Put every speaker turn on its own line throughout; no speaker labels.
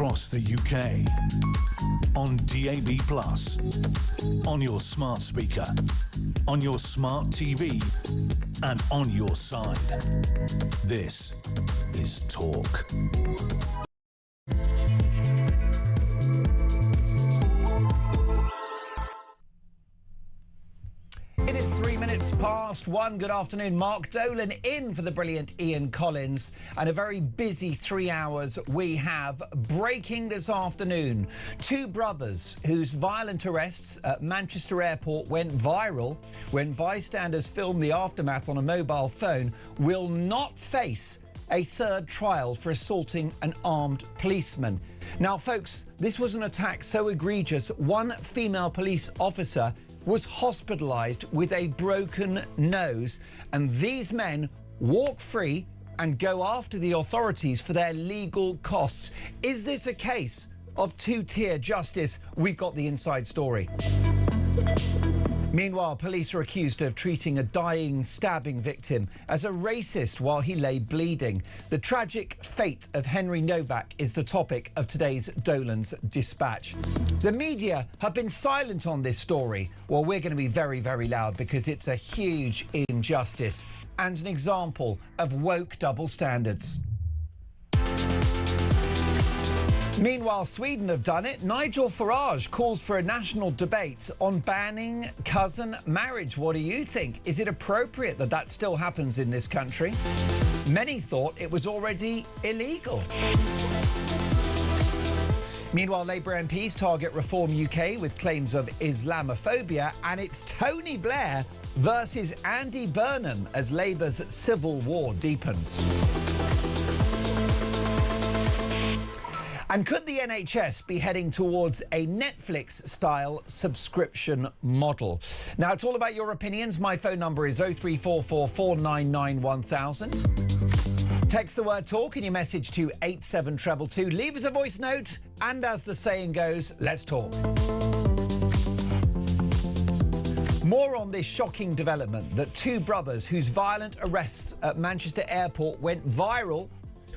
across the UK. On DAB+, on your smart speaker, on your smart TV, and on your side. This is Talk.
It is 3 minutes past 1. Good afternoon. Mark Dolan in for the brilliant Ian Collins. And a very busy 3 hours we have. Breaking this afternoon. Two brothers whose violent arrests at Manchester Airport went viral when bystanders filmed the aftermath on a mobile phone will not face a third trial for assaulting an armed policeman. Now, folks, this was an attack so egregious, one female police officer was hospitalised with a broken nose, and these men walk free and go after the authorities for their legal costs. Is this a case of two-tier justice? We've got the inside story. Meanwhile, police are accused of treating a dying stabbing victim as a racist while he lay bleeding. The tragic fate of Henry Novak is the topic of today's Dolan's Dispatch. The media have been silent on this story. Well, we're going to be very, very loud because it's a huge injustice and an example of woke double standards. Meanwhile, Sweden have done it. Nigel Farage calls for a national debate on banning cousin marriage. What do you think? Is it appropriate that that still happens in this country? Many thought it was already illegal. Meanwhile, Labour MPs target Reform UK with claims of Islamophobia, and it's Tony Blair versus Andy Burnham as Labour's civil war deepens. And could the NHS be heading towards a Netflix-style subscription model? Now, it's all about your opinions. My phone number is 0344 499 1000. Text the word TALK in your message to 87222. Leave us a voice note, and as the saying goes, let's talk. More on this shocking development that two brothers whose violent arrests at Manchester Airport went viral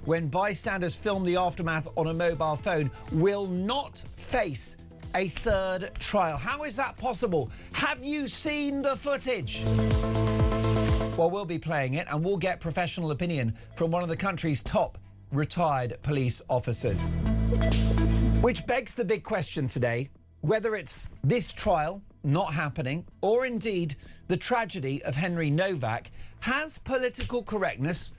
when bystanders filmed the aftermath on a mobile phone will not face a third trial. How is that possible? Have you seen the footage? Well, we'll be playing it and we'll get professional opinion from one of the country's top retired police officers. Which begs the big question today, whether it's this trial not happening or indeed the tragedy of Henry Novak, has political correctness,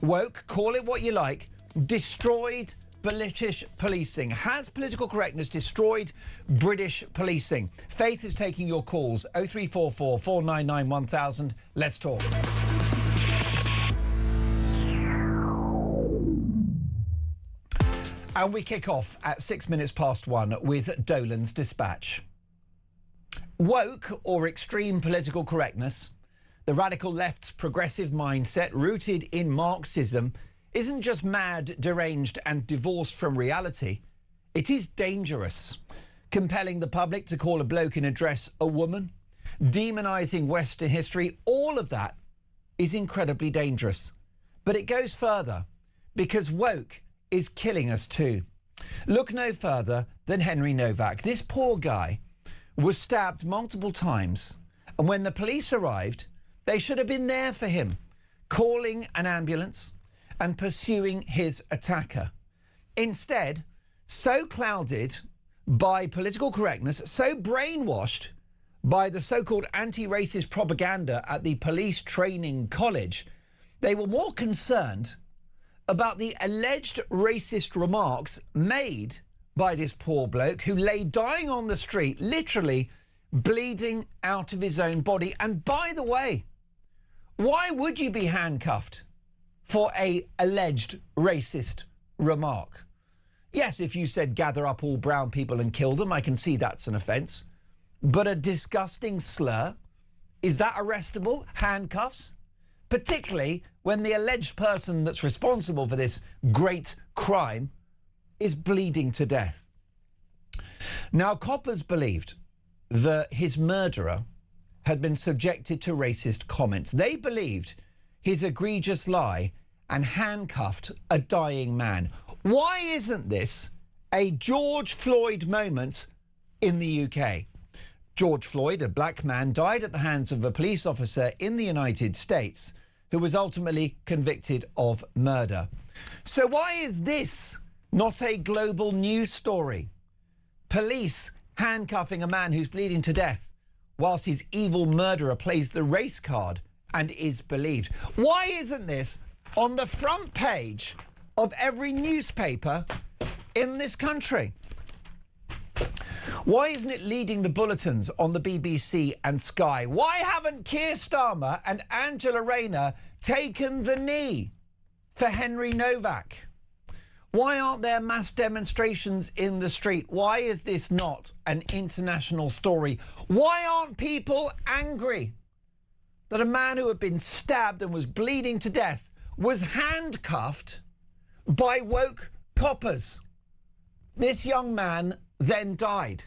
woke, call it what you like, destroyed British policing? Has political correctness destroyed British policing? Faith is taking your calls. 0344 499 1000. Let's talk. And we kick off at 6 minutes past 1 with Dolan's Dispatch. Woke or extreme political correctness, the radical left's progressive mindset rooted in Marxism, isn't just mad, deranged and divorced from reality. It is dangerous. Compelling the public to call a bloke in a dress a woman, demonising Western history, all of that is incredibly dangerous. But it goes further, because woke is killing us too. Look no further than Henry Novak. This poor guy was stabbed multiple times, and when the police arrived, they should have been there for him, calling an ambulance and pursuing his attacker. Instead, so clouded by political correctness, so brainwashed by the so-called anti-racist propaganda at the police training college, they were more concerned about the alleged racist remarks made by this poor bloke who lay dying on the street, literally bleeding out of his own body. And by the way, why would you be handcuffed for a alleged racist remark? Yes, if you said gather up all brown people and kill them, I can see that's an offence. But a disgusting slur, is that arrestable? Handcuffs? Particularly when the alleged person that's responsible for this great crime is bleeding to death. Now, coppers believed that his murderer had been subjected to racist comments. They believed his egregious lie and handcuffed a dying man. Why isn't this A George Floyd moment in the UK. George Floyd, a black man, died at the hands of a police officer in the United States who was ultimately convicted of murder. So why is this not a global news story? Police handcuffing a man who's bleeding to death whilst his evil murderer plays the race card and is believed. Why isn't this on the front page of every newspaper in this country? Why isn't it leading the bulletins on the BBC and Sky? Why haven't Keir Starmer and Angela Rayner taken the knee for Henry Novak? Why aren't there mass demonstrations in the street? Why is this not an international story? Why aren't people angry that a man who had been stabbed and was bleeding to death was handcuffed by woke coppers? This young man then died.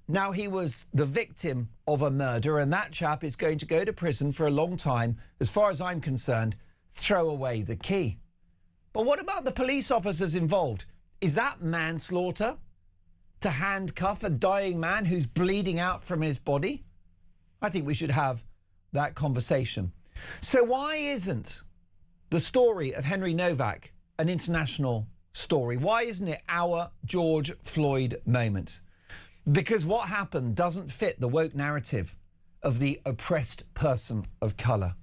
Now he was the victim of a murder, and that chap is going to go to prison for a long time. As far as I'm concerned, throw away the key. But what about the police officers involved? Is that manslaughter to handcuff a dying man who's bleeding out from his body? I think we should have that conversation. So why isn't the story of Henry Novak an international story? Why isn't it our George Floyd moment? Because what happened doesn't fit the woke narrative of the oppressed person of colour.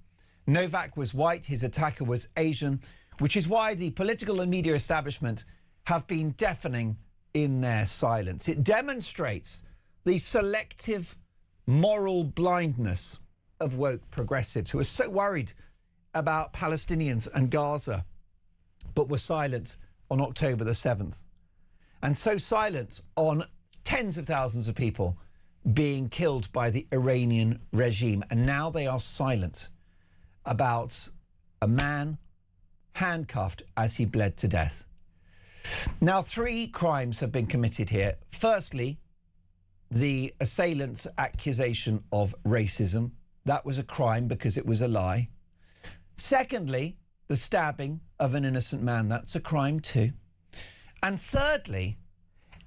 Novak was white, his attacker was Asian, which is why the political and media establishment have been deafening in their silence. It demonstrates the selective moral blindness of woke progressives who are so worried about Palestinians and Gaza, but were silent on October the 7th. And so silent on tens of thousands of people being killed by the Iranian regime. And now they are silent about a man handcuffed as he bled to death. Now, 3 crimes have been committed here. Firstly, the assailant's accusation of racism. That was a crime because it was a lie. Secondly, the stabbing of an innocent man. That's a crime too. And thirdly,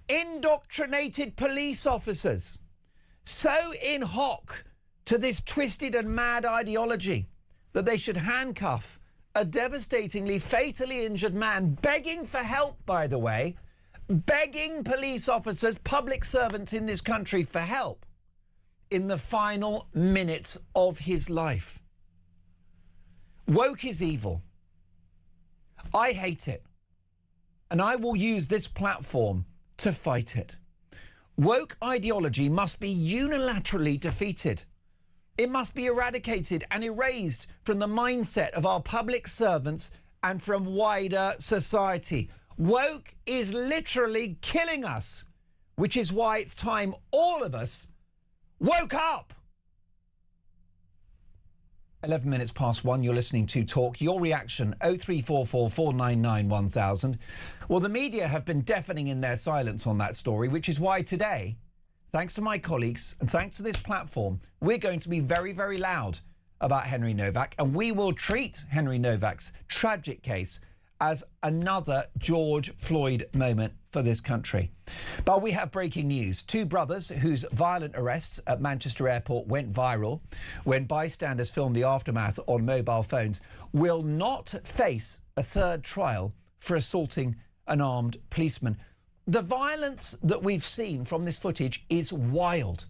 indoctrinated police officers so in hock to this twisted and mad ideology that they should handcuff a devastatingly, fatally injured man, begging for help, by the way, begging police officers, public servants in this country for help in the final minutes of his life. Woke is evil. I hate it. And I will use this platform to fight it. Woke ideology must be unilaterally defeated. It must be eradicated and erased from the mindset of our public servants and from wider society. Woke is literally killing us, which is why it's time all of us woke up. 11 minutes past 1, you're listening to Talk. Your reaction, 0344 499 1000. Well, the media have been deafening in their silence on that story, which is why today, thanks to my colleagues and thanks to this platform, we're going to be very, very loud about Henry Novak, and we will treat Henry Novak's tragic case as another George Floyd moment for this country. But we have breaking news. 2 brothers whose violent arrests at Manchester Airport went viral when bystanders filmed the aftermath on mobile phones will not face a 3rd trial for assaulting an armed policeman. The violence that we've seen from this footage is wild.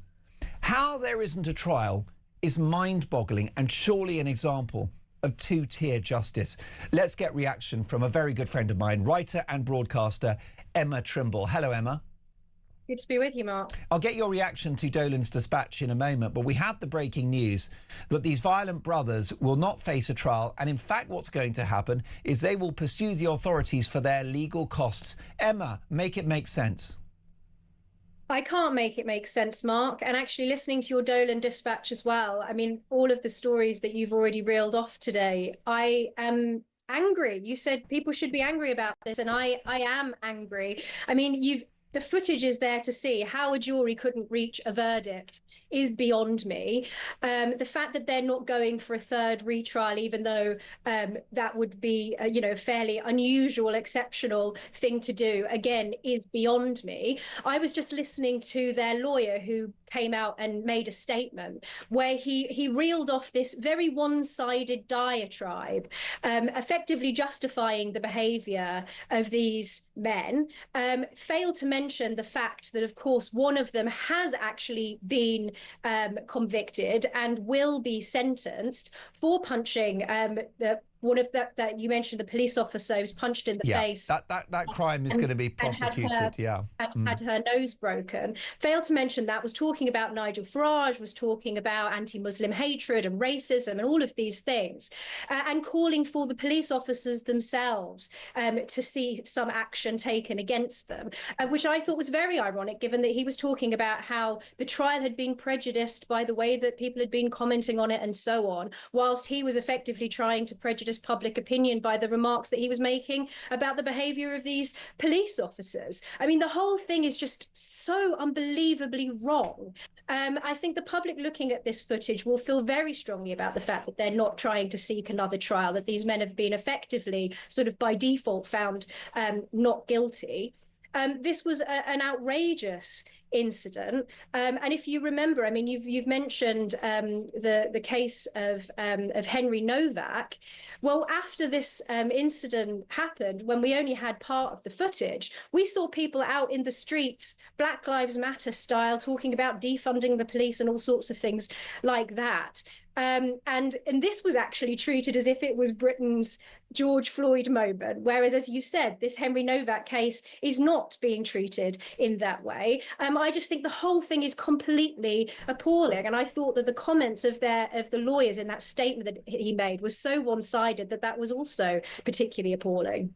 How there isn't a trial is mind-boggling and surely an example of 2-tier justice. Let's get reaction from a very good friend of mine, writer and broadcaster Emma Trimble. Hello, Emma.
Good to be with you, Mark.
I'll get your reaction to Dolan's dispatch in a moment, but we have the breaking news that these violent brothers will not face a trial, and in fact what's going to happen is they will pursue the authorities for their legal costs. Emma, make it make sense.
I can't make it make sense, Mark. And actually listening to your Dolan dispatch as well, I mean, all of the stories that you've already reeled off today, I am angry. You said people should be angry about this, and I am angry. I mean, the footage is there to see. How a jury couldn't reach a verdict is beyond me. The fact that they're not going for a third retrial, even though that would be a fairly unusual, exceptional thing to do, again, is beyond me. I was just listening to their lawyer, who came out and made a statement where he reeled off this very one-sided diatribe, effectively justifying the behavior of these men, failed to mention the fact that, of course, one of them has actually been convicted and will be sentenced for punching one of that you mentioned, the police officer who's punched in the face.
That crime is going to be prosecuted.
Had her nose broken. Failed to mention that, was talking about Nigel Farage, was talking about anti-Muslim hatred and racism and all of these things, and calling for the police officers themselves to see some action taken against them, which I thought was very ironic, given that he was talking about how the trial had been prejudiced by the way that people had been commenting on it and so on, whilst he was effectively trying to prejudice public opinion by the remarks that he was making about the behavior of these police officers. I mean, the whole thing is just so unbelievably wrong. I think the public looking at this footage will feel very strongly about the fact that they're not trying to seek another trial, that these men have been effectively, sort of by default, found not guilty. This was an outrageous incident, and if you remember, I mean, you've mentioned the case of Henry Novak. Well, after this incident happened, when we only had part of the footage, we saw people out in the streets, Black Lives Matter style, talking about defunding the police and all sorts of things like that. And this was actually treated as if it was Britain's George Floyd moment, whereas, as you said, this Henry Novak case is not being treated in that way. I just think the whole thing is completely appalling, and I thought that the comments of the lawyers in that statement that he made was so one-sided that was also particularly appalling.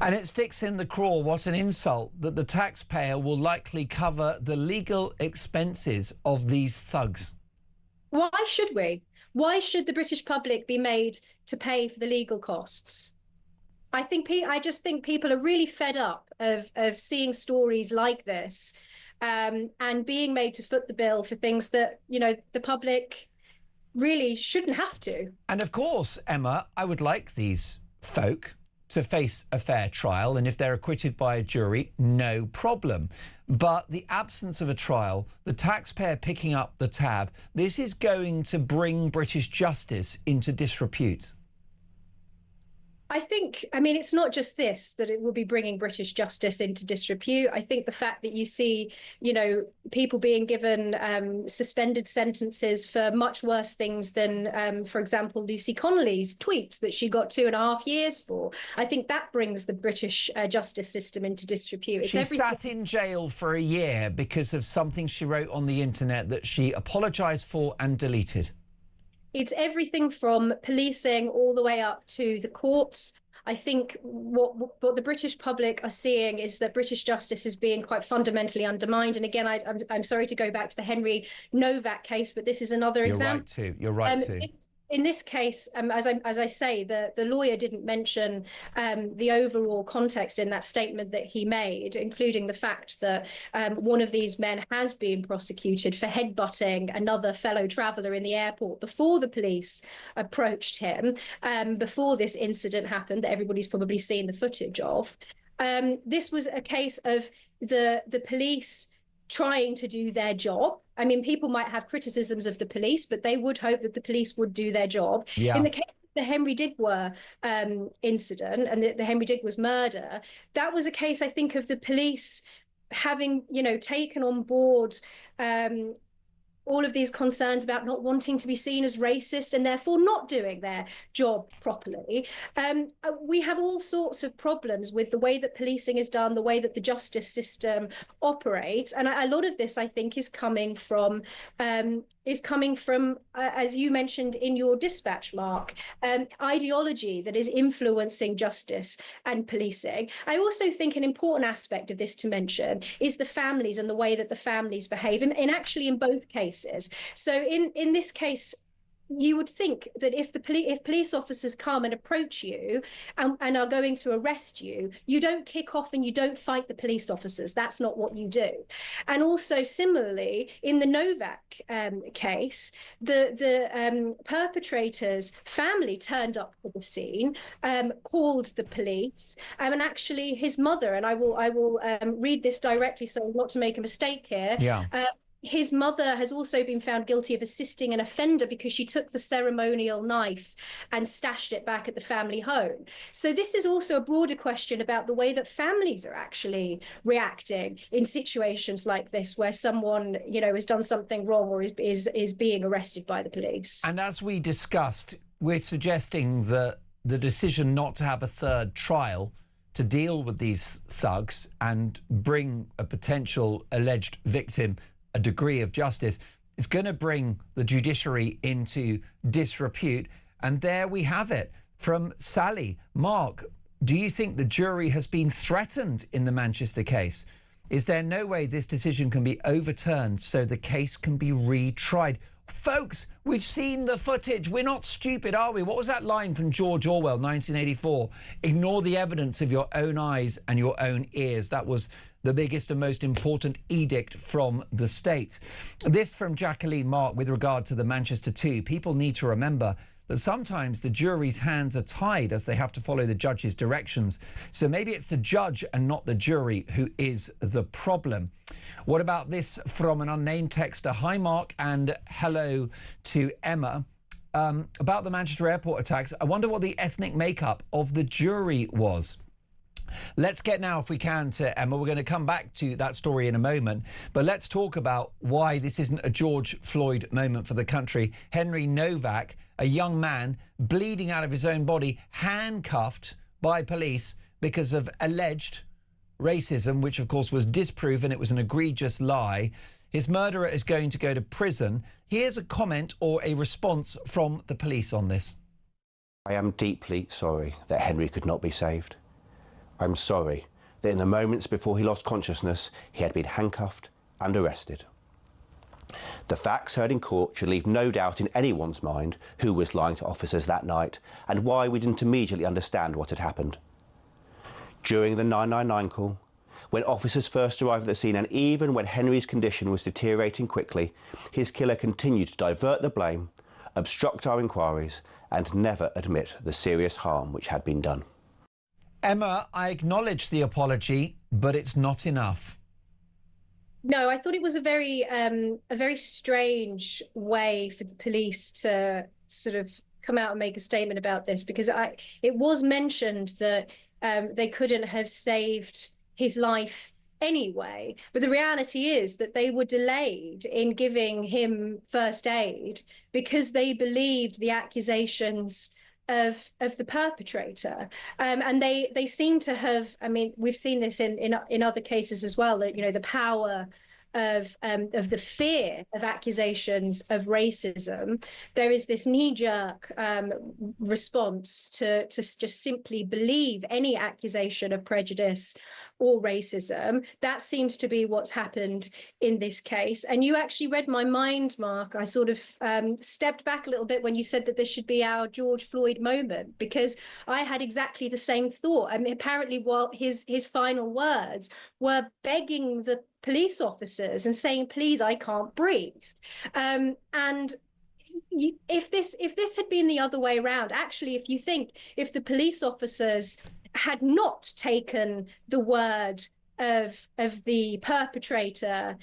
And it sticks in the craw. What an insult that the taxpayer will likely cover the legal expenses of these thugs.
Why should we? Why should the British public be made to pay for the legal costs? I just think people are really fed up of seeing stories like this, and being made to foot the bill for things that, the public really shouldn't have to.
And of course, Emma, I would like these folk to face a fair trial, and if they're acquitted by a jury, no problem. But the absence of a trial, the taxpayer picking up the tab, this is going to bring British justice into disrepute.
I mean, it's not just this, that it will be bringing British justice into disrepute. I think the fact that you see, people being given suspended sentences for much worse things than, for example, Lucy Connolly's tweet that she got 2.5 years for. I think that brings the British justice system into disrepute.
She sat in jail for a year because of something she wrote on the internet that she apologised for and deleted.
It's everything from policing all the way up to the courts. I think what the British public are seeing is that British justice is being quite fundamentally undermined. And again, I'm sorry to go back to the Henry Novak case, but this is another example.
You're right too.
In this case, as I say, the lawyer didn't mention the overall context in that statement that he made, including the fact that one of these men has been prosecuted for headbutting another fellow traveller in the airport before the police approached him, before this incident happened that everybody's probably seen the footage of. This was a case of the police trying to do their job. I mean, people might have criticisms of the police, but they would hope that the police would do their job. Yeah. In the case of the Henry Digwer incident and the Henry Digwer's murder, that was a case, I think, of the police having, taken on board all of these concerns about not wanting to be seen as racist and therefore not doing their job properly. We have all sorts of problems with the way that policing is done, the way that the justice system operates. And a lot of this, I think, is coming from, as you mentioned in your dispatch, Mark, ideology that is influencing justice and policing. I also think an important aspect of this to mention is the families and the way that the families behave, and actually in both cases. So in this case, you would think that if police officers come and approach you and are going to arrest you, you don't kick off and you don't fight the police officers. That's not what you do. And also similarly, in the Novak case, the perpetrator's family turned up to the scene, called the police, and actually his mother, and I will read this directly so not to make a mistake here.
Yeah.
His mother has also been found guilty of assisting an offender because she took the ceremonial knife and stashed it back at the family home. So this is also a broader question about the way that families are actually reacting in situations like this, where someone, you know, has done something wrong or is being arrested by the police.
And as we discussed, we're suggesting that the decision not to have a third trial to deal with these thugs and bring a potential alleged victim a degree of justice is going to bring the judiciary into disrepute. And there we have it from Sally. Mark, do you think the jury has been threatened in the Manchester case? Is there no way this decision can be overturned so the case can be retried? Folks, we've seen the footage. We're not stupid, are we? What was that line from George Orwell, 1984? Ignore the evidence of your own eyes and your own ears. That was the biggest and most important edict from the state. This from Jacqueline Mark with regard to the Manchester 2. People need to remember that sometimes the jury's hands are tied as they have to follow the judge's directions. So maybe it's the judge and not the jury who is the problem. What about this from an unnamed texter? Hi, Mark, and hello to Emma. About the Manchester airport attacks, I wonder what the ethnic makeup of the jury was. Let's get now, if we can, to Emma. We're going to come back to that story in a moment, but let's talk about why this isn't a George Floyd moment for the country. Henry Novak, a young man bleeding out of his own body, handcuffed by police because of alleged racism, which of course was disproven. It was an egregious lie. His murderer is going to go to prison. Here's a comment or a response from the police on this.
I am deeply sorry that Henry could not be saved. I'm sorry that in the moments before he lost consciousness, he had been handcuffed and arrested. The facts heard in court should leave no doubt in anyone's mind who was lying to officers that night and why we didn't immediately understand what had happened. During the 999 call, when officers first arrived at the scene and even when Henry's condition was deteriorating quickly, his killer continued to divert the blame, obstruct our inquiries and never admit the serious harm which had been done.
Emma, I acknowledge the apology, but it's not enough.
No, I thought it was a very strange way for the police to sort of come out and make a statement about this, because it was mentioned that they couldn't have saved his life anyway. But the reality is that they were delayed in giving him first aid because they believed the accusations of the perpetrator, and they seem to have. I mean, we've seen this in other cases as well. That, you know, the power of the fear of accusations of racism. There is this knee-jerk response to just simply believe any accusation of prejudice or racism. That seems to be what's happened in this case. And you actually read my mind, Mark. I sort of stepped back a little bit when you said that this should be our George Floyd moment, because I had exactly the same thought. I mean, apparently, while his final words were begging the police officers and saying, please, I can't breathe. And if this had been the other way around, actually, if the police officers had not taken the word of the perpetrator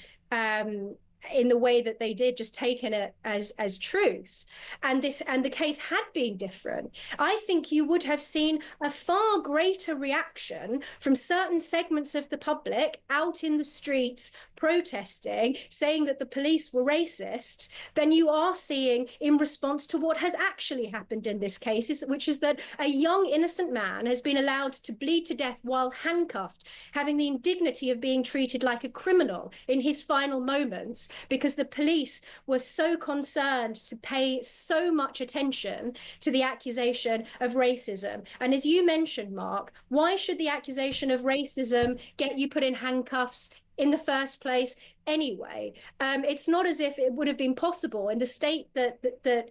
in the way that they did, just taken it as truth, and the case had been different, I think you would have seen a far greater reaction from certain segments of the public out in the streets protesting, saying that the police were racist, than you are seeing in response to what has actually happened in this case, which is that a young innocent man has been allowed to bleed to death while handcuffed, having the indignity of being treated like a criminal in his final moments, because the police were so concerned to pay so much attention to the accusation of racism. And as you mentioned, Mark, why should the accusation of racism get you put in handcuffs in the first place anyway. It's not as if it would have been possible in the state that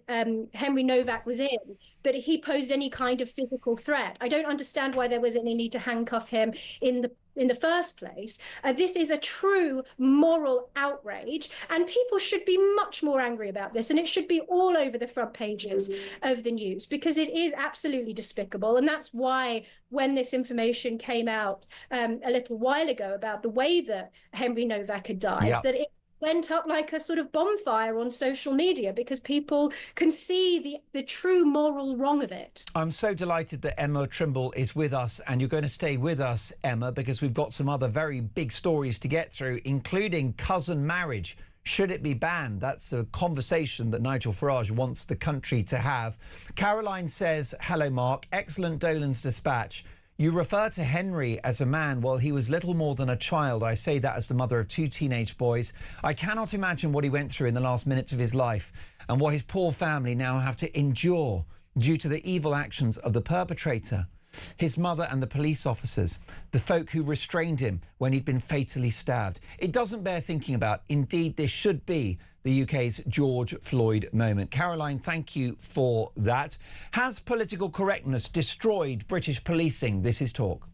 Henry Novak was in, that he posed any kind of physical threat. I don't understand why there was any need to handcuff him in the first place. This is a true moral outrage, and people should be much more angry about this, and it should be all over the front pages of the news, because it is absolutely despicable. And that's why when this information came out a little while ago about the way that Henry Novak had died, that it went up like a sort of bonfire on social media, because people can see the true moral wrong of it.
I'm so delighted that Emma Trimble is with us, and you're going to stay with us, Emma, because we've got some other very big stories to get through, including cousin marriage. Should it be banned? That's a conversation that Nigel Farage wants the country to have. Caroline says, hello, Mark. Excellent Dolan's dispatch. You refer to Henry as a man. Well, he was little more than a child. I say that as the mother of 2 teenage boys. I cannot imagine what he went through in the last minutes of his life and what his poor family now have to endure due to the evil actions of the perpetrator, his mother and the police officers, the folk who restrained him when he'd been fatally stabbed. It doesn't bear thinking about. Indeed, this should be the UK's George Floyd moment. Caroline, thank you for that. Has political correctness destroyed British policing? This is Talk.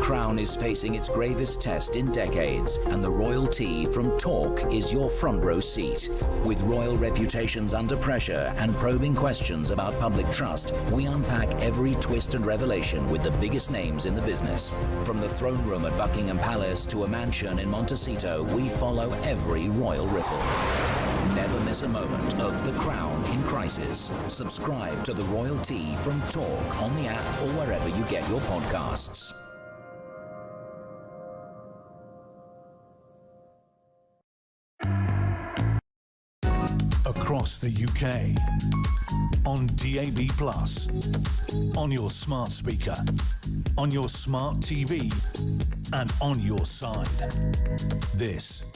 Crown is facing its gravest test in decades, and the royalty from Talk is your front row seat. With royal reputations under pressure and probing questions about public trust, we unpack every twist and revelation with the biggest names in the business. From the throne room at Buckingham Palace to a mansion in Montecito, we follow every royal ripple. Never miss a moment of The Crown in crisis. Subscribe to the royalty from Talk on the app or wherever you get your podcasts.
Across the UK, on DAB+, on your smart speaker, on your smart TV, and on your side. This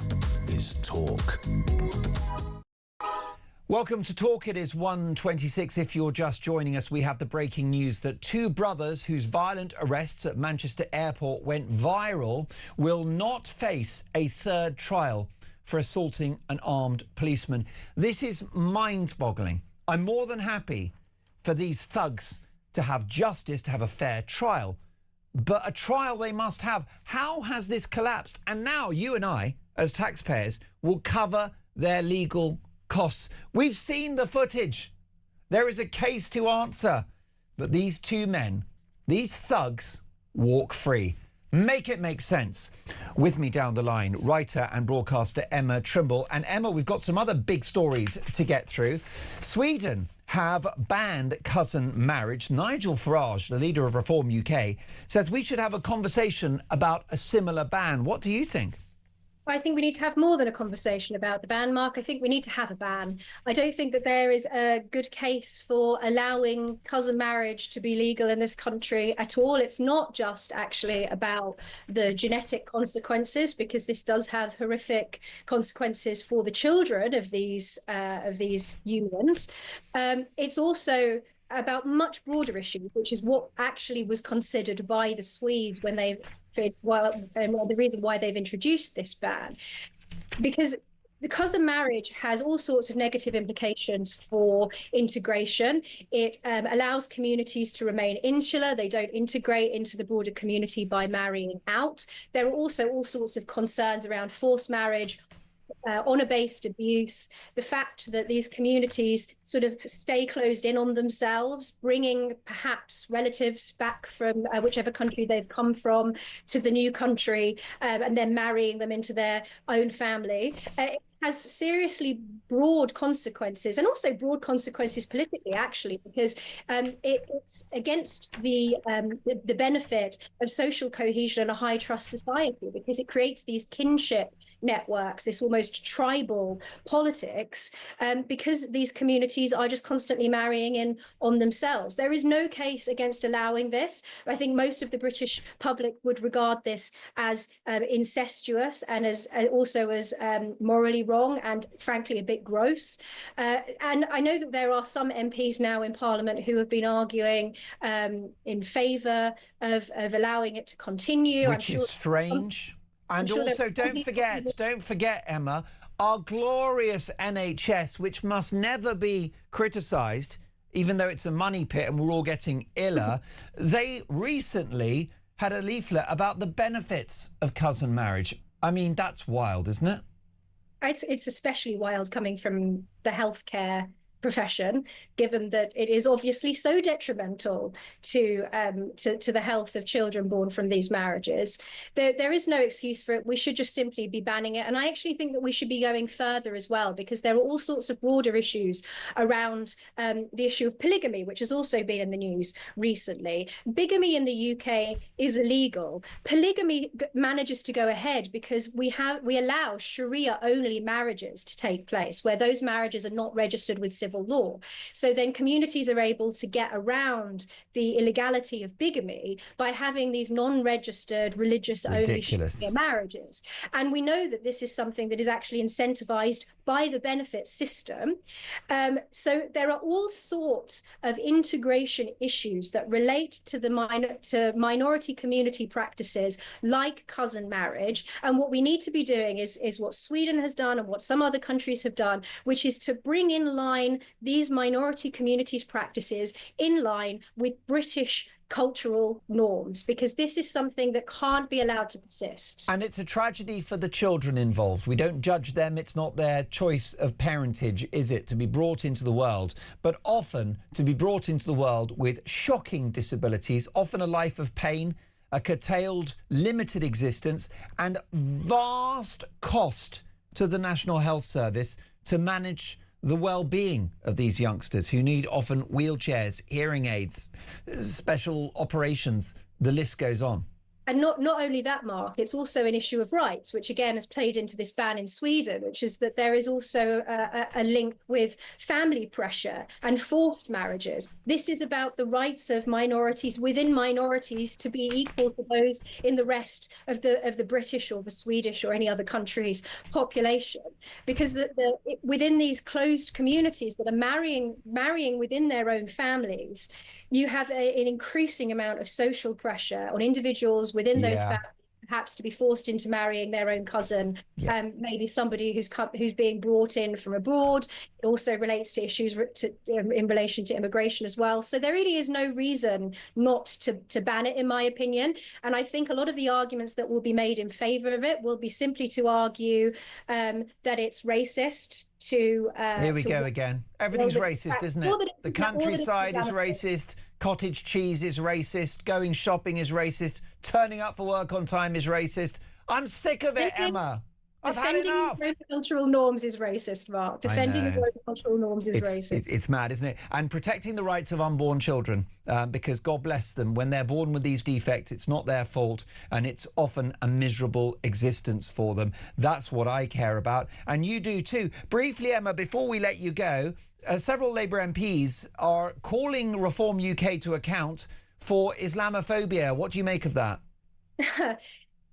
is Talk.
Welcome to Talk. It is 1:26. If you're just joining us, we have the breaking news that 2 brothers whose violent arrests at Manchester Airport went viral will not face a 3rd trial for assaulting an armed policeman. This is mind-boggling. I'm more than happy for these thugs to have justice, to have a fair trial. But a trial they must have. How has this collapsed? And now you and I, as taxpayers, will cover their legal costs. We've seen the footage. There is a case to answer. But these 2 men, these thugs, walk free. Make it make sense. With me down the line, writer and broadcaster Emma Trimble. And Emma, we've got some other big stories to get through. Sweden have banned cousin marriage. Nigel Farage, the leader of Reform UK, says we should have a conversation about a similar ban. What do you think?
I think we need to have more than a conversation about the ban, Mark. I think we need to have a ban. I don't think that there is a good case for allowing cousin marriage to be legal in this country at all. It's not just actually about the genetic consequences, because this does have horrific consequences for the children of these unions. It's also about much broader issues, which is what actually was considered by the Swedes when they, the reason why they've introduced this ban, because the cousin marriage has all sorts of negative implications for integration. It allows communities to remain insular. They don't integrate into the broader community by marrying out. There are also all sorts of concerns around forced marriage, honor-based abuse, the fact that these communities sort of stay closed in on themselves, bringing perhaps relatives back from whichever country they've come from to the new country, and then marrying them into their own family. It has seriously broad consequences, and also broad consequences politically, actually, because it's against the benefit of social cohesion and a high trust society, because it creates these kinship networks, this almost tribal politics, because these communities are just constantly marrying in on themselves. There is no case against allowing this. I think most of the British public would regard this as incestuous and as also as morally wrong and frankly a bit gross. And I know that there are some MPs now in Parliament who have been arguing in favour of allowing it to continue.
Which is strange. And also, don't forget, Emma, our glorious NHS, which must never be criticised, even though it's a money pit and we're all getting iller. They recently had a leaflet about the benefits of cousin marriage. I mean, that's wild, isn't it?
It's especially wild coming from the healthcare profession, given that it is obviously so detrimental to the health of children born from these marriages. There is no excuse for it. We should just simply be banning it. And I actually think that we should be going further as well, because there are all sorts of broader issues around the issue of polygamy, which has also been in the news recently. Bigamy in the UK is illegal. Polygamy manages to go ahead because we allow Sharia-only marriages to take place, where those marriages are not registered with civil law. So then communities are able to get around the illegality of bigamy by having these non-registered religious-only Sharia marriages. And we know that this is something that is actually incentivized by the benefit system. So there are all sorts of integration issues that relate to the minority community practices like cousin marriage. And what we need to be doing is what Sweden has done and what some other countries have done, which is to bring in line these minority communities' practices in line with British cultural norms, because this is something that can't be allowed to persist.
And it's a tragedy for the children involved. We don't judge them. It's not their choice of parentage, is it, to be brought into the world, but often to be brought into the world with shocking disabilities, often a life of pain, a curtailed, limited existence, and vast cost to the National Health Service to manage the well-being of these youngsters who need often wheelchairs, hearing aids, special operations. The list goes on.
And not only that, Mark, it's also an issue of rights, which again has played into this ban in Sweden, which is that there is also a link with family pressure and forced marriages. This is about the rights of minorities within minorities to be equal to those in the rest of the British or the Swedish or any other country's population. Because within these closed communities that are marrying within their own families, you have an increasing amount of social pressure on individuals within those families, perhaps to be forced into marrying their own cousin, maybe somebody who's being brought in from abroad. It also relates to issues in relation to immigration as well. So there really is no reason not to ban it, in my opinion. And I think a lot of the arguments that will be made in favour of it will be simply to argue that it's racist.
Here we go again. Everything's racist, isn't it? The countryside is racist. Cottage cheese is racist. Going shopping is racist. Turning up for work on time is racist. I'm sick of it, Emma. I've had
Defending
enough.
global cultural norms is racist, Mark. Defending global cultural norms is racist.
It's mad, isn't it? And protecting the rights of unborn children, because God bless them, when they're born with these defects, it's not their fault, and it's often a miserable existence for them. That's what I care about, and you do too. Briefly, Emma, before we let you go, several Labour MPs are calling Reform UK to account for Islamophobia. What do you make of that?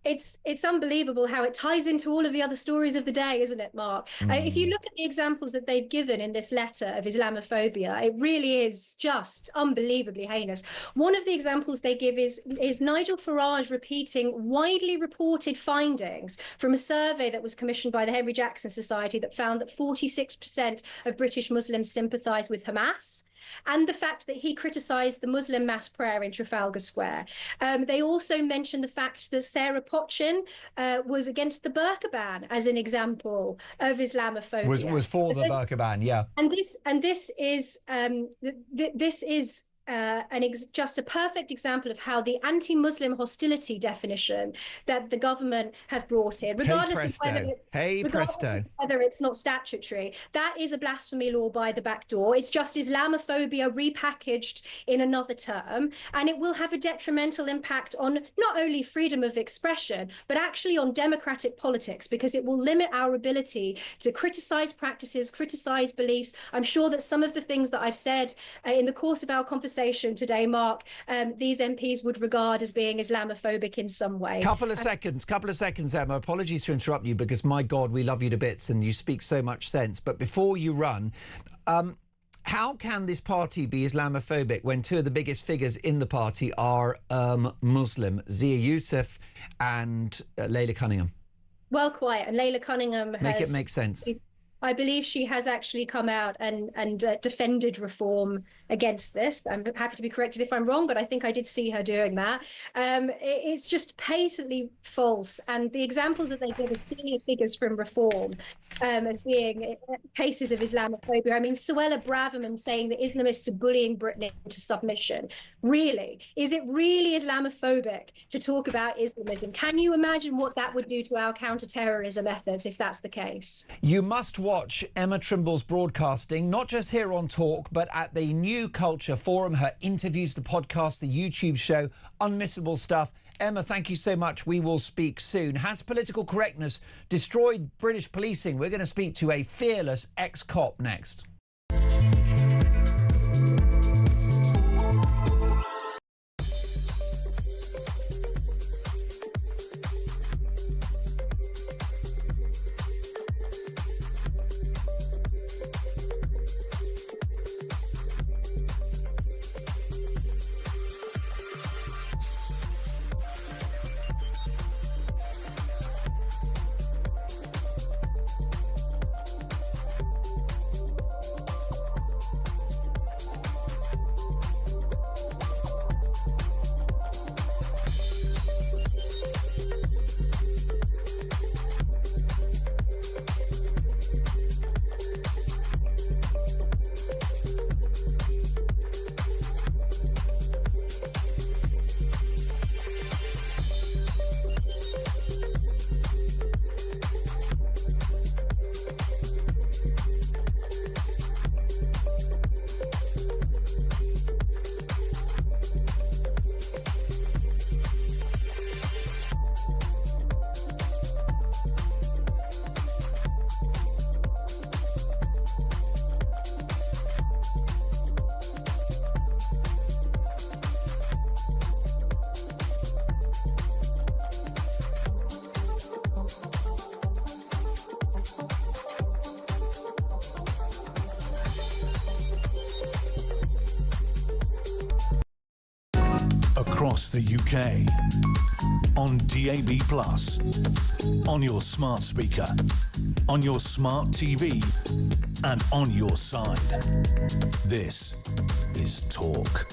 It's unbelievable how it ties into all of the other stories of the day, isn't it, Mark? If you look at the examples that they've given in this letter of Islamophobia, it really is just unbelievably heinous. One of the examples they give is Nigel Farage repeating widely reported findings from a survey that was commissioned by the Henry Jackson Society that found that 46% of British Muslims sympathise with Hamas, and the fact that he criticised the Muslim mass prayer in Trafalgar Square. They also mentioned the fact that Sarah Potchin was against the burqa ban as an example of Islamophobia.
Was for the burqa ban, yeah.
And this is just a perfect example of how the anti-Muslim hostility definition that the government have brought in, regardless of whether it's not statutory, that is a blasphemy law by the back door. It's just Islamophobia repackaged in another term, and it will have a detrimental impact on not only freedom of expression, but actually on democratic politics, because it will limit our ability to criticise practices, criticise beliefs. I'm sure that some of the things that I've said in the course of our conversation today, Mark, these MPs would regard as being Islamophobic in some way.
Couple of seconds, Emma. Apologies to interrupt you, because my God, we love you to bits and you speak so much sense. But before you run, how can this party be Islamophobic when two of the biggest figures in the party are Muslim, Zia Youssef and Leila Cunningham?
Well, quite. And Leila Cunningham has...
Make it make sense.
I believe she has actually come out and defended reform against this. I'm happy to be corrected if I'm wrong, but I think I did see her doing that. It's just patently false. And the examples that they give of senior figures from reform as being cases of Islamophobia. I mean, Suella Braverman saying that Islamists are bullying Britain into submission. Really? Is it really Islamophobic to talk about Islamism? Can you imagine what that would do to our counter-terrorism efforts if that's the case?
You must watch Emma Trimble's broadcasting, not just here on Talk, but at the New Culture Forum, her interviews, the podcast, the YouTube show, unmissable stuff. Emma, thank you so much. We will speak soon. Has political correctness destroyed British policing? We're going to speak to a fearless ex-cop next.
Across the UK, on DAB+, on your smart speaker, on your smart TV, and on your side. This is Talk.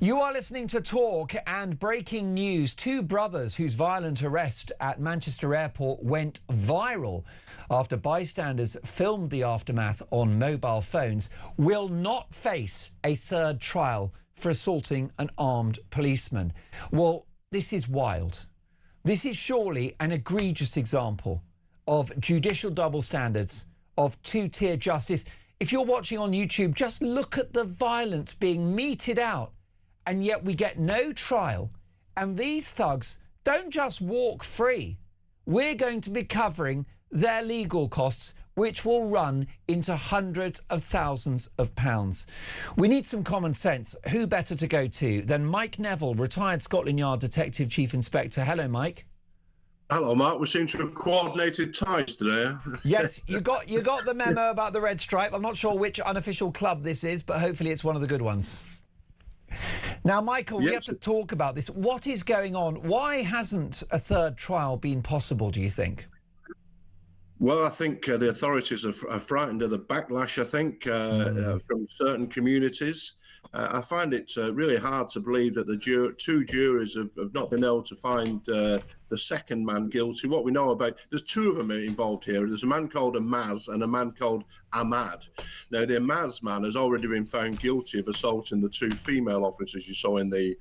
You are listening to Talk, and breaking news. Two brothers whose violent arrest at Manchester Airport went viral after bystanders filmed the aftermath on mobile phones will not face a third trial for assaulting an armed policeman. Well, this is wild. This is surely an egregious example of judicial double standards, of two-tier justice. If you're watching on YouTube, just look at the violence being meted out, and yet we get no trial. And these thugs don't just walk free. We're going to be covering their legal costs, which will run into hundreds of thousands of pounds. We need some common sense. Who better to go to than Mike Neville, retired Scotland Yard Detective Chief Inspector. Hello, Mike.
Hello, Mark. We seem to have coordinated ties today.
Yes, you got the memo about the red stripe. I'm not sure which unofficial club this is, but hopefully it's one of the good ones. Now, Michael, we have to talk about this. What is going on? Why hasn't a third trial been possible, do you think?
Well, I think the authorities are frightened of the backlash, I think, from certain communities. I find it really hard to believe that the two juries have not been able to find the second man guilty. What we know about, there's two of them involved here. There's a man called Amaz and a man called Ahmad. Now, the Amaz man has already been found guilty of assaulting the two female officers you saw in the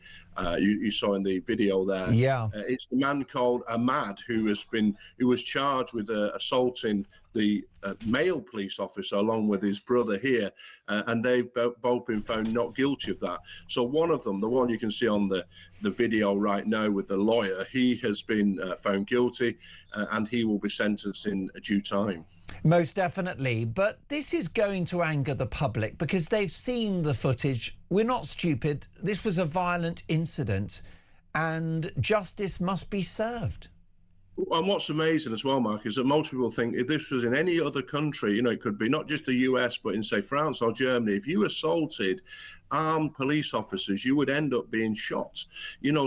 you saw in the video there.
Yeah,
it's the man called Ahmad who was charged with assaulting the male police officer along with his brother here, and they've both been found not guilty of that. So one of them, the one you can see on the video right now with the lawyer, he has been found guilty, and he will be sentenced in due time.
Most definitely. But this is going to anger the public because they've seen the footage. We're not stupid. This was a violent incident, and justice must be served.
And what's amazing as well, Mark, is that most people think if this was in any other country, it could be not just the US, but in, say, France or Germany, if you assaulted armed police officers, you would end up being shot.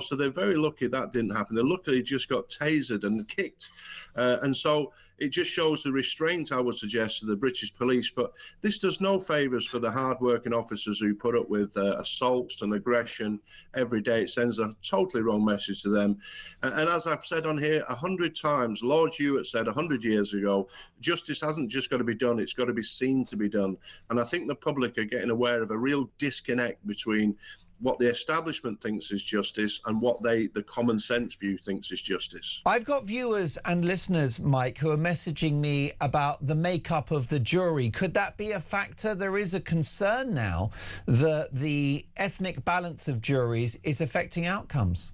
So they're very lucky that didn't happen. They're lucky just got tasered and kicked. And so it just shows the restraint, I would suggest, to the British police. But this does no favours for the hard-working officers who put up with assaults and aggression every day. It sends a totally wrong message to them. And as I've said on here 100 times, Lord Hewitt said 100 years ago, justice hasn't just got to be done, it's got to be seen to be done. And I think the public are getting aware of a real disconnect between what the establishment thinks is justice and what the common sense view thinks is justice.
I've got viewers and listeners, Mike, who are messaging me about the makeup of the jury. Could that be a factor? There is a concern now that the ethnic balance of juries is affecting outcomes.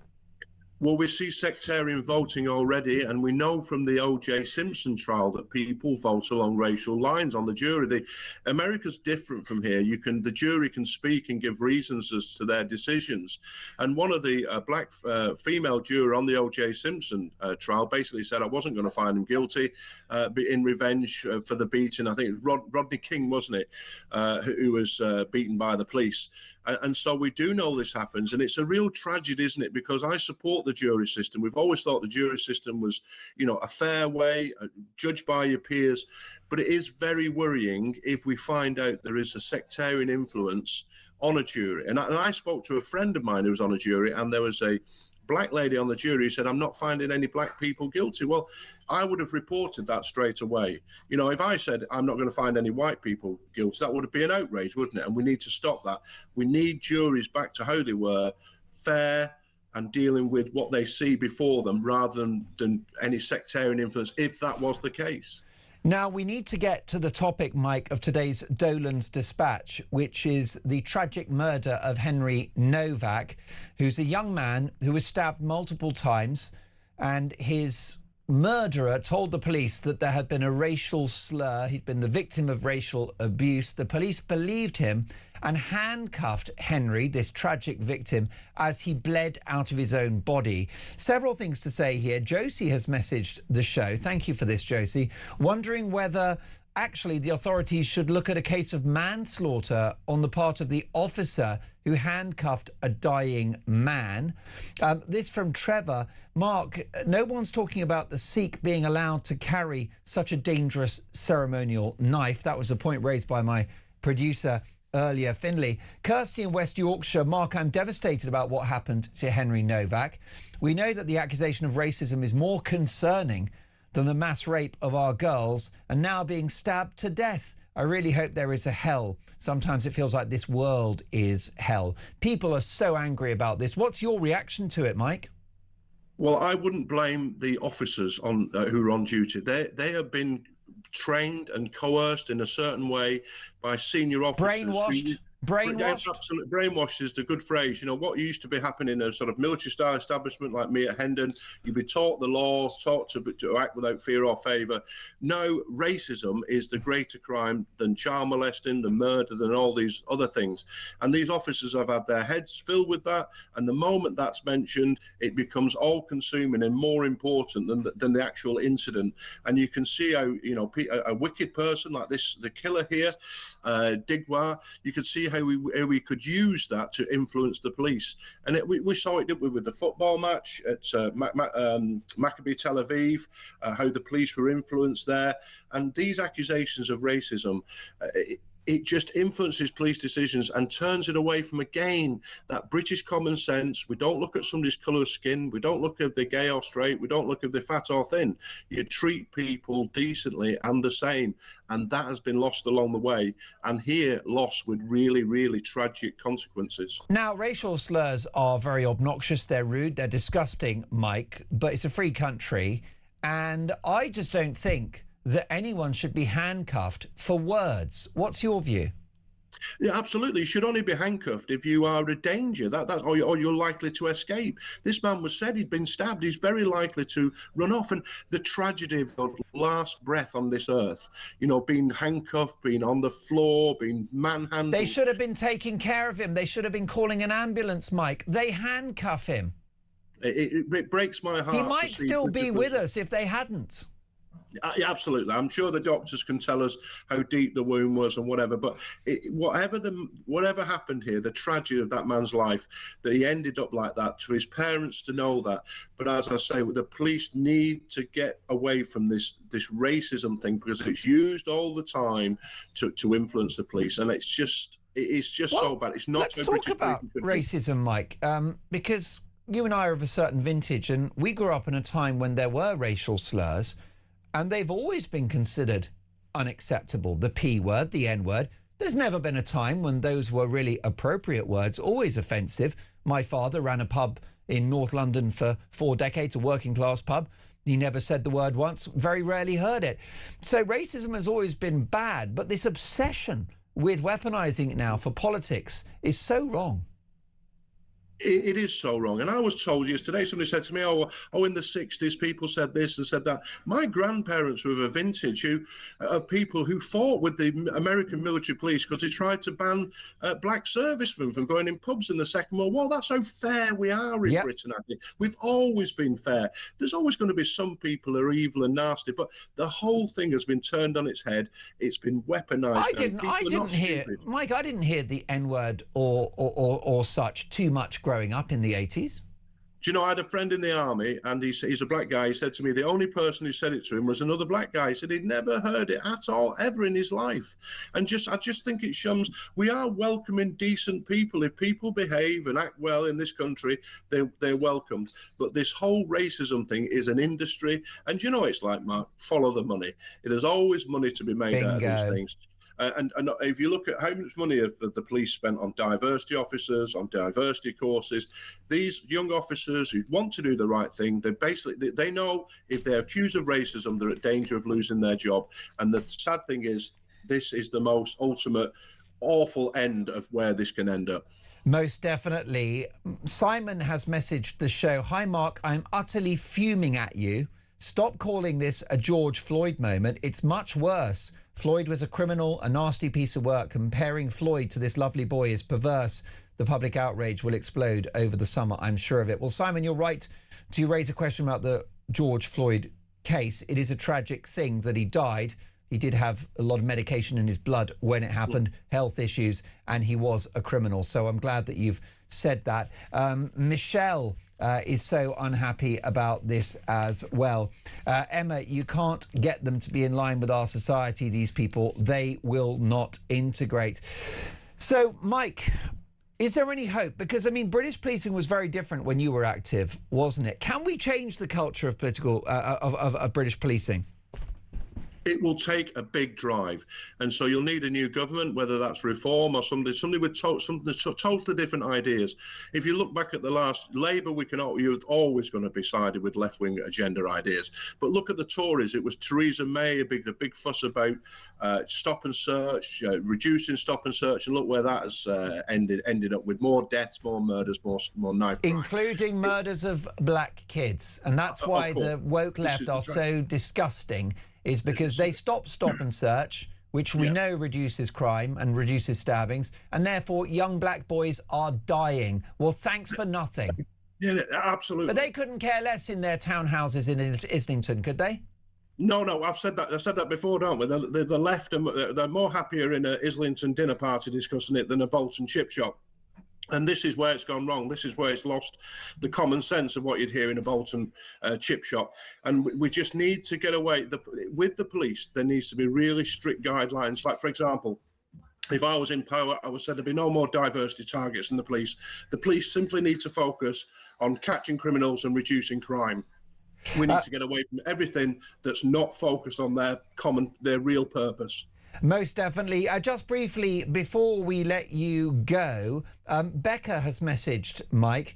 Well, we see sectarian voting already, and we know from the O.J. Simpson trial that people vote along racial lines on the jury. America's different from here. The jury can speak and give reasons as to their decisions. And one of the black female juror on the O.J. Simpson trial basically said, I wasn't going to find him guilty in revenge for the beating. I think it was Rodney King, wasn't it, who was beaten by the police. And so we do know this happens, and it's a real tragedy, isn't it? Because I support the jury system. We've always thought the jury system was, a fair way, judged by your peers. But it is very worrying if we find out there is a sectarian influence on a jury. And I spoke to a friend of mine who was on a jury, and there was a black lady on the jury who said, I'm not finding any black people guilty. Well, I would have reported that straight away. If I said I'm not going to find any white people guilty, that would be an outrage, wouldn't it? And we need to stop that. We need juries back to how they were, fair and dealing with what they see before them rather than any sectarian influence, if that was the case.
Now, we need to get to the topic, Mike, of today's Dolan's Dispatch, which is the tragic murder of Henry Novak, who's a young man who was stabbed multiple times, and his murderer told the police that there had been a racial slur. He'd been the victim of racial abuse. The police believed him and handcuffed Henry, this tragic victim, as he bled out of his own body. Several things to say here. Josie has messaged the show. Thank you for this, Josie. Wondering whether actually the authorities should look at a case of manslaughter on the part of the officer who handcuffed a dying man. This from Trevor. Mark, no one's talking about the Sikh being allowed to carry such a dangerous ceremonial knife. That was a point raised by my producer earlier, Finley. Kirsty in West Yorkshire. Mark, I'm devastated about what happened to Henry Novak. We know that the accusation of racism is more concerning than the mass rape of our girls and now being stabbed to death. I really hope there is a hell. Sometimes it feels like this world is hell. People are so angry about this. What's your reaction to it, Mike?
Well, I wouldn't blame the officers on who are on duty. They have been trained and coerced in a certain way by senior officers.
Brainwashed?
Absolutely. Brainwashed is the good phrase. You know, what used to be happening in a sort of military-style establishment like me at Hendon, you'd be taught the law, taught to act without fear or favour. No, racism is the greater crime than child molesting, than murder, than all these other things. And these officers have had their heads filled with that. And the moment that's mentioned, it becomes all-consuming and more important than the actual incident. And you can see how, you know, a wicked person like this, the killer here, Digwa, you could see how we could use that to influence the police. And we saw it, didn't we, with the football match at Maccabi Tel Aviv, how the police were influenced there. And these accusations of racism, it just influences police decisions and turns it away from, again, that British common sense. We don't look at somebody's colour of skin. We don't look if they're gay or straight. We don't look if they're fat or thin. You treat people decently and the same. And that has been lost along the way. And here, lost with really, really tragic consequences.
Now, racial slurs are very obnoxious. They're rude. They're disgusting, Mike. But it's a free country. And I just don't think that anyone should be handcuffed for words. What's your view?
Yeah, absolutely. You should only be handcuffed if you are a danger, or you're likely to escape. This man was said he'd been stabbed. He's very likely to run off. And the tragedy of the last breath on this earth, you know, being handcuffed, being on the floor, being manhandled.
They should have been taking care of him. They should have been calling an ambulance, Mike. They handcuff him.
It breaks my heart.
He might still be with us if they hadn't.
Yeah, absolutely. I'm sure the doctors can tell us how deep the wound was and whatever. But whatever happened here, the tragedy of that man's life, that he ended up like that, for his parents to know that. But as I say, the police need to get away from this racism thing, because it's used all the time to influence the police, and it's just so bad. It's not.
Let's talk about racism, Mike, because you and I are of a certain vintage, and we grew up in a time when there were racial slurs. And they've always been considered unacceptable. The P word, the N word. There's never been a time when those were really appropriate words, always offensive. My father ran a pub in North London for 4 decades, a working class pub. He never said the word once, very rarely heard it. So racism has always been bad, but this obsession with weaponising it now for politics is so wrong.
It is so wrong. And I was told yesterday, somebody said to me, oh, in the 60s, people said this and said that. My grandparents were of a vintage of people who fought with the American military police because they tried to ban black servicemen from going in pubs in the Second World War. That's how fair we are in Britain, I think. We've always been fair. There's always going to be some people who are evil and nasty, but the whole thing has been turned on its head. It's been weaponised.
I didn't hear, Mike, I didn't hear the N-word or such too much growing up in the 80s.
Do you know, I had a friend in the army, and he's a black guy. He said to me, the only person who said it to him was another black guy. He said he'd never heard it at all, ever in his life. And I just think it shows we are welcoming decent people. If people behave and act well in this country, they're welcomed. But this whole racism thing is an industry. And you know, it's like, Mark, follow the money. There's always money to be made out of these things. And if you look at how much money have the police spent on diversity officers, on diversity courses, these young officers who want to do the right thing, they know if they're accused of racism, they're at danger of losing their job. And the sad thing is, this is the most ultimate awful end of where this can end up.
Most definitely. Simon has messaged the show, "Hi Mark, I'm utterly fuming at you. Stop calling this a George Floyd moment. It's much worse. Floyd was a criminal, a nasty piece of work. Comparing Floyd to this lovely boy is perverse. The public outrage will explode over the summer, I'm sure of it." Well, Simon, you're right to raise a question about the George Floyd case. It is a tragic thing that he died. He did have a lot of medication in his blood when it happened, health issues, and he was a criminal. So I'm glad that you've said that. Michelle is so unhappy about this as well. Emma, you can't get them to be in line with our society, these people. They will not integrate. So, Mike, is there any hope? Because, I mean, British policing was very different when you were active, wasn't it? Can we change the culture of political of British policing?
It will take a big drive, and so you'll need a new government, whether that's reform or somebody with totally different ideas. If you look back at the last Labour, you're always going to be sided with left-wing agenda ideas. But look at the Tories. It was Theresa May, a big fuss about stop and search, reducing stop and search, and look where that has ended up with more deaths, more murders, more knife crime.
Including murders of black kids, and that's why the woke left are so disgusting. Is because they stop and search, which we know reduces crime and reduces stabbings, and therefore young black boys are dying. Well, thanks for nothing.
Yeah, absolutely.
But they couldn't care less in their townhouses in Islington, could they?
No, I've said that before, don't we? The left, they're more happier in an Islington dinner party discussing it than a Bolton chip shop. And this is where it's gone wrong. This is where it's lost the common sense of what you'd hear in a Bolton chip shop. And we just need to get away. With the police, there needs to be really strict guidelines. Like, for example, if I was in power, I would say there'd be no more diversity targets in the police. The police simply need to focus on catching criminals and reducing crime. We need to get away from everything that's not focused on their real purpose.
Most definitely. Just briefly, before we let you go, Becca has messaged Mike.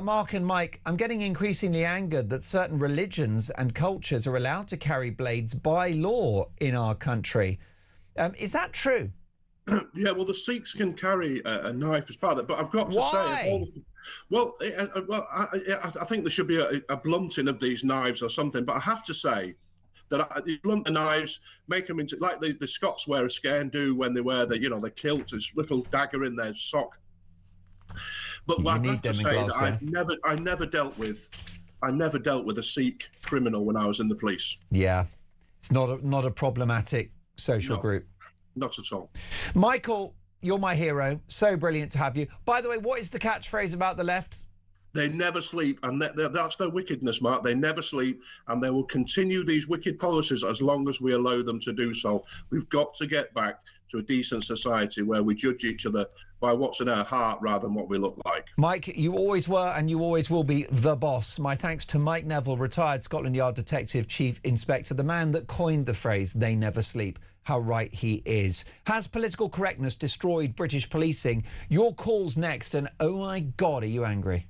Mark and Mike, I'm getting increasingly angered that certain religions and cultures are allowed to carry blades by law in our country. Is that true?
Yeah, well, the Sikhs can carry a knife as part of it, but I've got to say... Well, I think there should be a blunting of these knives or something, but I have to say that you blunt the knives, make them into, like the Scots wear a scairn do when they wear the kilt, this little dagger in their sock. But I have to say that I never dealt with a Sikh criminal when I was in the police.
Yeah, it's not a problematic social group.
Not at all.
Michael, you're my hero. So brilliant to have you. By the way, what is the catchphrase about the left?
They never sleep, and that's their wickedness, Mark. They never sleep, and they will continue these wicked policies as long as we allow them to do so. We've got to get back to a decent society where we judge each other by what's in our heart rather than what we look like.
Mike, you always were and you always will be the boss. My thanks to Mike Neville, retired Scotland Yard Detective Chief Inspector, the man that coined the phrase, they never sleep. How right he is. Has political correctness destroyed British policing? Your call's next, and oh my God, are you angry?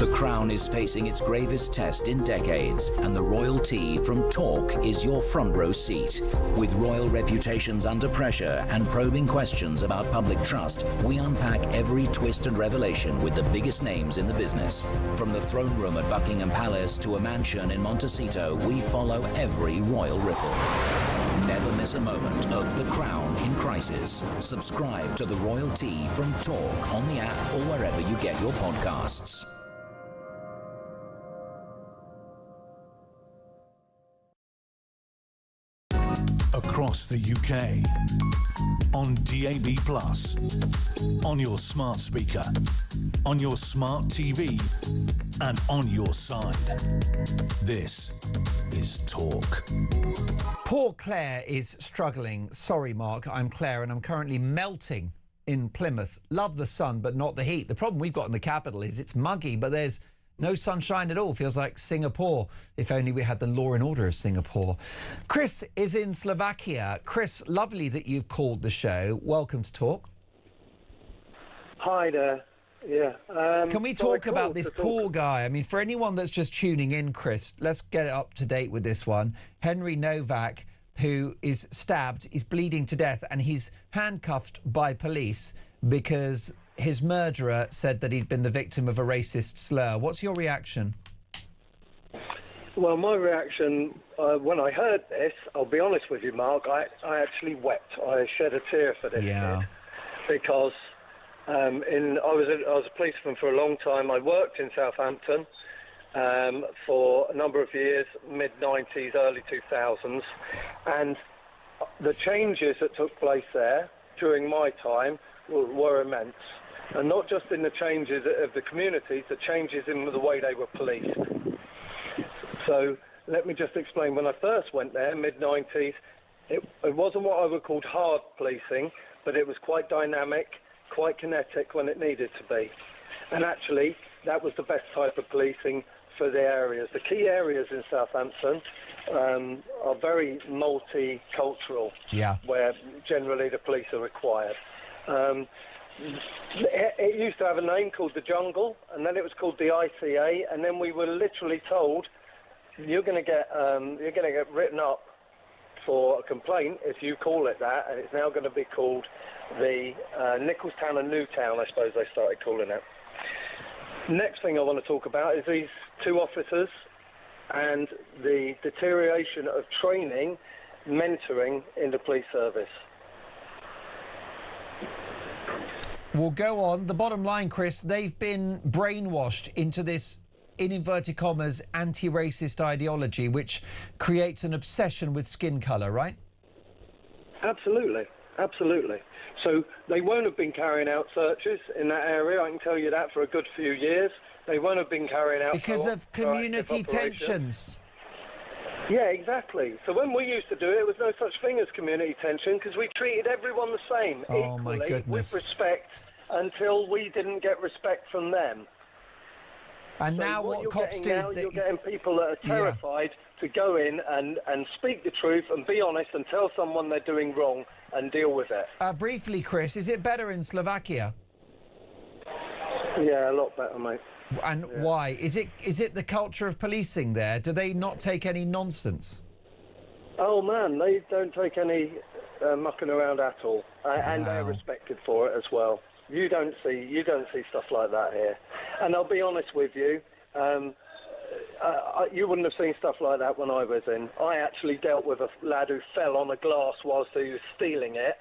The Crown is facing its gravest test in decades, and the royalty from Talk is your front row seat. With royal reputations under pressure and probing questions about public trust, we unpack every twist and revelation with the biggest names in the business. From the throne room at Buckingham Palace to a mansion in Montecito, we follow every royal ripple. Never miss a moment of The Crown in crisis. Subscribe to the royalty from Talk on the app or wherever you get your podcasts.
across the UK. On DAB+, on your smart speaker, on your smart TV, and on your side. This is Talk.
Poor Claire is struggling. Sorry, Mark, I'm Claire, and I'm currently melting in Plymouth. Love the sun, but not the heat. The problem we've got in the capital is it's muggy, but there's no sunshine at all. Feels like Singapore. If only we had the law and order of Singapore. Chris is in Slovakia. Chris, lovely that you've called the show. Welcome to Talk.
Hi there. Yeah.
Can we talk about this poor guy? I mean, for anyone that's just tuning in, Chris, let's get it up to date with this one. Henry Novak, who is stabbed, is bleeding to death, and he's handcuffed by police because his murderer said that he'd been the victim of a racist slur. What's your reaction?
Well, my reaction when I heard this, I'll be honest with you, Mark, I actually wept. I shed a tear for this kid because I was a policeman for a long time. I worked in Southampton for a number of years, mid-90s, early 2000s, and the changes that took place there during my time were immense. And not just in the changes of the communities, the changes in the way they were policed. So let me just explain. When I first went there, mid-90s, it wasn't what I would call hard policing, but it was quite dynamic, quite kinetic when it needed to be. And actually, that was the best type of policing for the areas. The key areas in Southampton are very multicultural, where generally the police are required. It used to have a name called the Jungle, and then it was called the ICA, and then we were literally told you're going to get written up for a complaint if you call it that, and it's now going to be called the Nicholstown and Newtown, I suppose they started calling it. Next thing I want to talk about is these two officers and the deterioration of training, mentoring in the police service.
We'll go on. The bottom line, Chris, they've been brainwashed into this, in inverted commas, anti-racist ideology, which creates an obsession with skin colour, right?
Absolutely, absolutely. So they won't have been carrying out searches in that area, I can tell you that, for a good few years. They won't have been carrying out...
Because of community tensions.
Yeah, exactly. So when we used to do it, there was no such thing as community tension because we treated everyone the same, equally,
my goodness,
with respect, until we didn't get respect from them.
And
so
now what cops do...
You're getting people that are terrified to go in and speak the truth and be honest and tell someone they're doing wrong and deal with it.
Briefly, Chris, is it better in Slovakia?
Yeah, a lot better, mate.
And why? Is it the culture of policing there? Do they not take any nonsense?
Oh man, they don't take any mucking around at all, and they're respected for it as well. You don't see stuff like that here. And I'll be honest with you, you wouldn't have seen stuff like that when I was in. I actually dealt with a lad who fell on a glass whilst he was stealing it,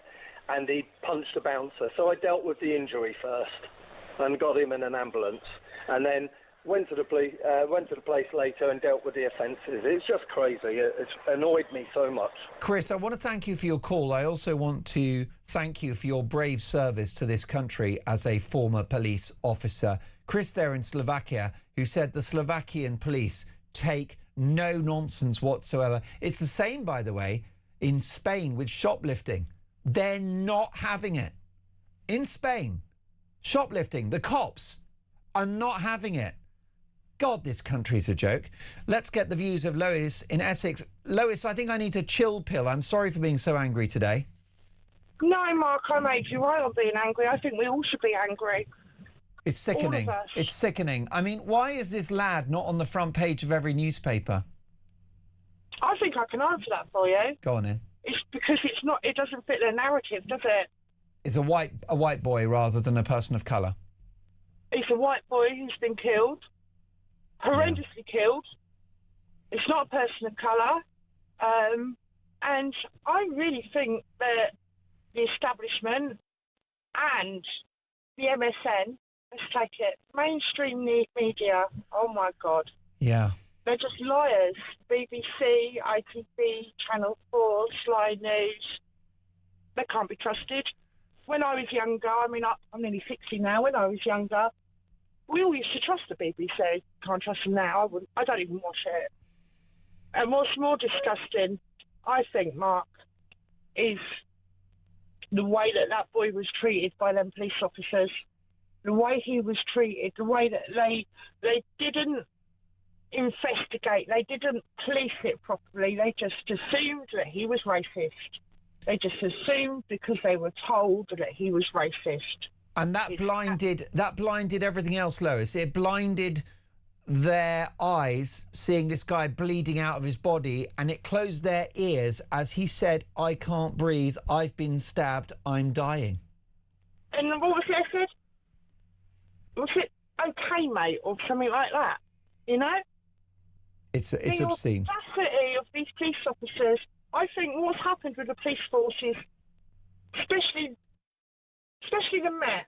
and he punched a bouncer. So I dealt with the injury first and got him in an ambulance, and then went to the place later and dealt with the offences. It's just crazy. It's annoyed me so much.
Chris, I want to thank you for your call. I also want to thank you for your brave service to this country as a former police officer. Chris there in Slovakia, who said the Slovakian police take no nonsense whatsoever. It's the same, by the way, in Spain with shoplifting. They're not having it. In Spain, shoplifting, the cops are not having it. God, this country's a joke. Let's get the views of Lois in Essex. Lois, I think I need a chill pill. I'm sorry for being so angry today.
No, Mark, I made you right on being angry. I think we all should be angry.
It's sickening.
All of us.
It's sickening. I mean, why is this lad not on the front page of every newspaper?
I think I can answer that for you.
Go on in.
It's because it doesn't fit the narrative, does it?
It's a white boy rather than a person of colour.
It's a white boy who's been killed, horrendously killed. It's not a person of colour. And I really think that the establishment and the MSN, let's take it, mainstream media, oh my God.
Yeah.
They're just liars. BBC, ITV, Channel 4, Sky News. They can't be trusted. When I was younger, I mean, I'm nearly 60 now. When I was younger, we all used to trust the BBC. Can't trust them now. I don't even watch it. And what's more disgusting, I think, Mark, is the way that boy was treated by them police officers. The way he was treated, the way that they didn't investigate, they didn't police it properly. They just assumed that he was racist. They just assumed because they were told that he was racist.
And that blinded everything else, Lois. It blinded their eyes seeing this guy bleeding out of his body, and it closed their ears as he said, "I can't breathe, I've been stabbed, I'm dying."
And what was it said? Was it okay, mate, or something like that? You know?
It's obscene.
The audacity of these police officers. I think what's happened with the police forces, especially the Met.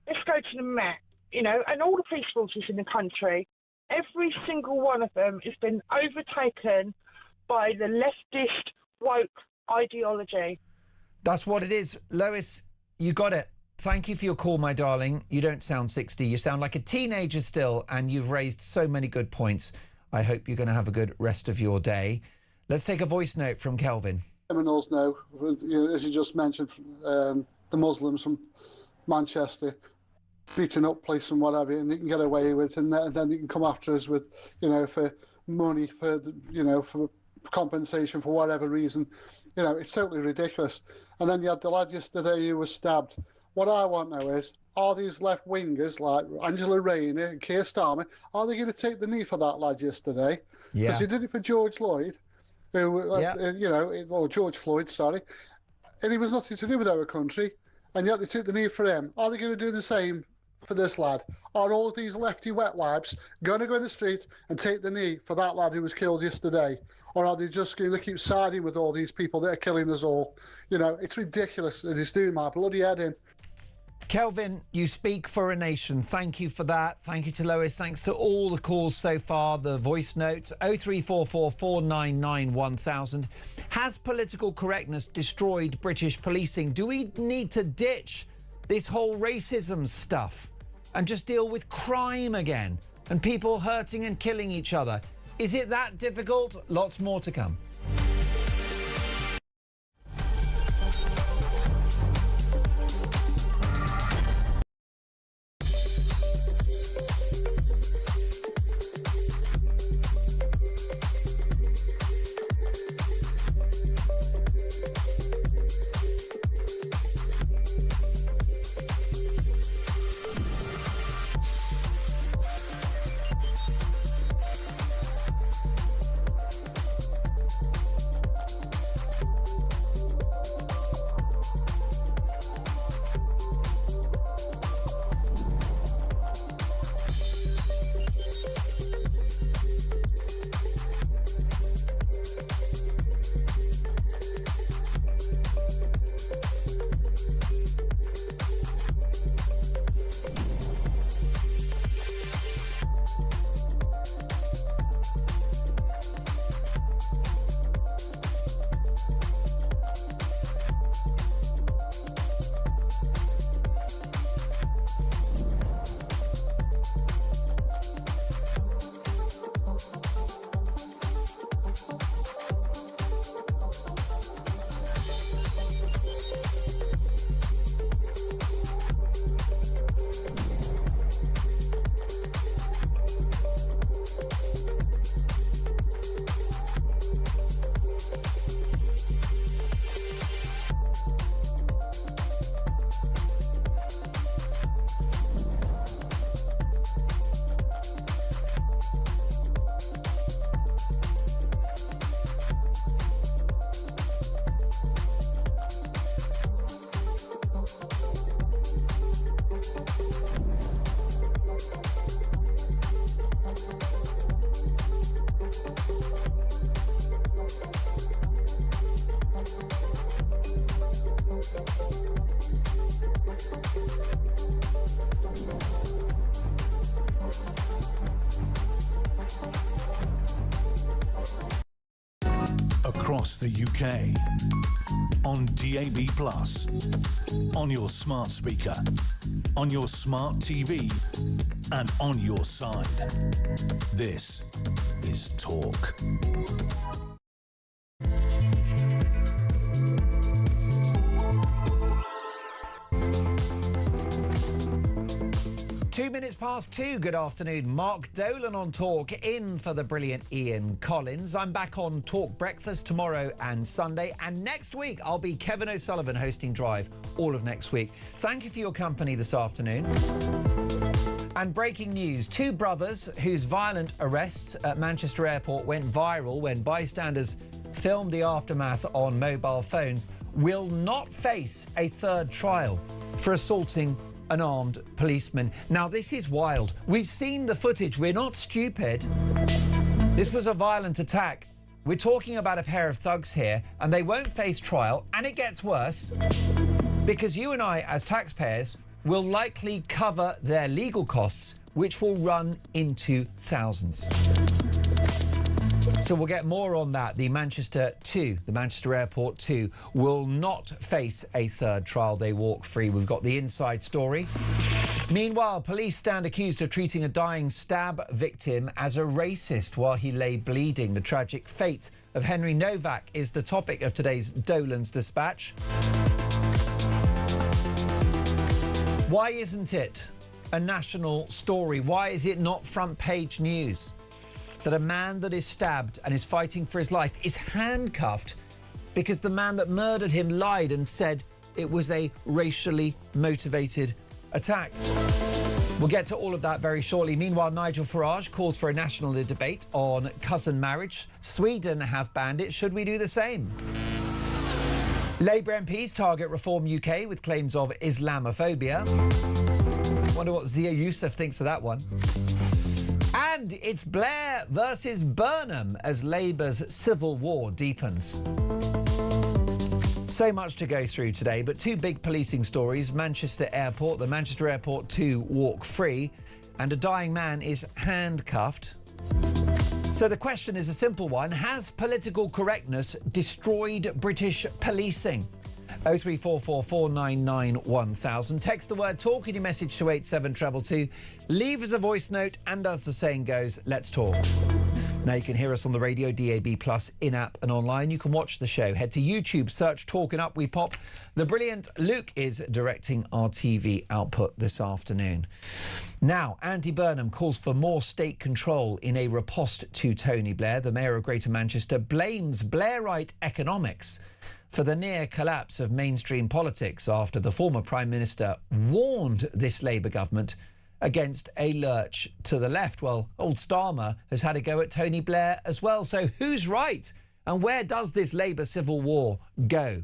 Let's go to the Met, you know, and all the police forces in the country. Every single one of them has been overtaken by the leftist woke ideology.
That's what it is. Lois, you got it. Thank you for your call, my darling. You don't sound 60. You sound like a teenager still, and you've raised so many good points. I hope you're going to have a good rest of your day. Let's take a voice note from Kelvin.
Criminals now, as you just mentioned, the Muslims from Manchester beating up police and whatever, and they can get away with it, and then they can come after us with, for money, for compensation for whatever reason. It's totally ridiculous. And then you had the lad yesterday who was stabbed. What I want now is, are these left-wingers like Angela Rayner and Keir Starmer, are they going to take the knee for that lad yesterday?
Yeah.
Because he did it for George Floyd, or George Floyd, sorry, and he was nothing to do with our country, and yet they took the knee for him. Are they going to do the same for this lad? Are all of these lefty wet wipes going to go in the street and take the knee for that lad who was killed yesterday? Or are they just going to keep siding with all these people that are killing us all? It's ridiculous, and it's doing my bloody head in.
Kelvin, you speak for a nation. Thank you for that. Thank you to Lois. Thanks to all the calls so far, the voice notes. 0344 499 1000. Has political correctness destroyed British policing? Do we need to ditch this whole racism stuff and just deal with crime again and people hurting and killing each other? Is it that difficult? Lots more to come.
across the UK. On DAB+, on your smart speaker, on your smart TV, and on your side. This is Talk.
Two minutes past 2, good afternoon. Mark Dolan on Talk, in for the brilliant Ian Collins. I'm back on Talk Breakfast tomorrow and Sunday. And next week, I'll be Kevin O'Sullivan hosting Drive all of next week. Thank you for your company this afternoon. And breaking news, two brothers whose violent arrests at Manchester Airport went viral when bystanders filmed the aftermath on mobile phones will not face a third trial for assaulting an armed policeman. Now, this is wild. We've seen the footage. We're not stupid. This was a violent attack. We're talking about a pair of thugs here, and they won't face trial. And it gets worse because you and I, as taxpayers, will likely cover their legal costs, which will run into thousands. So we'll get more on that. The Manchester Airport 2, will not face a third trial. They walk free. We've got the inside story. Meanwhile, police stand accused of treating a dying stab victim as a racist while he lay bleeding. The tragic fate of Henry Novak is the topic of today's Dolan's Dispatch. Why isn't it a national story? Why is it not front page news that a man that is stabbed and is fighting for his life is handcuffed because the man that murdered him lied and said it was a racially motivated attack? We'll get to all of that very shortly. Meanwhile, Nigel Farage calls for a national debate on cousin marriage. Sweden have banned it. Should we do the same? Labour MPs target Reform UK with claims of Islamophobia. Wonder what Zia Youssef thinks of that one. And it's Blair versus Burnham as Labour's civil war deepens. So much to go through today, but two big policing stories. Manchester Airport, the Manchester Airport 2 walk free, and a dying man is handcuffed. So the question is a simple one. Has political correctness destroyed British policing? 0344 499 1000. Text the word talk in your message to 87222. Leave us a voice note, and as the saying goes, let's talk. Now you can hear us on the radio, DAB+, in-app and online. You can watch the show. Head to YouTube, search Talk, and up we pop. The brilliant Luke is directing our TV output this afternoon. Now, Andy Burnham calls for more state control in a riposte to Tony Blair. The Mayor of Greater Manchester blames Blairite economics for the near collapse of mainstream politics after the former Prime Minister warned this Labour government against a lurch to the left. Well, old Starmer has had a go at Tony Blair as well. So who's right? And where does this Labour civil war go?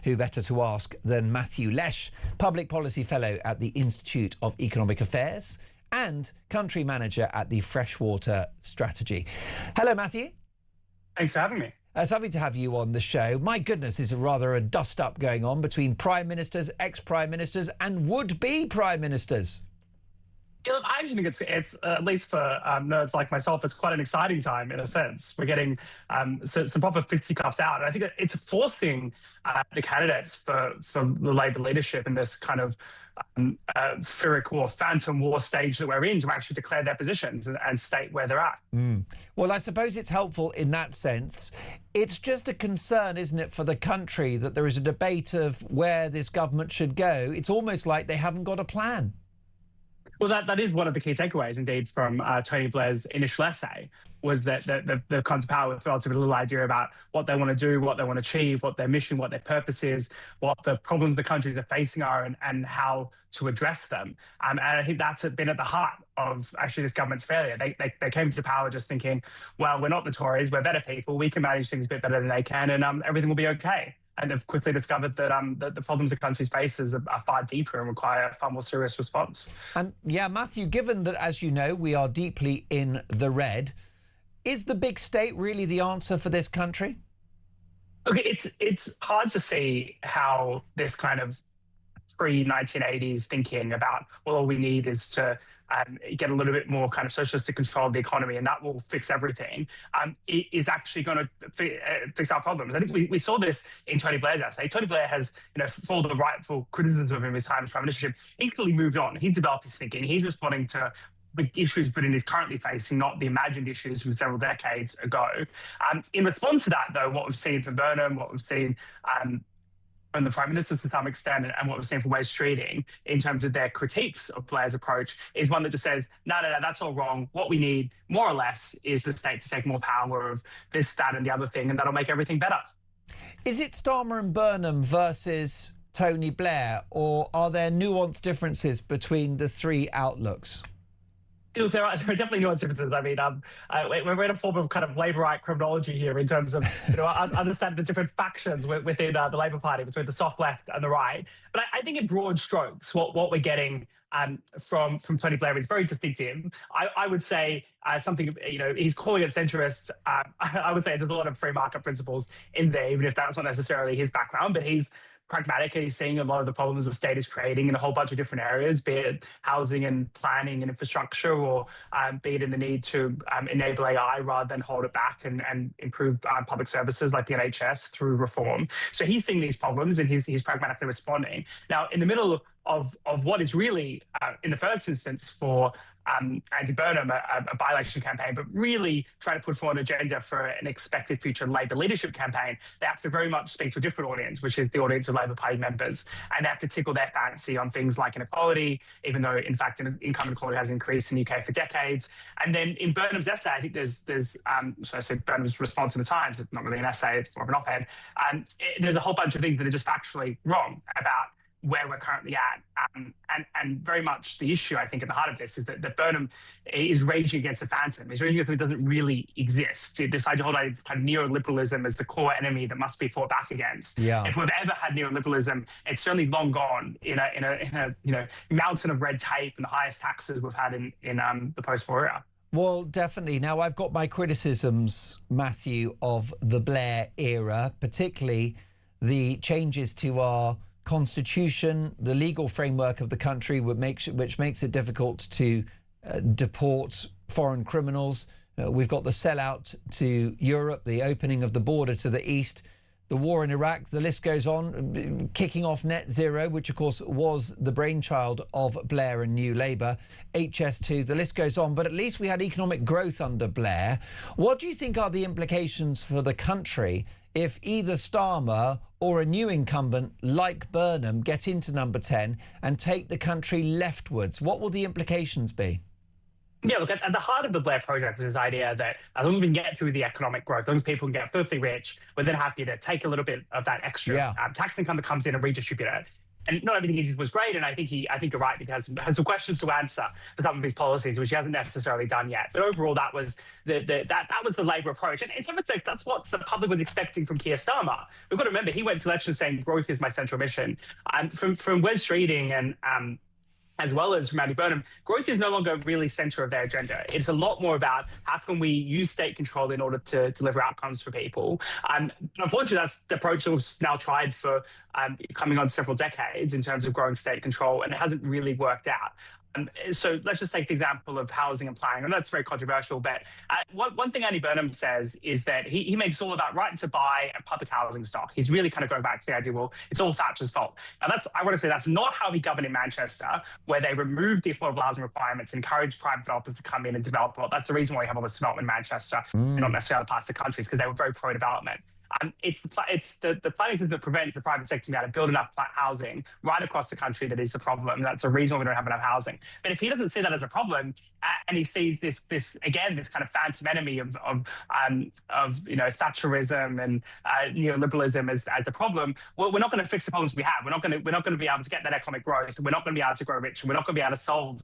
Who better to ask than Matthew Lesh, Public Policy Fellow at the Institute of Economic Affairs and Country Manager at the Freshwater Strategy. Hello, Matthew.
Thanks for having me.
It's lovely to have you on the show. My goodness, is rather a dust-up going on between prime ministers, ex-prime ministers and would-be prime ministers.
Yeah, I actually think it's at least for nerds like myself, it's quite an exciting time in a sense. We're getting some proper fisticuffs out. And I think it's forcing the candidates for the Labour leadership in this kind of Pyrrhic war, phantom war stage that we're in to actually declare their positions and state where they're at.
Well, I suppose it's helpful in that sense. It's just a concern, isn't it, for the country that there is a debate of where this government should go. It's almost like they haven't got a plan.
Well, that is one of the key takeaways, indeed, from Tony Blair's initial essay, was that they've come to power with relatively little idea about what they want to do, what they want to achieve, what their mission, what their purpose is, what the problems the countries are facing are, and how to address them. And I think that's been at the heart of actually this government's failure. They came to power just thinking, well, we're not the Tories, we're better people, we can manage things a bit better than they can, and everything will be okay. And they've quickly discovered that the problems the country faces are far deeper and require a far more serious response. And
yeah, Matthew, given that, as you know, we are deeply in the red, is the big state really the answer for this country?
Okay, it's hard to see how this kind of pre-1980s thinking about, well, all we need is to get a little bit more kind of socialistic control of the economy and that will fix everything, it is actually going to fix our problems. I think we saw this in Tony Blair's essay. Tony Blair has, for all the rightful criticism of him his time as Prime Ministership, he clearly moved on. He's developed his thinking. He's responding to the issues Britain is currently facing, not the imagined issues from several decades ago. In response to that, though, what we've seen from Burnham, what we've seen from the Prime Minister to some extent, and what we've seen from Wes Streeting in terms of their critiques of Blair's approach is one that just says, no, that's all wrong. What we need, more or less, is the state to take more power of this, that, and the other thing, and that'll make everything better.
Is it Starmer and Burnham versus Tony Blair, or are there nuanced differences between the three outlooks?
There are definitely nuanced differences. I mean, we're in a form of kind of Labourite criminology here in terms of, understand the different factions within the Labour Party, between the soft left and the right. But I think in broad strokes, what we're getting from Tony Blair is very distinctive. I would say something, he's calling it centrist. I would say there's a lot of free market principles in there, even if that's not necessarily his background, but he's pragmatic, and he's seeing a lot of the problems the state is creating in a whole bunch of different areas, be it housing and planning and infrastructure, or be it in the need to enable AI rather than hold it back and improve public services like the NHS through reform. So he's seeing these problems and he's pragmatically responding. Now, in the middle of what is really, in the first instance, for Andy Burnham, a by-election campaign, but really trying to put forward an agenda for an expected future Labour leadership campaign, they have to very much speak to a different audience, which is the audience of Labour Party members. And they have to tickle their fancy on things like inequality, even though, in fact, income inequality has increased in the UK for decades. And then in Burnham's essay, I think there's so I said Burnham's response in the Times, it's not really an essay, it's more of an op-ed. There's a whole bunch of things that are just factually wrong about where we're currently at. And very much the issue, I think, at the heart of this is that Burnham is raging against a phantom. He's raging against something that doesn't really exist. This idea of kind of neoliberalism as the core enemy that must be fought back against.
Yeah.
If we've ever had neoliberalism, it's certainly long gone in a mountain of red tape and the highest taxes we've had in the post-war era.
Well, definitely. Now, I've got my criticisms, Matthew, of the Blair era, particularly the changes to our constitution, the legal framework of the country, which makes it difficult to deport foreign criminals. We've got the sellout to Europe, the opening of the border to the east, the war in Iraq, the list goes on, kicking off net zero, which of course was the brainchild of Blair and New Labour, HS2, the list goes on. But at least we had economic growth under Blair. What do you think are the implications for the country if either Starmer or a new incumbent like Burnham get into number 10 and take the country leftwards? What will the implications be?
Yeah, look, at the heart of the Blair project was this idea that as long as we can get through the economic growth, as long as people can get filthy rich, we're then happy to take a little bit of that extra tax income that comes in and redistribute it. And not everything he did was great, and I think you're right. He has some questions to answer for some of his policies, which he hasn't necessarily done yet. But overall, that was that was the Labour approach, and in some respects, that's what the public was expecting from Keir Starmer. We've got to remember he went to election saying growth is my central mission. From Wes Streeting and as well as from Andy Burnham, growth is no longer really centre of their agenda. It's a lot more about how can we use state control in order to deliver outcomes for people. Unfortunately, that's the approach that was now tried for coming on several decades in terms of growing state control, and it hasn't really worked out. So let's just take the example of housing and planning. I know it's very controversial, but one thing Andy Burnham says is that he makes all about right to buy and public housing stock. He's really kind of going back to the idea, well, it's all Thatcher's fault. And ironically, that's not how he governed in Manchester, where they removed the affordable housing requirements, encouraged private developers to come in and develop a lot. That's the reason why we have all this development in Manchester and not necessarily other parts of the country, because they were very pro-development. It's the planning system that prevents the private sector from being able to build enough housing right across the country that is the problem. That's the reason why we don't have enough housing. But if he doesn't see that as a problem, and he sees this kind of phantom enemy of Thatcherism and neoliberalism as the problem, well, we're not going to fix the problems we have. We're not going to be able to get that economic growth. We're not going to be able to grow rich. We're not going to be able to solve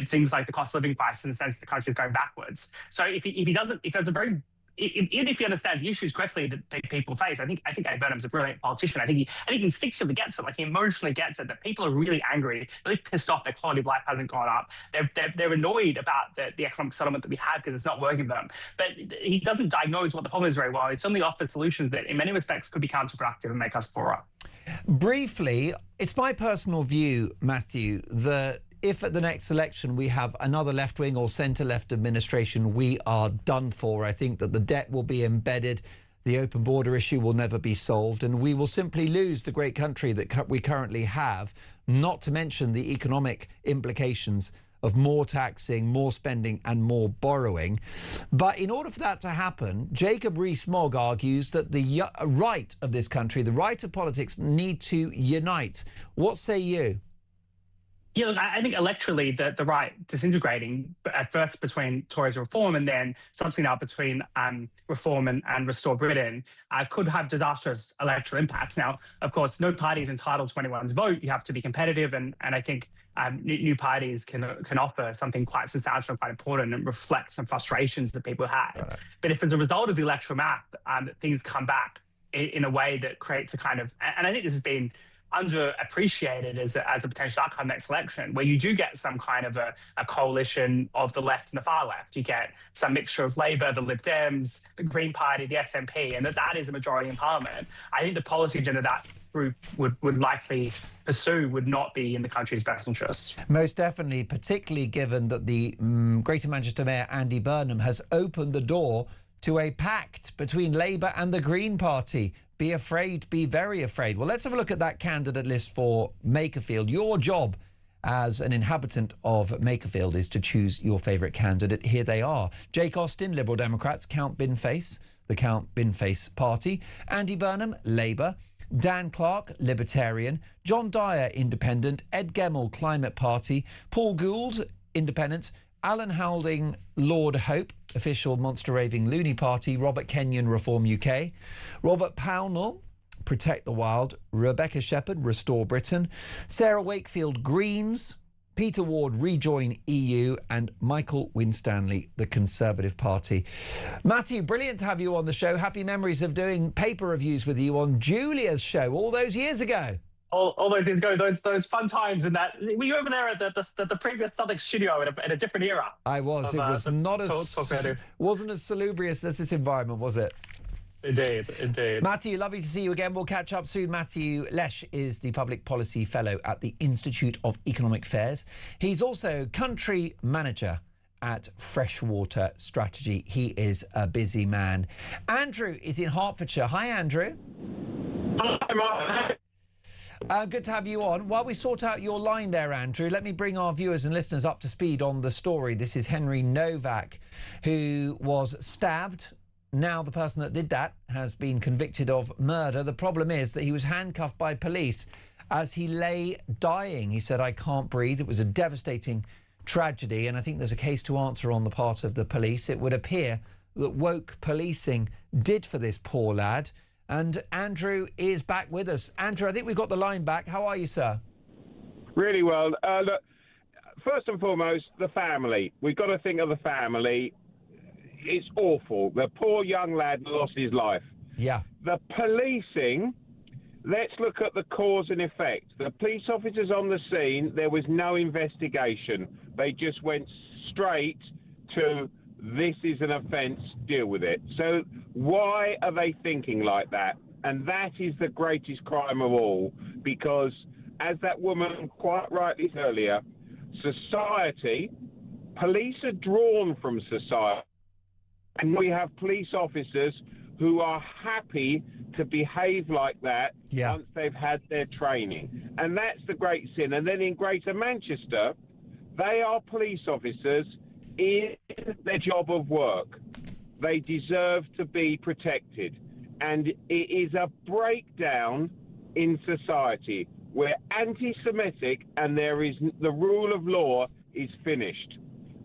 things like the cost of living crisis in the sense that the country is going backwards. So even if he understands the issues correctly that people face, I think Andy Burnham's a brilliant politician. I think he instinctively gets it, like he emotionally gets it, that people are really angry, really pissed off their quality of life hasn't gone up. They're annoyed about the economic settlement that we have because it's not working for them. But he doesn't diagnose what the problem is very well. It only offers solutions that in many respects could be counterproductive and make us poorer.
Briefly, it's my personal view, Matthew, that if at the next election we have another left-wing or centre-left administration, we are done for. I think that the debt will be embedded, the open border issue will never be solved, and we will simply lose the great country that we currently have, not to mention the economic implications of more taxing, more spending and more borrowing. But in order for that to happen, Jacob Rees-Mogg argues that the right of this country, the right of politics, need to unite. What say you?
Yeah, look, I think electorally the right disintegrating at first between Tories and Reform and then something out between Reform and Restore Britain could have disastrous electoral impacts. Now, of course, no party is entitled to anyone's vote. You have to be competitive, and I think new parties can offer something quite substantial and quite important and reflect some frustrations that people had. Right. But if as a result of the electoral map things come back in a way that creates a kind of, and I think this has been underappreciated as a potential outcome next election, where you do get some kind of a coalition of the left and the far left. You get some mixture of Labour, the Lib Dems, the Green Party, the SNP, and that is a majority in Parliament. I think the policy agenda that group would likely pursue would not be in the country's best interest.
Most definitely, particularly given that the Greater Manchester Mayor Andy Burnham has opened the door to a pact between Labour and the Green Party. Be afraid, be very afraid. Well, let's have a look at that candidate list for Makerfield. Your job as an inhabitant of Makerfield is to choose your favourite candidate. Here they are. Jake Austin, Liberal Democrats. Count Binface, the Count Binface Party. Andy Burnham, Labour. Dan Clark, Libertarian. John Dyer, Independent. Ed Gemmell, Climate Party. Paul Gould, Independent. Alan Halding, Lord Hope, official monster raving loony party. Robert Kenyon, Reform UK. Robert Pownall, Protect the Wild. Rebecca Shepherd, Restore Britain. Sarah Wakefield, Greens. Peter Ward, Rejoin EU. And Michael Winstanley, the Conservative Party. Matthew, brilliant to have you on the show. Happy memories of doing paper reviews with you on Julia's show all those years ago.
All those years ago, those fun times, and that were you over there at the previous Southwark studio in a different era?
I was. It was not as wasn't as salubrious as this environment, was it?
Indeed.
Matthew, lovely to see you again. We'll catch up soon. Matthew Lesh is the Public Policy Fellow at the Institute of Economic Affairs. He's also country manager at Freshwater Strategy. He is a busy man. Andrew is in Hertfordshire. Hi, Andrew.
Hi, Mark.
Good to have you on. While we sort out your line there, Andrew, let me bring our viewers and listeners up to speed on the story. This is Henry Novak, who was stabbed. Now the person that did that has been convicted of murder. The problem is that he was handcuffed by police as he lay dying. He said, "I can't breathe." It was a devastating tragedy, and I think there's a case to answer on the part of the police. It would appear that woke policing did for this poor lad. And Andrew is back with us. Andrew, I think we've got the line back. How are you, sir?
Really well. Look, first and foremost, the family. We've got to think of the family. It's awful. The poor young lad lost his life.
Yeah.
The policing, let's look at the cause and effect. The police officers on the scene, there was no investigation. They just went straight to, this is an offence, deal with it. So why are they thinking like that? And that is the greatest crime of all, because as that woman quite rightly said earlier, society, police are drawn from society. And we have police officers who are happy to behave like that once they've had their training. And that's the great sin. And then in Greater Manchester, they are police officers in their job of work. They deserve to be protected. And it is a breakdown in society where anti-Semitic and there is the rule of law is finished.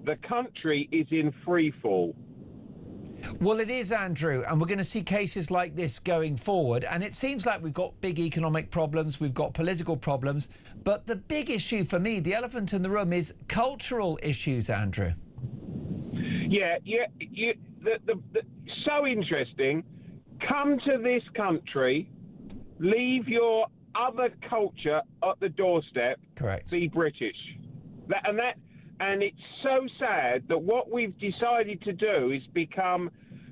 The country is in free fall.
Well, it is, Andrew, and we're going to see cases like this going forward. And it seems like we've got big economic problems, we've got political problems, but the big issue for me, the elephant in the room, is cultural issues, Andrew. So interesting. Come to this country, leave your other culture at the doorstep. Correct.
Be British. And it's so sad that what we've decided to do is become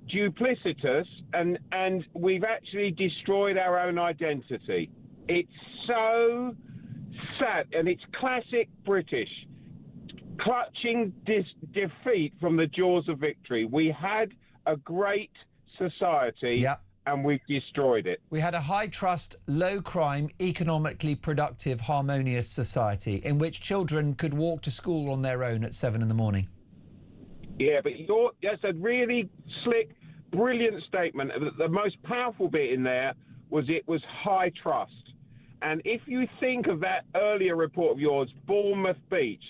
duplicitous, and we've actually destroyed our own identity. It's so sad, and it's classic British. Clutching defeat from the jaws of victory. We had a great society, and we've destroyed it.
We had a high-trust, low-crime, economically productive, harmonious society in which children could walk to school on their own at 7 in the morning.
Yeah, but that's a really slick, brilliant statement. The most powerful bit in there was it was high trust. And if you think of that earlier report of yours, Bournemouth Beach,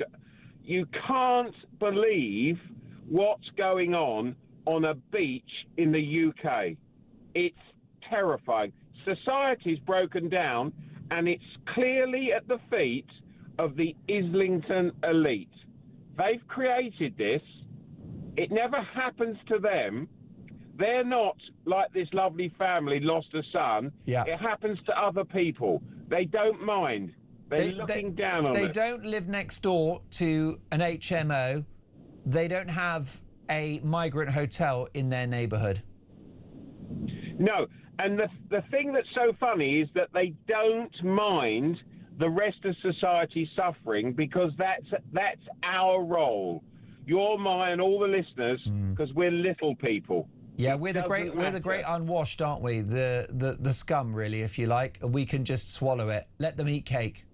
you can't believe what's going on a beach in the UK. It's terrifying. Society's broken down, and it's clearly at the feet of the Islington elite. They've created this. It never happens to them. They're not like this lovely family lost a son.
Yeah.
It happens to other people. They don't mind. They're looking down on it.
They don't live next door to an HMO. They don't have a migrant hotel in their neighbourhood.
No, and the thing that's so funny is that they don't mind the rest of society suffering, because that's our role. Your, mine, all the listeners, because we're little people.
Yeah, we're the great unwashed, aren't we? The scum, really, if you like. We can just swallow it. Let them eat cake.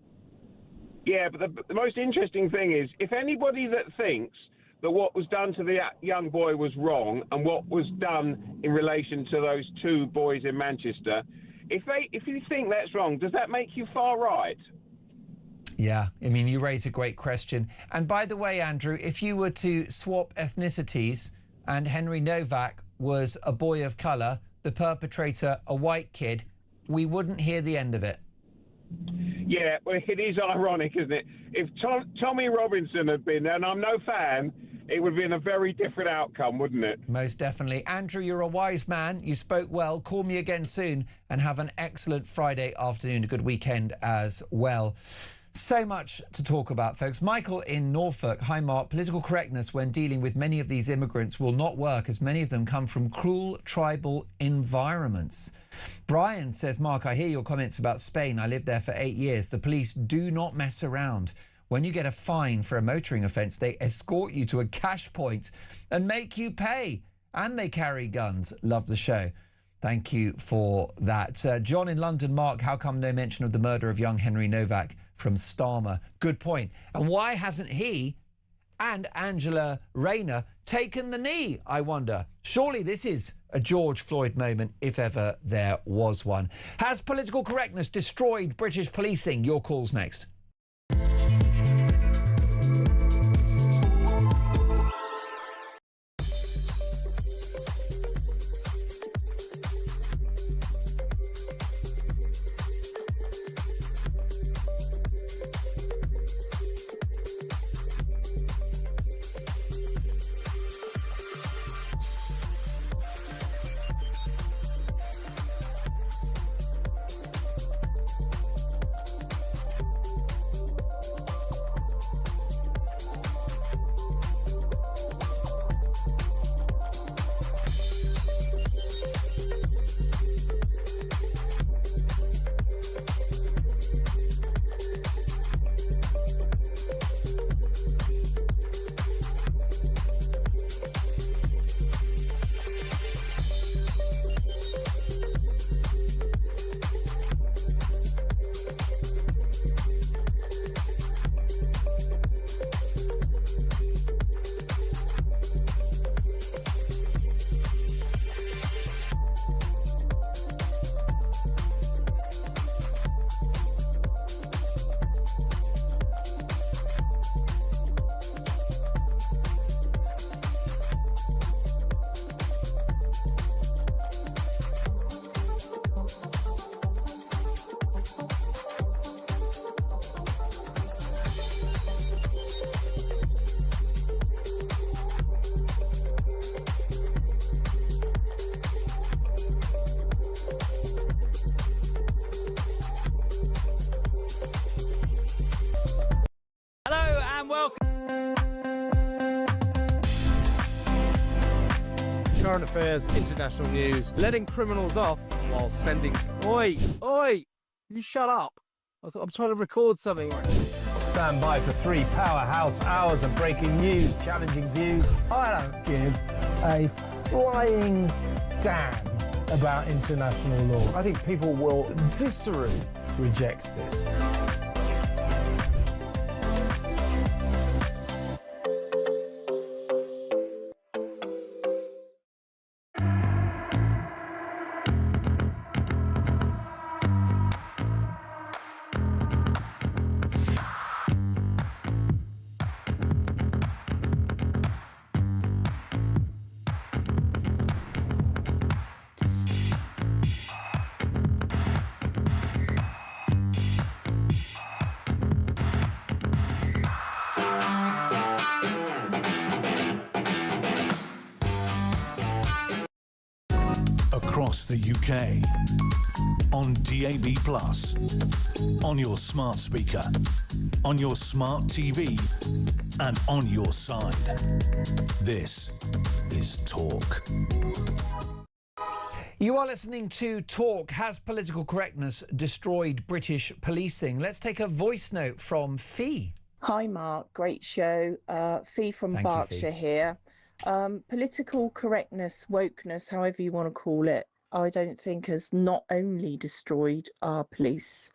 Yeah, but the most interesting thing is, if anybody that thinks that what was done to the young boy was wrong, and what was done in relation to those two boys in Manchester, if you think that's wrong, does that make you far right?
Yeah, I mean, you raise a great question. And by the way, Andrew, if you were to swap ethnicities and Henry Novak was a boy of colour, the perpetrator a white kid, we wouldn't hear the end of it.
Yeah, well, it is ironic, isn't it? If Tommy Robinson had been there, and I'm no fan, it would have been a very different outcome, wouldn't it?
Most definitely. Andrew, you're a wise man. You spoke well. Call me again soon, and have an excellent Friday afternoon, a good weekend as well. So much to talk about, folks. Michael in Norfolk. Hi, Mark. Political correctness when dealing with many of these immigrants will not work, as many of them come from cruel tribal environments. Brian says, Mark, I hear your comments about Spain. I lived there for 8 years. The police do not mess around. When you get a fine for a motoring offence, they escort you to a cash point and make you pay. And they carry guns. Love the show. Thank you for that. John in London. Mark, how come no mention of the murder of young Henry Novak from Starmer? Good point. And why hasn't he and Angela Rayner taken the knee, I wonder? Surely this is a George Floyd moment, if ever there was one. Has political correctness destroyed British policing? Your calls next.
Current affairs, international news, letting criminals off while sending... Oi! Oi! You shut up. I'm trying to record something. Stand by for 3 powerhouse hours of breaking news, challenging views. I don't give a flying damn about international law. I think people will viscerally reject this.
Across the UK, on DAB+, on your smart speaker, on your smart TV, and on your side. This is Talk.
You are listening to Talk. Has political correctness destroyed British policing? Let's take a voice note from Fee.
Hi, Mark. Great show. Fee from
Thank you,
Berkshire
Fee.
here. Political correctness, wokeness, however you want to call it, I don't think has not only destroyed our police,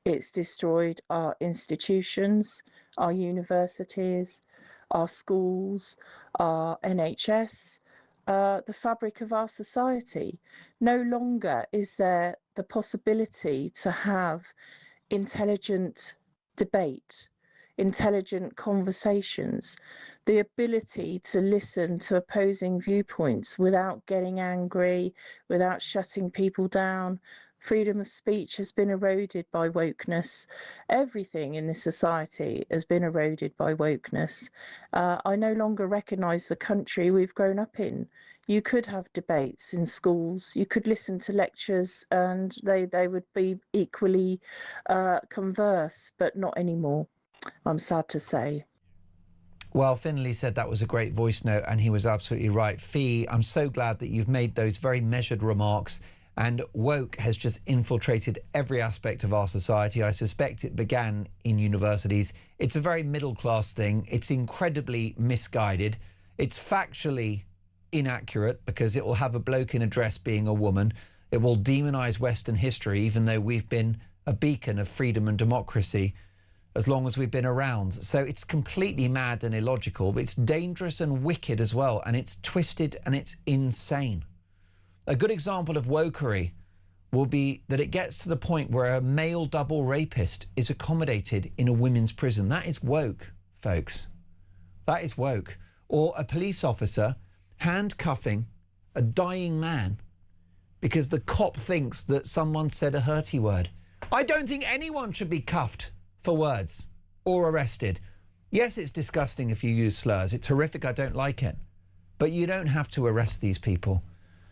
it's destroyed our institutions, our universities, our schools, our NHS, the fabric of our society. No longer is there the possibility to have intelligent debate, intelligent conversations, the ability to listen to opposing viewpoints without getting angry, without shutting people down. Freedom of speech has been eroded by wokeness. Everything in this society has been eroded by wokeness. I no longer recognise the country we've grown up in. You could have debates in schools, you could listen to lectures and they would be equally converse, but not anymore. I'm sad to say.
Well, Finlay said that was a great voice note, and he was absolutely right. Fee, I'm so glad that you've made those very measured remarks, and woke has just infiltrated every aspect of our society. I suspect it began in universities. It's a very middle-class thing. It's incredibly misguided. It's factually inaccurate because it will have a bloke in a dress being a woman. It will demonise Western history, even though we've been a beacon of freedom and democracy as long as we've been around. So it's completely mad and illogical, but it's dangerous and wicked as well, and it's twisted and it's insane. A good example of wokery will be that it gets to the point where a male double rapist is accommodated in a women's prison. That is woke, folks. That is woke. Or a police officer handcuffing a dying man because the cop thinks that someone said a hurty word. I don't think anyone should be cuffed for words or arrested. Yes, it's disgusting if you use slurs. It's horrific. I don't like it. But you don't have to arrest these people.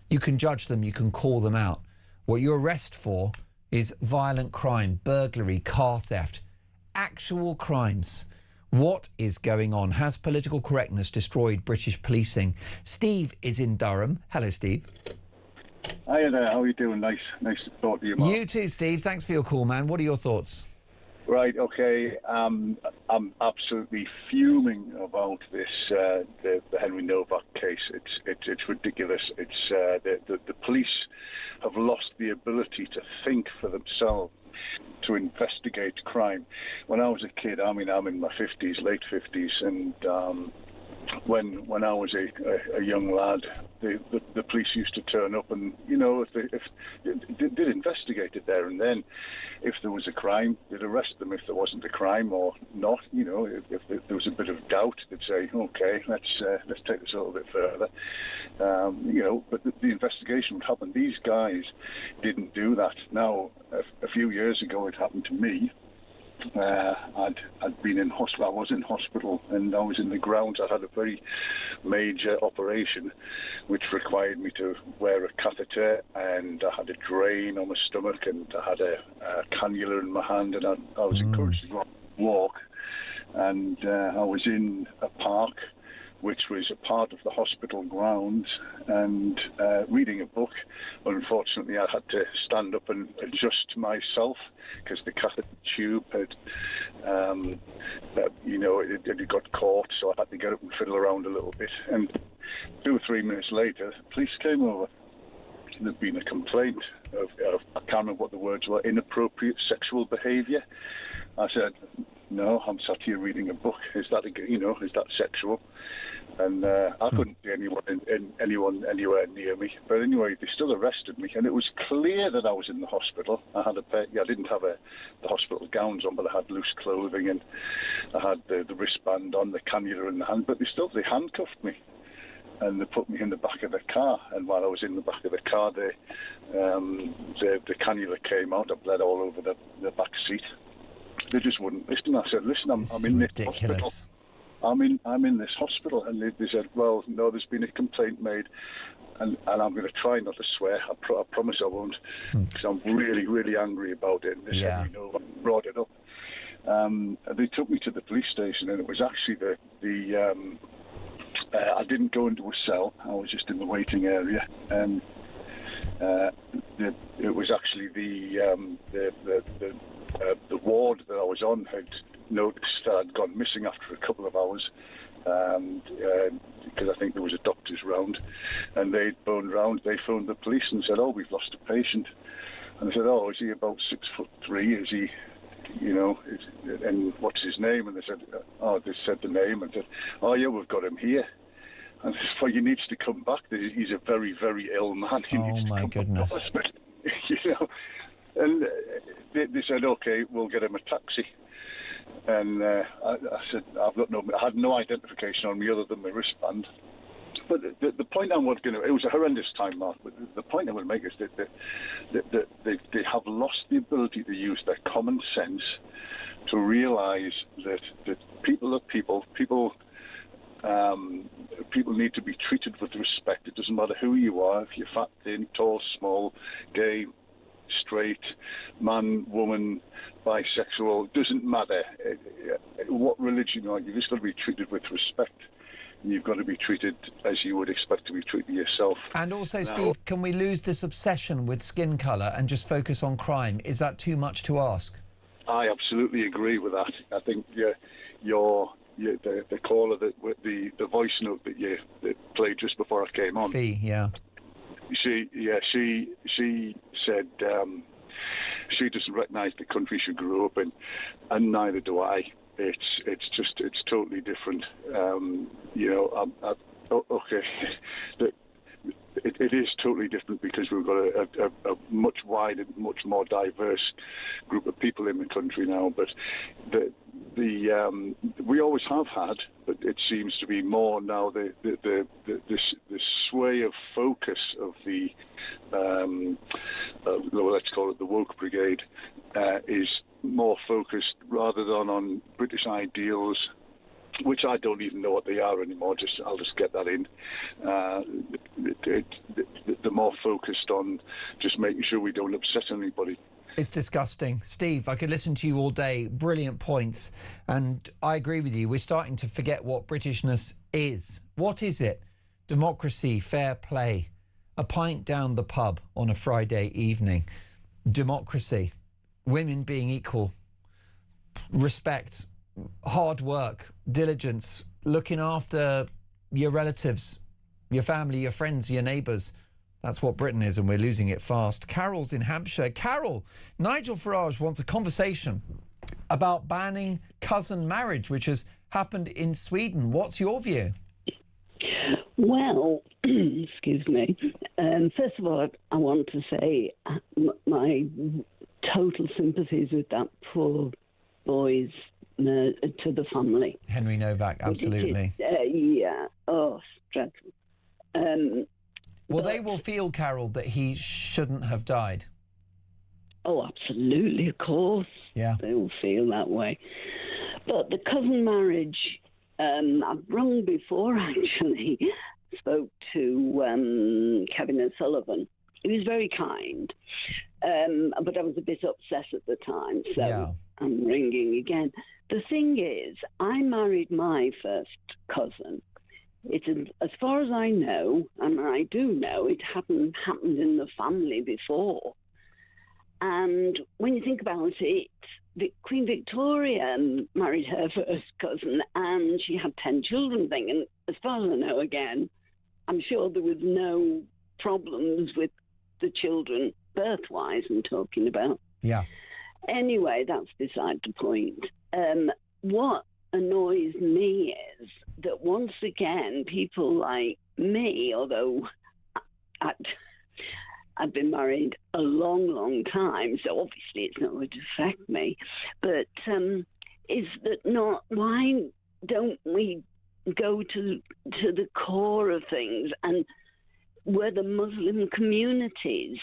You can judge them. You can call them out. What you arrest for is violent crime, burglary, car theft, actual crimes. What is going on? Has political correctness destroyed British policing? Steve is in Durham. Hello, Steve.
Hi there. How are you doing? Nice to talk to you, Mark.
You too, Steve. Thanks for your call, man. What are your thoughts?
Right, okay. I'm absolutely fuming about this, the Henry Novak case. It's ridiculous. It's the police have lost the ability to think for themselves, to investigate crime. When I was a kid, I mean, I'm in my 50s, late 50s, and when I was a young lad, the police used to turn up, and you know, if they'd investigate it there and then. If there was a crime, they'd arrest them. If there wasn't a crime or not, you know, if there was a bit of doubt, they'd say, okay, let's take this a little bit further. You know, but the investigation would happen. These guys didn't do that. Now, a few years ago, it happened to me. I'd been in hospital. I was in hospital, and I was in the grounds. I had a very major operation, which required me to wear a catheter, and I had a drain on my stomach, and I had a cannula in my hand, and I was encouraged to go walk. And I was in a park which was a part of the hospital grounds, and reading a book. Unfortunately, I had to stand up and adjust myself because the catheter tube had, it got caught, so I had to get up and fiddle around a little bit. And 2 or 3 minutes later, the police came over. There'd been a complaint of I can't remember what the words were, inappropriate sexual behaviour. I said, no, I'm sat here reading a book. Is that sexual? And I couldn't see anyone anywhere near me. But anyway, they still arrested me, and it was clear that I was in the hospital. I didn't have the hospital gowns on, but I had loose clothing, and I had the wristband on, the cannula in the hand. But they handcuffed me, and they put me in the back of the car. And while I was in the back of the car, the cannula came out. I bled all over the back seat. They just wouldn't listen. I said, listen, I'm in this hospital. I'm in this hospital. And they said, well, no, there's been a complaint made, and I'm going to try not to swear. I promise I won't, because I'm really, really angry about it. And they said, I brought it up. They took me to the police station, and it was actually I didn't go into a cell. I was just in the waiting area, and it was actually the ward that I was on had noticed that I'd gone missing after a couple of hours, because I think there was a doctor's round, and they'd phoned round. They phoned the police and said, "Oh, we've lost a patient." And I said, "Oh, is he about 6'3"? Is he, and what's his name?" And they said, they said the name, and said, "Oh yeah, we've got him here." And I said, "Well, he needs to come back. He's a very, very ill man. He needs to come back to hospital." And they said, "Okay, we'll get him a taxi." And I said, I had no identification on me other than my wristband. But the point I was it was a horrendous time, Mark, but the point I would make is that they have lost the ability to use their common sense to realise that people are people. People need to be treated with respect. It doesn't matter who you are, if you're fat, thin, tall, small, gay, straight, man, woman, bisexual, doesn't matter what religion you are. You've just got to be treated with respect, and you've got to be treated as you would expect to be treated yourself.
And also, Steve, can we lose this obsession with skin colour and just focus on crime? Is that too much to ask?
I absolutely agree with that. I think the caller the voice note that played just before I came on.
Fee, yeah.
She said she doesn't recognise the country she grew up in, and neither do I. It's totally different. Okay, it is totally different because we've got a much wider, much more diverse group of people in the country now. But we always have had, but it seems to be more now. The sway of focus of the let's call it the woke brigade is more focused rather than on British ideals, which I don't even know what they are anymore. I'll just get that in. They're more focused on just making sure we don't upset anybody.
It's disgusting. Steve, I could listen to you all day. Brilliant points. And I agree with you. We're starting to forget what Britishness is. What is it? Democracy, fair play, a pint down the pub on a Friday evening. Democracy, women being equal, respect, hard work, diligence, looking after your relatives, your family, your friends, your neighbours. That's what Britain is, and we're losing it fast. Carol's in Hampshire. Carol, Nigel Farage wants a conversation about banning cousin marriage, which has happened in Sweden. What's your view?
Well, excuse me. First of all, I want to say my total sympathies with that poor boy's to the family.
Henry Novak, absolutely.
Yeah. Oh, it's dreadful.
Well, they will feel, Carol, that he shouldn't have died.
Oh, absolutely, of course.
Yeah.
They will feel that way. But the cousin marriage, I've rung before, actually, spoke to Kevin O'Sullivan. He was very kind, but I was a bit upset at the time, so I'm ringing again. The thing is, I married my first cousin as far as I know, and I do know, it happened in the family before. And when you think about it, Queen Victoria married her first cousin, and she had 10 children. And as far as I know, again, I'm sure there was no problems with the children birth-wise. I'm talking about.
Yeah.
Anyway, that's beside the point. What annoys me is that once again, people like me, although I've been married a long, long time, so obviously it's not going to affect me, but is that not, why don't we go to the core of things, and where the Muslim communities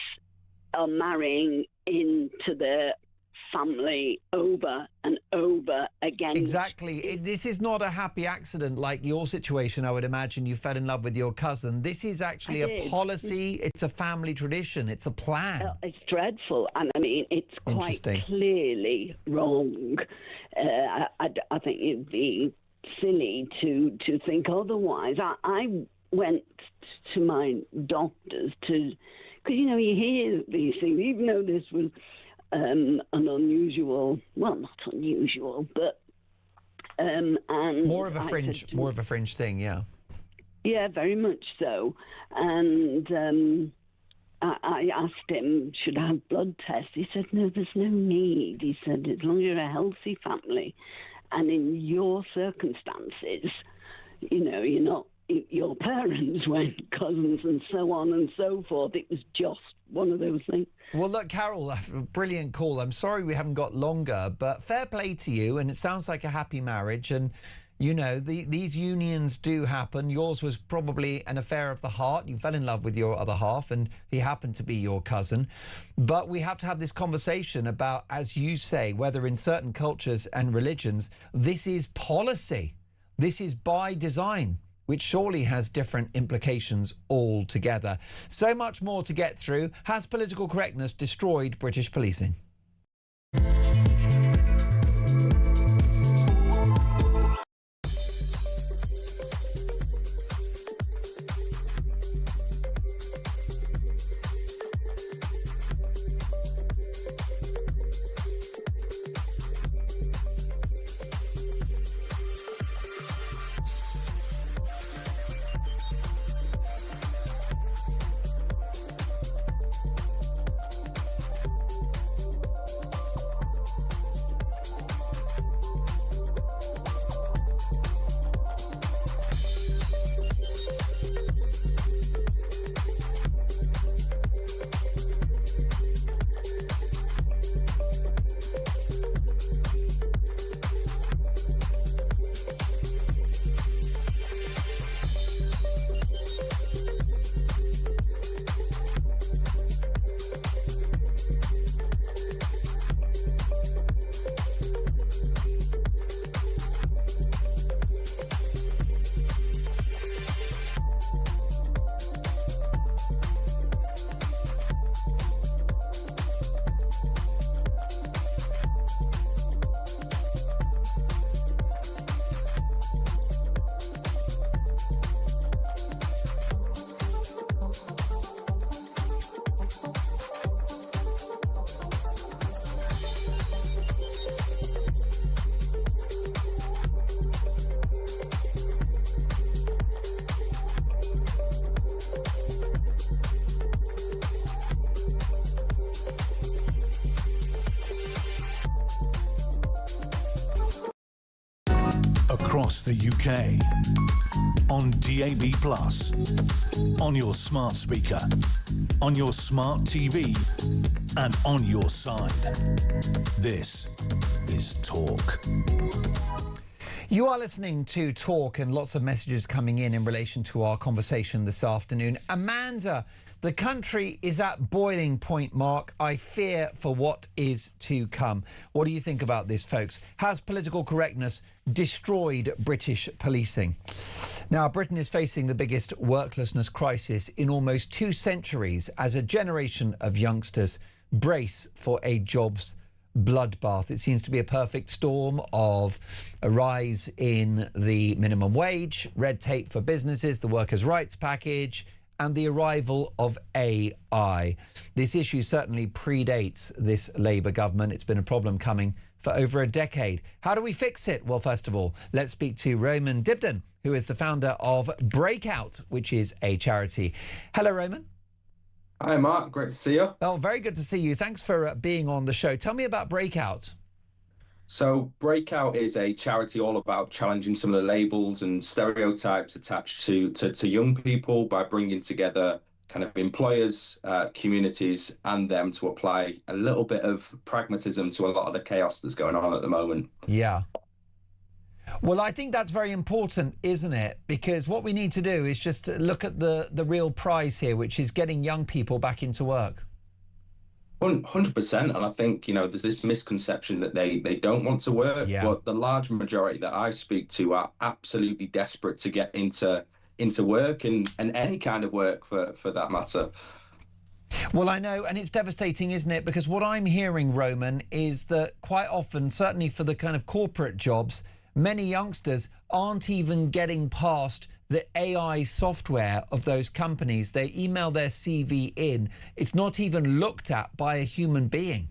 are marrying into their family over and over again.
Exactly. This is not a happy accident like your situation. I would imagine you fell in love with your cousin. This is actually a policy. It's a family tradition. It's a plan.
It's dreadful. And I mean, it's quite clearly wrong. I think it'd be silly to think otherwise. I went to my doctors because, you know, you hear these things, even though this was an unusual, well, not unusual, but and
more of a fringe thing, yeah.
Yeah, very much so. And I asked him, should I have blood tests? He said, no, there's no need. He said, as long as you're a healthy family and in your circumstances, you know, you're not your parents went cousins and so on and so forth. It was just one of those things. Well,
look, Carol, brilliant call. I'm sorry we haven't got longer, but fair play to you. And it sounds like a happy marriage. And, you know, these unions do happen. Yours was probably an affair of the heart. You fell in love with your other half and he happened to be your cousin. But we have to have this conversation about, as you say, whether in certain cultures and religions, this is policy. This is by design, which surely has different implications altogether. So much more to get through. Has political correctness destroyed British policing?
Across the UK, on DAB+, on your smart speaker, on your smart TV, and on your side. This is Talk.
You are listening to Talk, and lots of messages coming in relation to our conversation this afternoon. Amanda, the country is at boiling point, Mark. I fear for what is to come. What do you think about this, folks? Has political correctness destroyed British policing? Now, Britain is facing the biggest worklessness crisis in almost 2 centuries as a generation of youngsters brace for a jobs bloodbath. It seems to be a perfect storm of a rise in the minimum wage, red tape for businesses, the workers' rights package, and the arrival of AI. This issue certainly predates this Labour government. It's been a problem coming for over a decade. How do we fix it? Well, first of all, let's speak to Roman Dibden, who is the founder of Breakout, which is a charity. Hello, Roman.
Hi, Mark. Great to see you.
Oh, very good to see you. Thanks for being on the show. Tell me about Breakout.
So Breakout is a charity all about challenging some of the labels and stereotypes attached to young people by bringing together kind of employers, communities, and them to apply a little bit of pragmatism to a lot of the chaos that's going on at the moment.
Yeah. Well, I think that's very important, isn't it? Because what we need to do is just look at the real prize here, which is getting young people back into work.
100%. And I think, there's this misconception that they don't want to work, but the large majority that I speak to are absolutely desperate to get into work and any kind of work for that matter.
Well, I know, and it's devastating, isn't it? Because what I'm hearing, Roman, is that quite often, certainly for the kind of corporate jobs, many youngsters aren't even getting past the AI software of those companies. They email their CV in. It's not even looked at by a human being.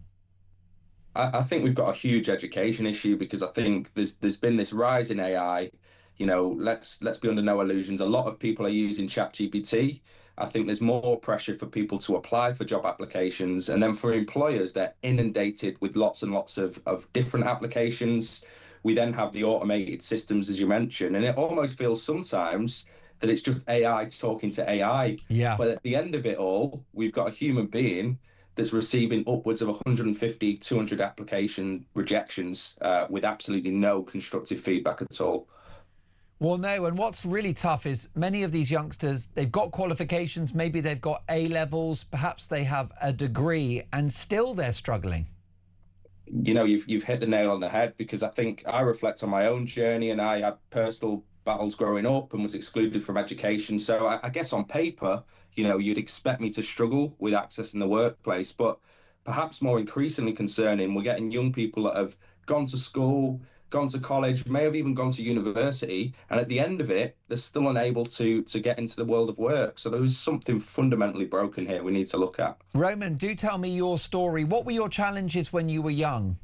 I think we've got a huge education issue because I think there's been this rise in AI. Let's be under no illusions. A lot of people are using ChatGPT. I think there's more pressure for people to apply for job applications. And then for employers, they're inundated with lots and lots of different applications. We then have the automated systems, as you mentioned, and it almost feels sometimes that it's just AI talking to AI.
Yeah.
But at the end of it all, we've got a human being that's receiving upwards of 150, 200 application rejections with absolutely no constructive feedback at all.
Well, no, and what's really tough is many of these youngsters, they've got qualifications, maybe they've got A-levels, perhaps they have a degree, and still they're struggling.
You've hit the nail on the head, because I think I reflect on my own journey, and I had personal battles growing up and was excluded from education. So I guess on paper, you'd expect me to struggle with accessing the workplace, but perhaps more increasingly concerning, we're getting young people that have gone to school, gone to college, may have even gone to university, and at the end of it, they're still unable to get into the world of work. So there is something fundamentally broken here we need to look at.
Roman, do tell me your story. What were your challenges when you were young?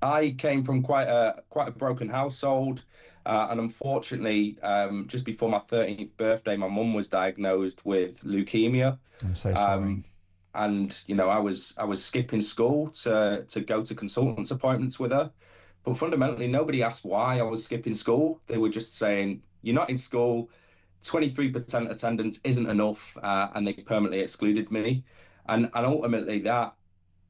I came from quite a broken household, and unfortunately, just before my 13th birthday, my mum was diagnosed with leukemia.
I'm so sorry.
And I was skipping school to go to consultants appointments with her. But fundamentally, nobody asked why I was skipping school. They were just saying, you're not in school, 23% attendance isn't enough, and they permanently excluded me. And ultimately, that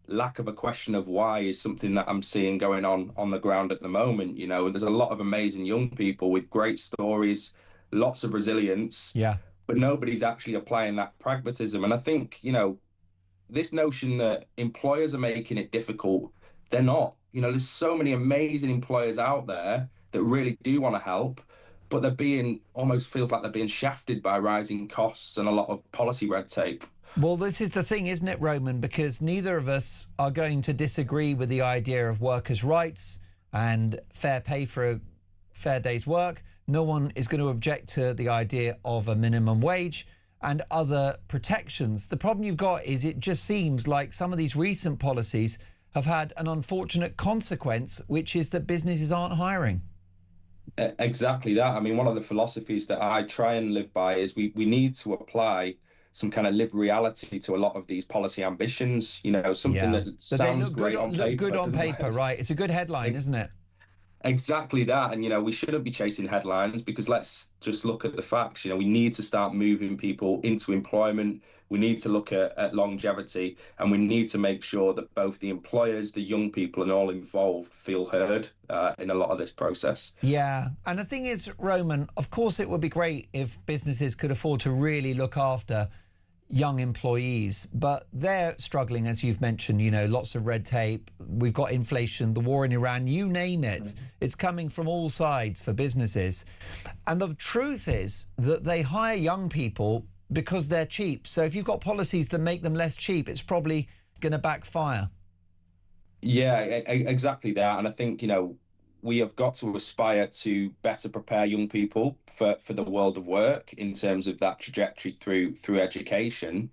lack of a question of why is something that I'm seeing going on the ground at the moment. There's a lot of amazing young people with great stories, lots of resilience, but nobody's actually applying that pragmatism. And I think, this notion that employers are making it difficult, they're not. There's so many amazing employers out there that really do want to help, but almost feels like they're being shafted by rising costs and a lot of policy red tape.
Well, this is the thing, isn't it, Roman? Because neither of us are going to disagree with the idea of workers' rights and fair pay for a fair day's work. No one is going to object to the idea of a minimum wage and other protections. The problem you've got is it just seems like some of these recent policies have had an unfortunate consequence, which is that businesses aren't hiring.
Exactly that. I mean, one of the philosophies that I try and live by is we need to apply some kind of lived reality to a lot of these policy ambitions. Something that sounds great on paper.
Look good on paper, right? It's a good headline, isn't it?
Exactly that. And, we shouldn't be chasing headlines, because let's just look at the facts. We need to start moving people into employment. We need to look at longevity, and we need to make sure that both the employers, the young people, and all involved feel heard in a lot of this process.
Yeah. And the thing is, Roman, of course, it would be great if businesses could afford to really look after young employees, but they're struggling, as you've mentioned, lots of red tape. We've got inflation, the war in Iran, you name it. It's coming from all sides for businesses. And the truth is that they hire young people because they're cheap. So if you've got policies that make them less cheap, it's probably going to backfire.
Yeah, exactly that. And I think, we have got to aspire to better prepare young people for the world of work in terms of that trajectory through education.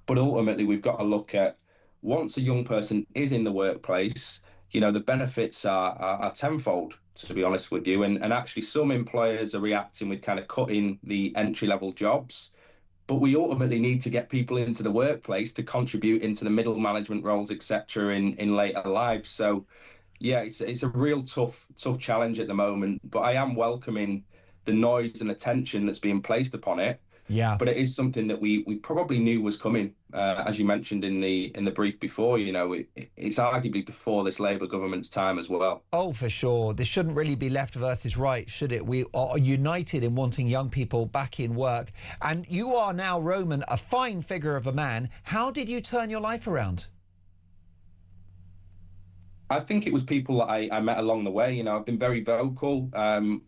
But ultimately, we've got to look at once a young person is in the workplace, the benefits are tenfold, to be honest with you. And actually, some employers are reacting with kind of cutting the entry level jobs. But we ultimately need to get people into the workplace to contribute into the middle management roles, etc., in later lives. So yeah, it's a real tough challenge at the moment, but I am welcoming the noise and attention that's being placed upon it.
Yeah.
But it is something that we probably knew was coming, as you mentioned in the brief before. It's arguably before this Labour government's time as well.
Oh, for sure. This shouldn't really be left versus right, should it? We are united in wanting young people back in work. And you are now, Roman, a fine figure of a man. How did you turn your life around?
I think it was people that I met along the way. I've been very vocal.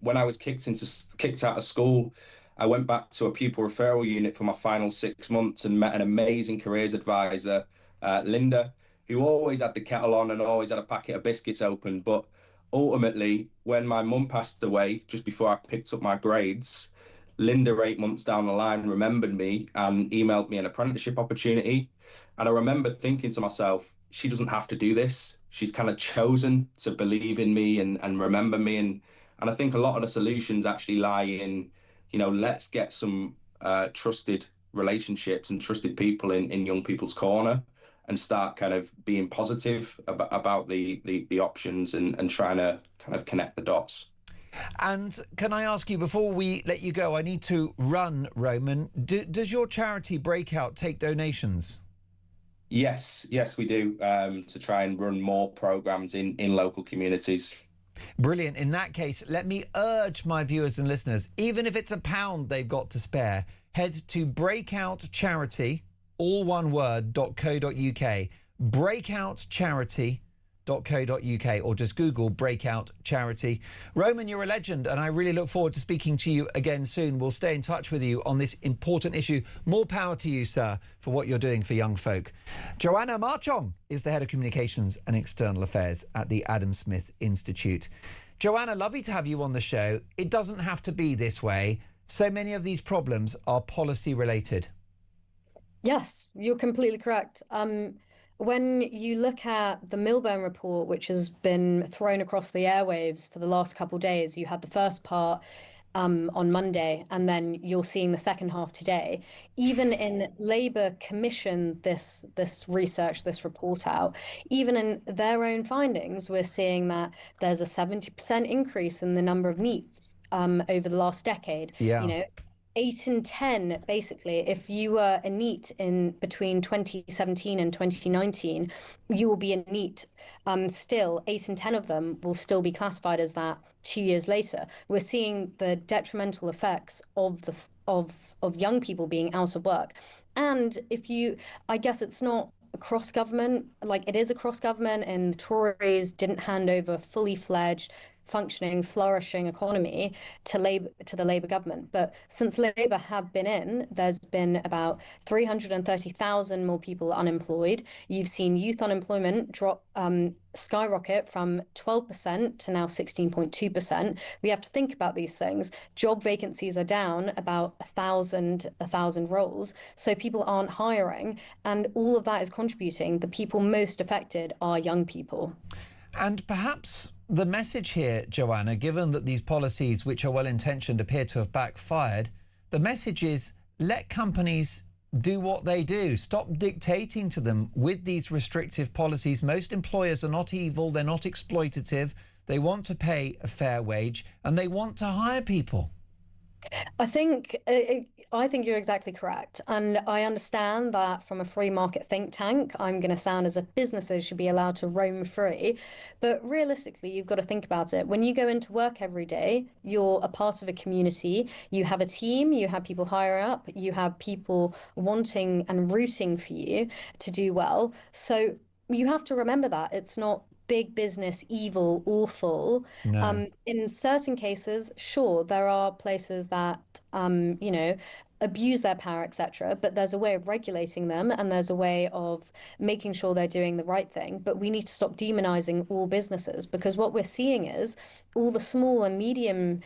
When I was kicked out of school, I went back to a pupil referral unit for my final 6 months and met an amazing careers advisor, Linda, who always had the kettle on and always had a packet of biscuits open. But ultimately, when my mum passed away, just before I picked up my grades, Linda, 8 months down the line, remembered me and emailed me an apprenticeship opportunity. And I remember thinking to myself, she doesn't have to do this. She's kind of chosen to believe in me and remember me. And I think a lot of the solutions actually lie in, let's get some trusted relationships and trusted people in young people's corner and start kind of being positive about the options and trying to kind of connect the dots.
And can I ask you, before we let you go, I need to run, Roman. Does your charity Breakout take donations?
Yes, we do, to try and run more programmes in local communities.
Brilliant. In that case, let me urge my viewers and listeners, even if it's £1 they've got to spare, head to Breakout Charity, all one word, .co.uk, Breakout Charity, .co.uk, or just Google Breakout Charity. Roman, you're a legend, and I really look forward to speaking to you again soon. We'll stay in touch with you on this important issue. More power to you, sir, for what you're doing for young folk. Joanna Marchong is the Head of Communications and External Affairs at the Adam Smith Institute. Joanna, lovely to have you on the show. It doesn't have to be this way. So many of these problems are policy related.
Yes, you're completely correct. When you look at the Milburn report, which has been thrown across the airwaves for the last couple of days, you had the first part on Monday, and then you're seeing the second half today. Even in Labour commissioned this research, this report out, even in their own findings, we're seeing that there's a 70% increase in the number of NEETs over the last decade.
Yeah.
8 in 10, basically, if you were a NEET in between 2017 and 2019, you will be a NEET. Still, 8 in 10 of them will still be classified as that 2 years later. We're seeing the detrimental effects of young people being out of work. And I guess it's not across government, like it is across government, and the Tories didn't hand over fully fledged functioning, flourishing economy to the Labour government. But since Labour have been in, there's been about 330,000 more people unemployed. You've seen youth unemployment drop, skyrocket from 12% to now 16.2%. We have to think about these things. Job vacancies are down about 1,000 roles. So people aren't hiring. And all of that is contributing. The people most affected are young people.
And perhaps the message here, Joanna, given that these policies, which are well-intentioned, appear to have backfired, the message is let companies do what they do. Stop dictating to them with these restrictive policies. Most employers are not evil. They're not exploitative. They want to pay a fair wage and they want to hire people.
I think you're exactly correct. And I understand that from a free market think tank, I'm going to sound as if businesses should be allowed to roam free. But realistically, you've got to think about it. When you go into work every day, you're a part of a community. You have a team, you have people higher up, you have people wanting and rooting for you to do well. So you have to remember that it's not big business, evil, awful.
No.
In certain cases, sure, there are places that, abuse their power, etc. But there's a way of regulating them, and there's a way of making sure they're doing the right thing. But we need to stop demonizing all businesses, because what we're seeing is all the small and medium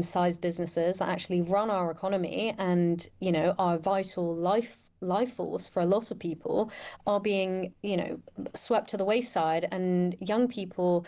sized businesses that actually run our economy and, you know, are vital life force for a lot of people are being, you know, swept to the wayside. And young people,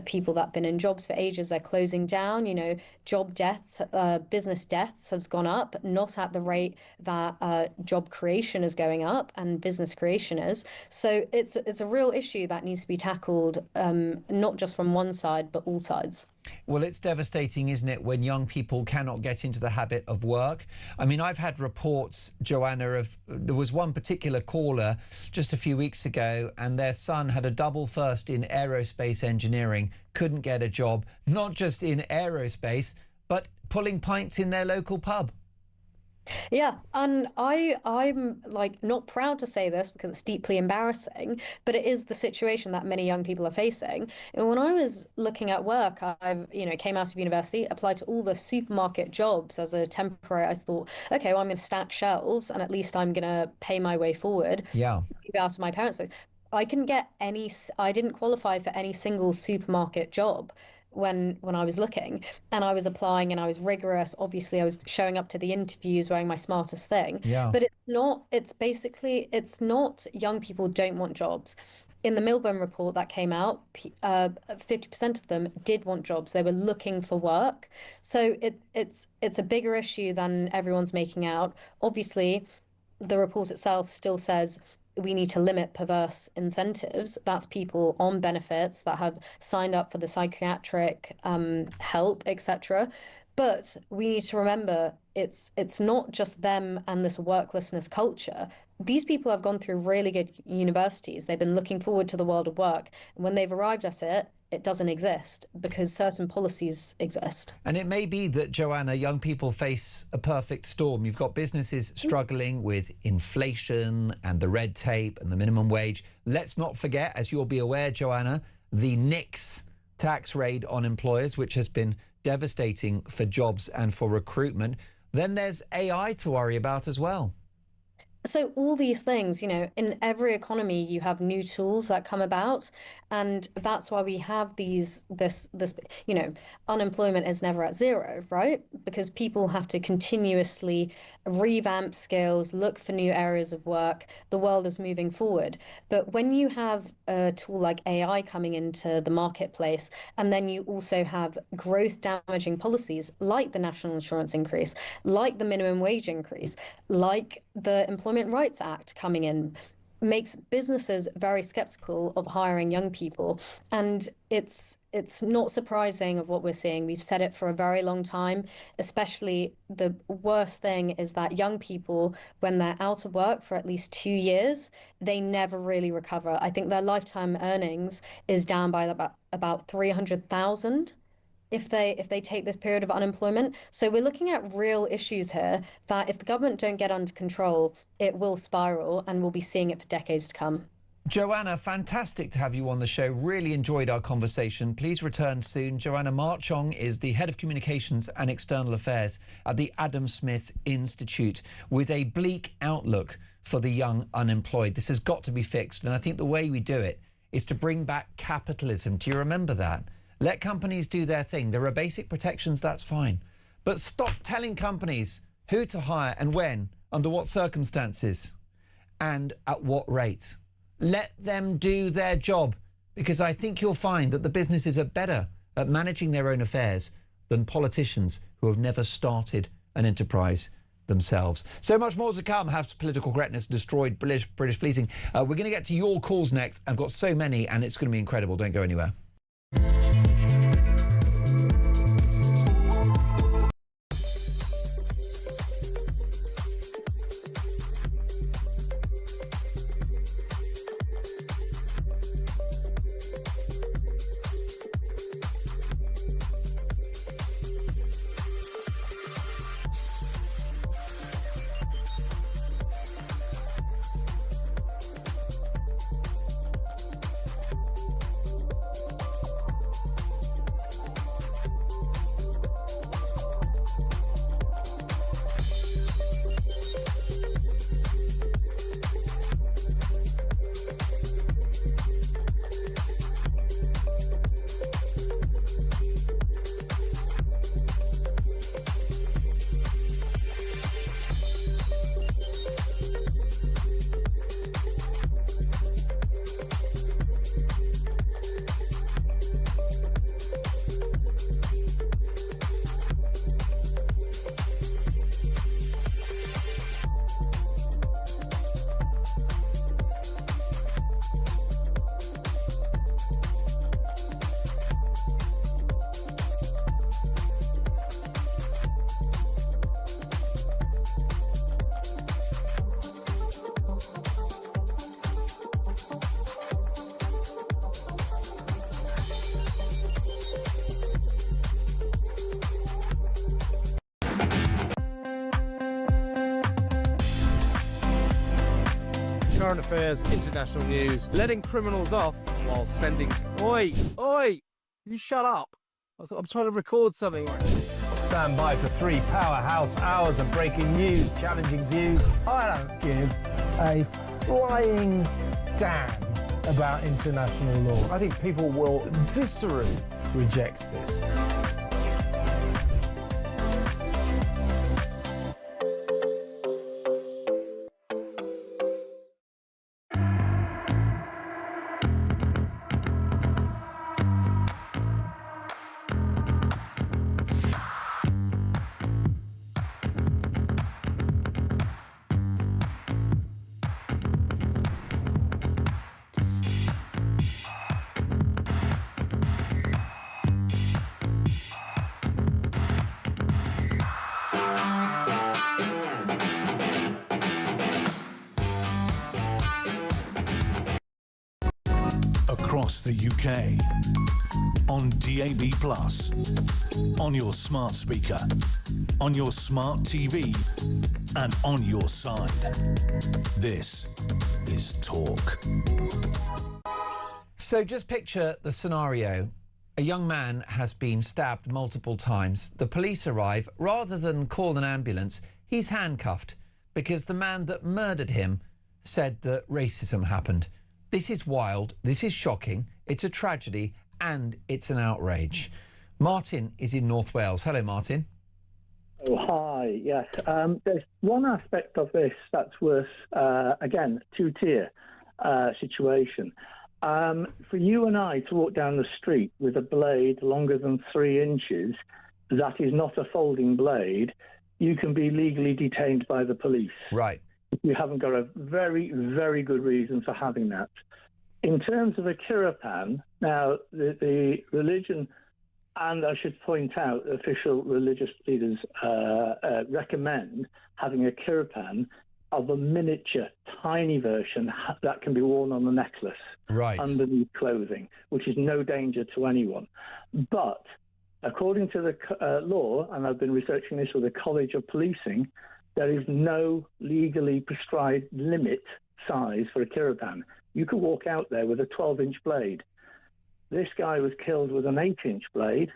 people that have been in jobs for ages, they're closing down. You know, job deaths, business deaths has gone up, not at the rate that job creation is going up and business creation is. So it's a real issue that needs to be tackled, not just from one side, but all sides.
Well, it's devastating, isn't it, when young people cannot get into the habit of work? I mean, I've had reports, Joanna, of there was one particular caller just a few weeks ago, and their son had a double first in aerospace engineering, couldn't get a job, not just in aerospace, but pulling pints in their local pub.
Yeah, and I'm like not proud to say this because it's deeply embarrassing, but it is the situation that many young people are facing. And when I was looking at work, I came out of university, applied to all the supermarket jobs as a temporary. I thought, okay, well, I'm going to stack shelves and at least I'm going to pay my way forward.
Yeah.
Out of my parents' place. I didn't qualify for any single supermarket job when I was looking, and I was applying and I was rigorous. Obviously, I was showing up to the interviews wearing my smartest thing.
Yeah.
But it's not young people don't want jobs. In the Milburn report that came out, 50% of them did want jobs. They were looking for work. So it's a bigger issue than everyone's making out. Obviously, the report itself still says we need to limit perverse incentives. That's people on benefits that have signed up for the psychiatric help, etc. But we need to remember it's not just them and this worklessness culture. These people have gone through really good universities. They've been looking forward to the world of work. And when they've arrived at it, it doesn't exist because certain policies exist.
And it may be that, Joanna, young people face a perfect storm. You've got businesses struggling with inflation and the red tape and the minimum wage. Let's not forget, as you'll be aware, Joanna, the NICS tax raid on employers, which has been devastating for jobs and for recruitment. Then there's AI to worry about as well.
So all these things, in every economy, you have new tools that come about, and that's why we have this, unemployment is never at zero, right? Because people have to continuously revamp skills, look for new areas of work. The world is moving forward. But when you have a tool like AI coming into the marketplace, and then you also have growth damaging policies like the national insurance increase, like the minimum wage increase, like the Employment Rights Act coming in, makes businesses very skeptical of hiring young people. And it's not surprising of what we're seeing. We've said it for a very long time. Especially the worst thing is that young people, when they're out of work for at least 2 years, they never really recover. I think their lifetime earnings is down by about 300,000 if they take this period of unemployment. So we're looking at real issues here that if the government don't get under control, it will spiral, and we'll be seeing it for decades to come.
Joanna, fantastic to have you on the show. Really enjoyed our conversation. Please return soon. Joanna Marchong is the Head of Communications and External Affairs at the Adam Smith Institute, with a bleak outlook for the young unemployed. This has got to be fixed, and I think the way we do it is to bring back capitalism. Do you remember that? Let companies do their thing. There are basic protections, that's fine. But stop telling companies who to hire and when, under what circumstances, and at what rate. Let them do their job, because I think you'll find that the businesses are better at managing their own affairs than politicians who have never started an enterprise themselves. So much more to come. Has political correctness destroyed British policing? We're going to get to your calls next. I've got so many, and it's going to be incredible. Don't go anywhere.
current affairs, international news, letting criminals off while sending... Oi! Oi! You shut up. I'm trying to record something. Stand by for 3 powerhouse hours of breaking news, challenging views. I don't give a flying damn about international law. I think people will viscerally reject this.
Across the UK, on DAB+, on your smart speaker, on your smart TV, and on your side. This is Talk.
So just picture the scenario. A young man has been stabbed multiple times. The police arrive. Rather than call an ambulance, he's handcuffed because the man that murdered him said that racism happened. This is wild, this is shocking, it's a tragedy, and it's an outrage. Martin is in North Wales. Hello, Martin.
Oh, hi, yes. There's one aspect of this that's worth, again, two-tier situation. For you and I to walk down the street with a blade longer than 3 inches, that is not a folding blade, you can be legally detained by the police.
Right.
You haven't got a very, very good reason for having that. In terms of a kirapan, now the religion, and I should point out, official religious leaders recommend having a kirapan of a miniature, tiny version that can be worn on the necklace,
right,
underneath clothing, which is no danger to anyone. But according to the law, and I've been researching this with the College of Policing, there is no legally prescribed limit size for a kirapan. You could walk out there with a 12-inch blade. This guy was killed with an 8-inch blade,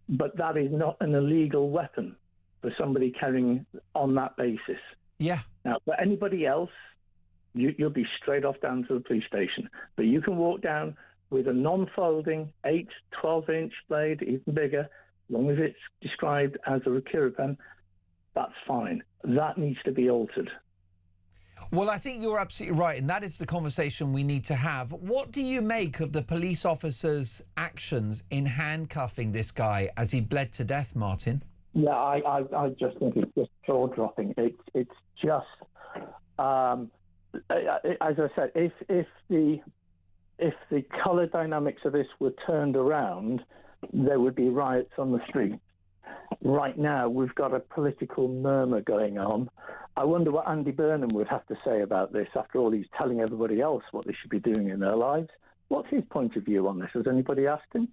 but that is not an illegal weapon for somebody carrying on that basis.
Yeah.
Now, for anybody else, you'll be straight off down to the police station. But you can walk down with a non-folding 8, 12-inch blade, even bigger, as long as it's described as a kirapan. That's fine. That needs to be altered.
Well, I think you're absolutely right, and that is the conversation we need to have. What do you make of the police officer's actions in handcuffing this guy as he bled to death, Martin?
Yeah, I just think it's just jaw-dropping. It's just, as I said, if the colour dynamics of this were turned around, there would be riots on the street. Right now, we've got a political murmur going on. I wonder what Andy Burnham would have to say about this. After all, he's telling everybody else what they should be doing in their lives. What's his point of view on this? Has anybody asked him?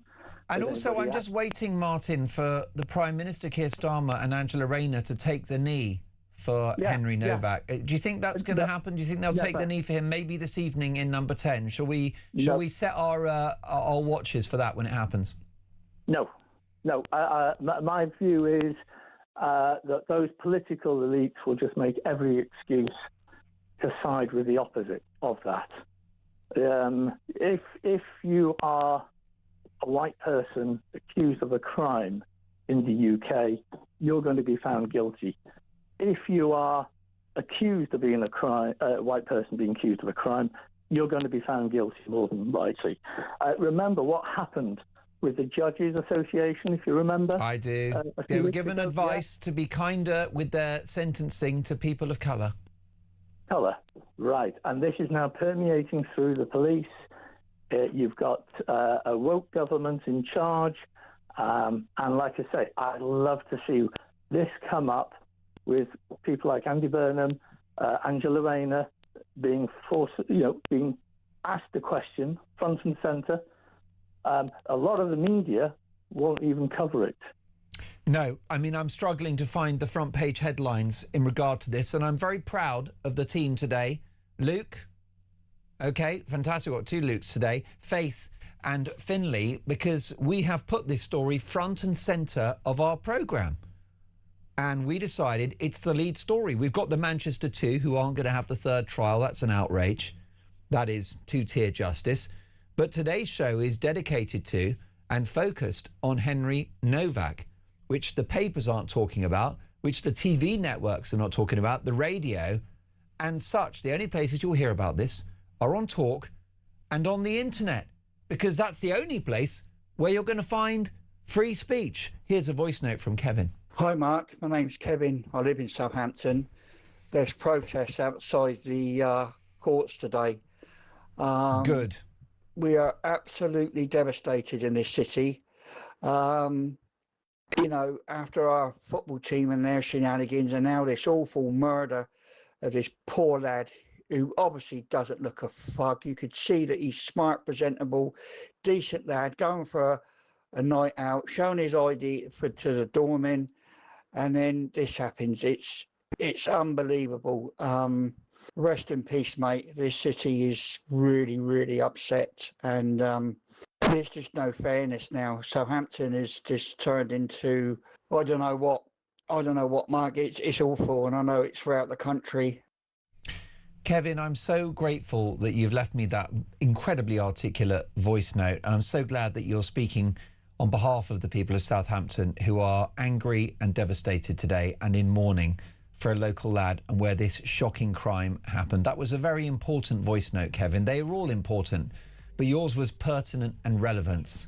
And also, I'm just waiting, Martin, for the Prime Minister, Keir Starmer, and Angela Rayner to take the knee for Henry Novak. Do you think that's going to happen? Do you think they'll take the knee for him maybe this evening in number 10? Shall we set our watches for that when it happens?
No. My view is that those political elites will just make every excuse to side with the opposite of that. If you are a white person accused of a crime in the UK, you're going to be found guilty. If you are accused of being a white person being accused of a crime, you're going to be found guilty more than likely. Remember what happened with the Judges Association, if you remember.
I do. They were given advice to be kinder with their sentencing to people of colour.
Colour, right. And this is now permeating through the police. You've got a woke government in charge. And like I say, I'd love to see this come up with people like Andy Burnham, Angela Rayner being being asked a question front and centre. A lot of the media won't even cover it.
No, I mean, I'm struggling to find the front page headlines in regard to this, and I'm very proud of the team today Luke. Okay, fantastic. We've got 2 Lukes today, Faith and Finley, because we have put this story front and centre of our programme. And we decided it's the lead story. We've got the Manchester 2 who aren't going to have the 3rd trial. That's an outrage. That is 2-tier justice. But today's show is dedicated to and focused on Henry Novak, which the papers aren't talking about, which the TV networks are not talking about, the radio and such. The only places you'll hear about this are on Talk and on the internet, because that's the only place where you're going to find free speech. Here's a voice note from Kevin.
Hi, Mark. My name's Kevin. I live in Southampton. There's protests outside the courts today.
Good.
We are absolutely devastated in this city. You know, after our football team and their shenanigans, and now this awful murder of this poor lad who obviously doesn't look a fuck. You could see that he's smart, presentable, decent lad, going for a night out, showing his ID to the doorman, and then this happens. It's unbelievable. Rest in peace, mate. This city is really, really upset, and there's just no fairness now. Southampton is just turned into I don't know what, Mark. It's awful, and I know it's throughout the country.
Kevin, I'm so grateful that you've left me that incredibly articulate voice note, and I'm so glad that you're speaking on behalf of the people of Southampton who are angry and devastated today and in mourning for a local lad and where this shocking crime happened. That was a very important voice note, Kevin. They were all important, but yours was pertinent and relevant.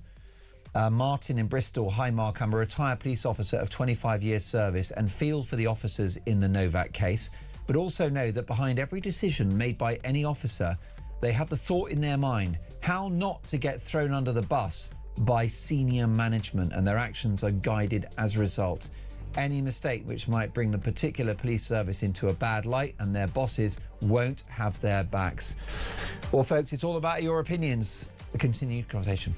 Martin in Bristol. Hi, Mark. I'm a retired police officer of 25 years service and feel for the officers in the Novak case, but also know that behind every decision made by any officer, they have the thought in their mind how not to get thrown under the bus by senior management, and their actions are guided as a result. Any mistake which might bring the particular police service into a bad light, and their bosses won't have their backs. Well, folks, it's all about your opinions. A continued conversation.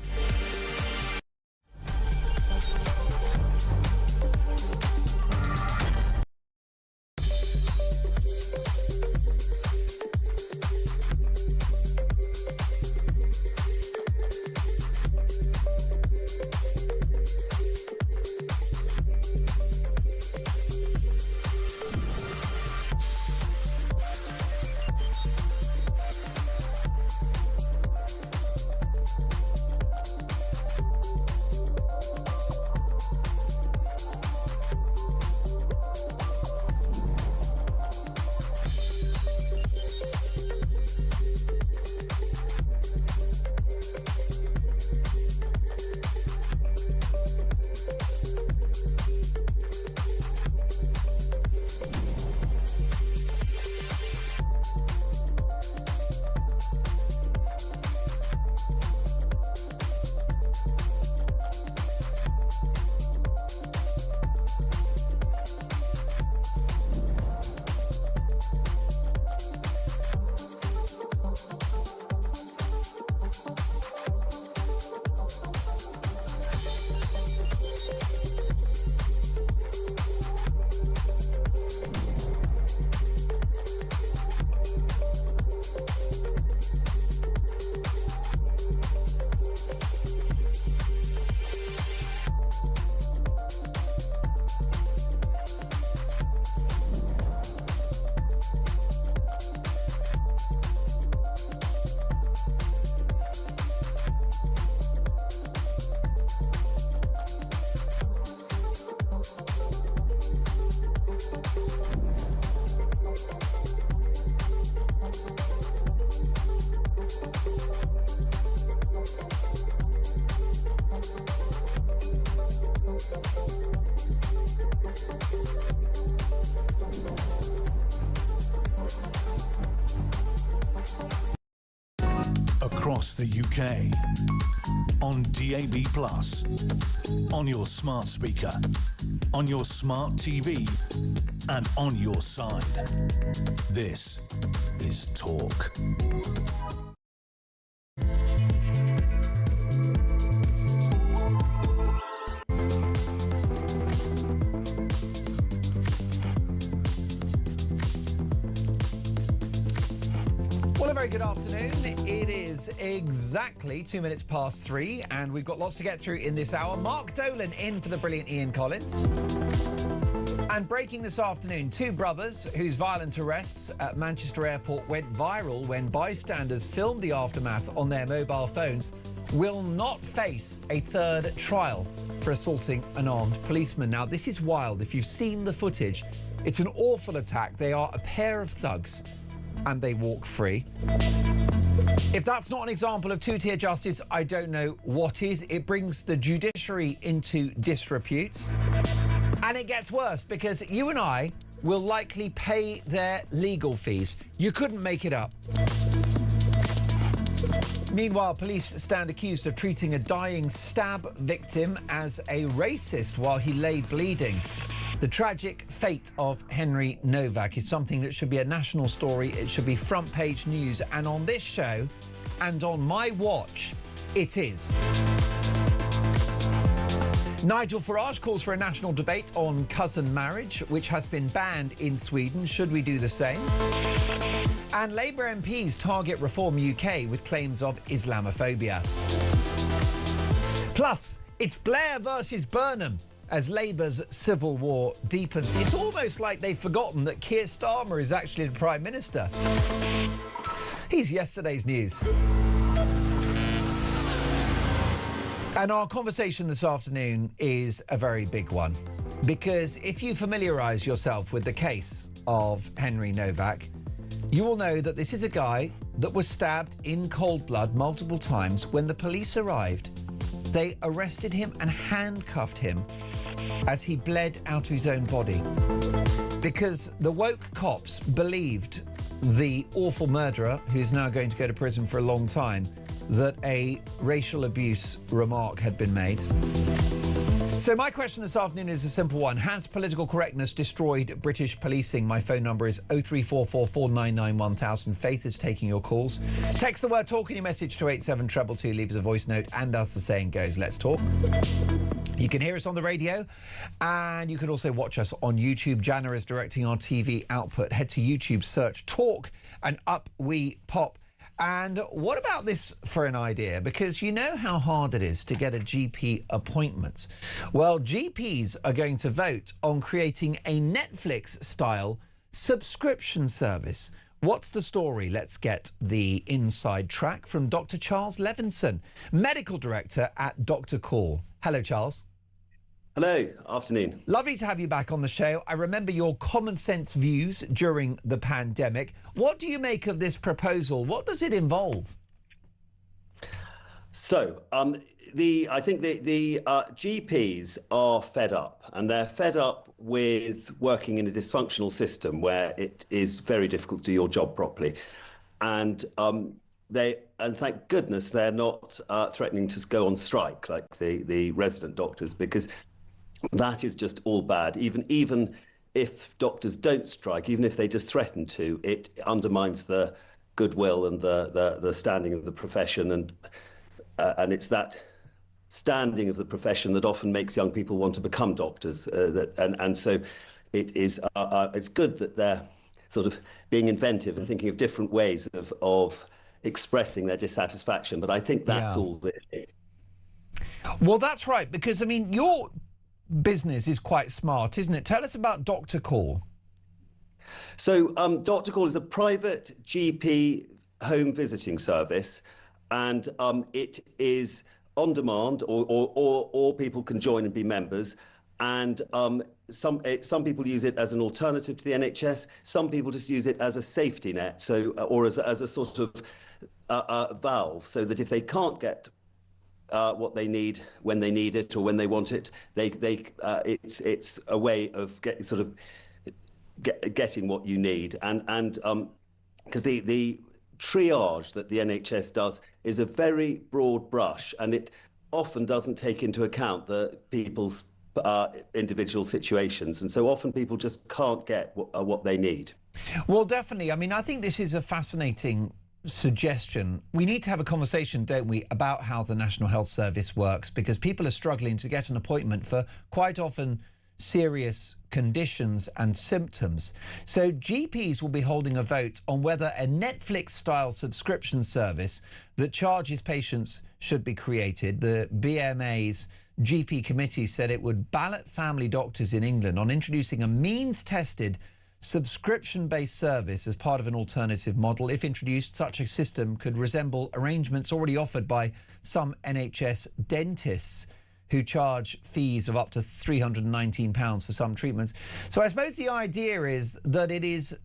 Across the UK, on DAB+, on your smart speaker, on your smart TV, and on your side. This is Talk.
Well, a very good afternoon. It is exactly 2 minutes past 3, and we've got lots to get through in this hour. Mark Dolan in for the brilliant Ian Collins. And breaking this afternoon, two brothers whose violent arrests at Manchester Airport went viral when bystanders filmed the aftermath on their mobile phones will not face a third trial for assaulting an armed policeman. Now, this is wild. If you've seen the footage, it's an awful attack. They are a pair of thugs and they walk free. If that's not an example of two-tier justice, I don't know what is. It brings the judiciary into disrepute. And it gets worse because you and I will likely pay their legal fees. You couldn't make it up. Meanwhile, police stand accused of treating a dying stab victim as a racist while he lay bleeding. The tragic fate of Henry Novak is something that should be a national story. It should be front page news. And on this show, and on my watch, it is. Nigel Farage calls for a national debate on cousin marriage, which has been banned in Sweden. Should we do the same? And Labour MPs target Reform UK with claims of Islamophobia. Plus, it's Blair versus Burnham as Labour's civil war deepens. It's almost like they've forgotten that Keir Starmer is actually the Prime Minister. He's yesterday's news. And our conversation this afternoon is a very big one, because if you familiarise yourself with the case of Henry Novak, you will know that this is a guy that was stabbed in cold blood multiple times. When the police arrived, they arrested him and handcuffed him as he bled out of his own body, because the woke cops believed the awful murderer, who's now going to go to prison for a long time, that a racial abuse remark had been made. So my question this afternoon is a simple one. Has political correctness destroyed British policing? My phone number is 0344 499 1000. Faith is taking your calls. Text the word talk in your message to 87222. Leave us a voice note, and as the saying goes, let's talk. You can hear us on the radio, and you can also watch us on YouTube. Jana is directing our TV output. Head to YouTube, search Talk, and up we pop. And what about this for an idea? Because you know how hard it is to get a GP appointment. Well, GPs are going to vote on creating a Netflix-style subscription service. What's the story? Let's get the inside track from Dr. Charles Levinson, Medical Director at Dr. Call. Hello, Charles.
Hello, afternoon.
Lovely to have you back on the show. I remember your common sense views during the pandemic. What do you make of this proposal? What does it involve?
So, I think the GPs are fed up, and they're fed up with working in a dysfunctional system where it is very difficult to do your job properly. And thank goodness they're not threatening to go on strike like the resident doctors, because that is just all bad. Even if doctors don't strike, even if they just threaten to, it undermines the goodwill and the standing of the profession, and it's that standing of the profession that often makes young people want to become doctors. So it's good that they're sort of being inventive and thinking of different ways of expressing their dissatisfaction. But I think that's all this is.
Well, that's right, because I mean, your business is quite smart, isn't it? Tell us about Dr. Call.
So Dr. Call is a private GP home visiting service, and it is on demand, or people can join and be members. And some people use it as an alternative to the NHS. Some people just use it as a safety net, or as a sort of valve, so that if they can't get what they need when they need it or when they want it, it's a way of getting what you need, and because the triage that the NHS does is a very broad brush, and it often doesn't take into account the people's individual situations, and so often people just can't get what they need.
Well, definitely. I mean, I think this is a fascinating suggestion. We need to have a conversation, don't we, about how the National Health Service works, because people are struggling to get an appointment for quite often serious conditions and symptoms. So GPs will be holding a vote on whether a Netflix-style subscription service that charges patients should be created. The BMA's GP committee said it would ballot family doctors in England on introducing a means-tested subscription-based service as part of an alternative model. If introduced, such a system could resemble arrangements already offered by some NHS dentists who charge fees of up to £319 for some treatments. So I suppose the idea is that it's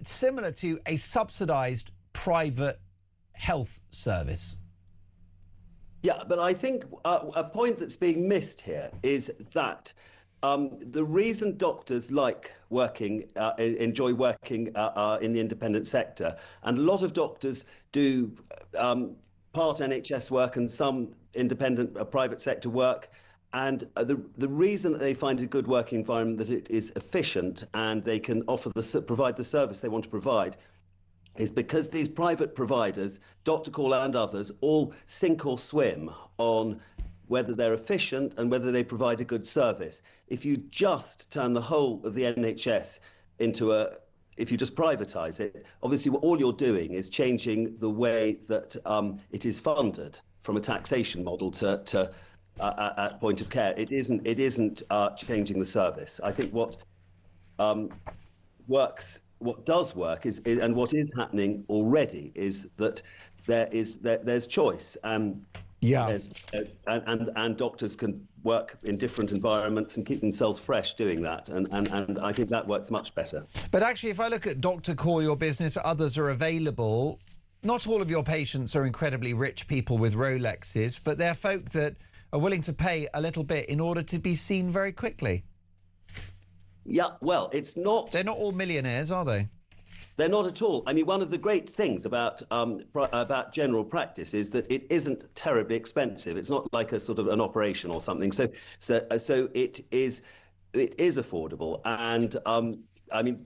similar to a subsidised private health service.
Yeah, but I think a point that's being missed here is that the reason doctors like working, enjoy working in the independent sector, and a lot of doctors do part NHS work and some independent private sector work, and the reason that they find a good working environment, that it is efficient and they can provide the service they want to provide, is because these private providers, Dr. Call and others, all sink or swim on whether they're efficient and whether they provide a good service. If you just turn the whole of the NHS if you just privatise it, obviously all you're doing is changing the way that it is funded from a taxation model to at point of care. It isn't changing the service. I think what does work is, and what is happening already, is that there's choice.
Yeah.
And doctors can work in different environments and keep themselves fresh doing that. And I think that works much better.
But actually, if I look at Dr. Call Your Business, others are available. Not all of your patients are incredibly rich people with Rolexes, but they're folk that are willing to pay a little bit in order to be seen very quickly.
Yeah, well, it's not...
They're not all millionaires, are they?
They're not at all. I mean, one of the great things about general practice is that it isn't terribly expensive. It's not like a sort of an operation or something. So it is affordable. And I mean,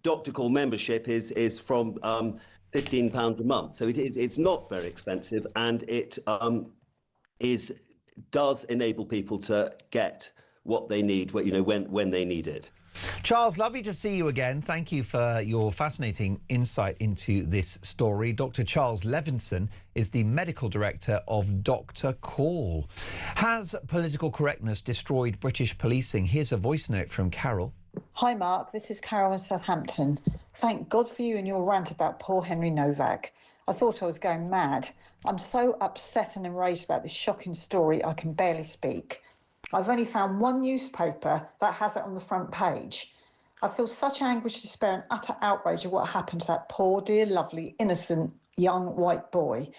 Dr. Call membership is from £15 a month. So it's not very expensive, and it does enable people to get what they need, when they need it.
Charles, lovely to see you again. Thank you for your fascinating insight into this story. Dr. Charles Levinson is the medical director of Dr. Call. Has political correctness destroyed British policing? Here's a voice note from Carol.
Hi, Mark. This is Carol in Southampton. Thank God for you and your rant about poor Henry Novak. I thought I was going mad. I'm so upset and enraged about this shocking story, I can barely speak. I've only found one newspaper that has it on the front page. I feel such anguish, despair and utter outrage at what happened to that poor, dear, lovely, innocent young white boy.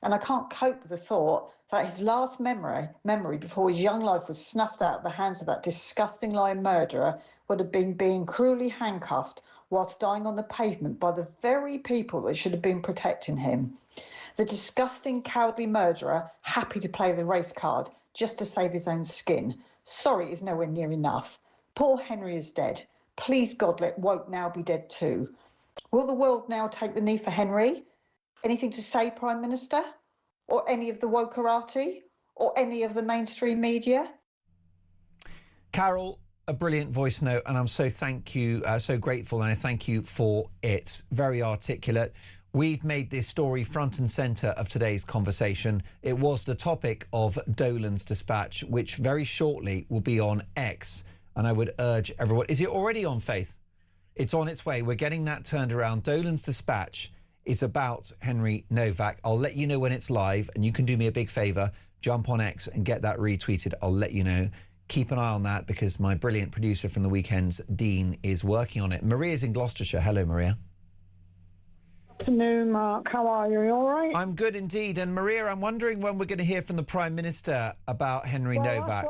And I can't cope with the thought that his last memory before his young life was snuffed out at the hands of that disgusting lying murderer would have been being cruelly handcuffed whilst dying on the pavement by the very people that should have been protecting him. The disgusting, cowardly murderer, happy to play the race card just to save his own skin. Sorry is nowhere near enough. Poor Henry is dead. Please, God, let woke now be dead too. Will the world now take the knee for Henry? Anything to say, Prime Minister? Or any of the wokerati? Or any of the mainstream media?
Carol, a brilliant voice note, and I'm so grateful, and I thank you for it. Very articulate. We've made this story front and centre of today's conversation. It was the topic of Dolan's dispatch, which very shortly will be on X. And I would urge everyone... Is it already on, Faith? It's on its way. We're getting that turned around. Dolan's dispatch is about Henry Novak. I'll let you know when it's live, and you can do me a big favour. Jump on X and get that retweeted. I'll let you know. Keep an eye on that, because my brilliant producer from the weekends, Dean, is working on it. Maria's in Gloucestershire. Hello, Maria.
Good afternoon, Mark. How are you? Are you all right?
I'm good indeed. And Maria, I'm wondering when we're going to hear from the Prime Minister about Henry Novak.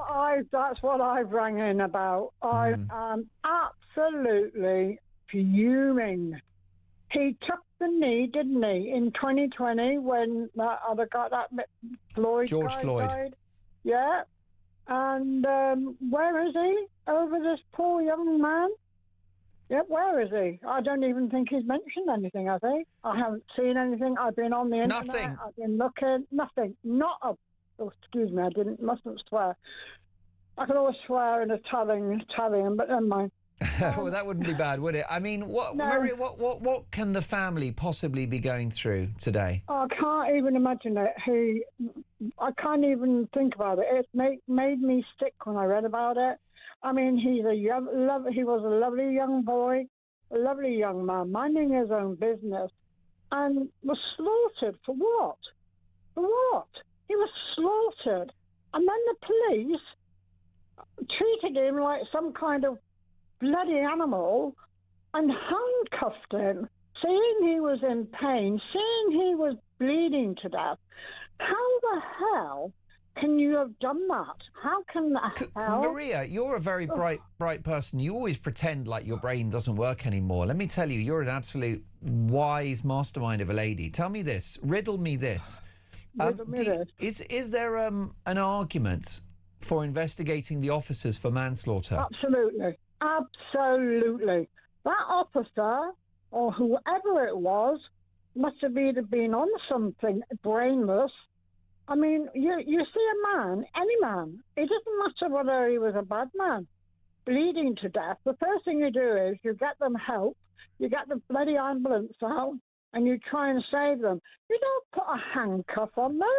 That's what I've rang in about. I am absolutely fuming. He took the knee, didn't he, in 2020 when that other guy, George Floyd died? Yeah. And where is he? Over this poor young man? Yep, where is he? I don't even think he's mentioned anything, has he? I haven't seen anything. I've been on the internet.
Nothing.
I've been looking. Nothing. Not a... Oh, excuse me, mustn't swear. I can always swear in Italian, but never mind.
Well, that wouldn't be bad, would it? I mean, Maria, what can the family possibly be going through today?
I can't even imagine it. I can't even think about it. It made me sick when I read about it. I mean, he was a lovely young boy, a lovely young man, minding his own business, and was slaughtered for what? For what? He was slaughtered. And then the police treated him like some kind of bloody animal and handcuffed him, seeing he was in pain, seeing he was bleeding to death. How the hell can you have done that? How can the hell?
Maria, you're a very bright person. You always pretend like your brain doesn't work anymore. Let me tell you, you're an absolute wise mastermind of a lady. Tell me this, riddle me this. Is there an argument for investigating the officers for manslaughter?
Absolutely. Absolutely. That officer, or whoever it was, must have either been on something brainless. I mean, you see a man, any man, it doesn't matter whether he was a bad man, bleeding to death. The first thing you do is you get them help, you get the bloody ambulance out, and you try and save them. You don't put a handcuff on them.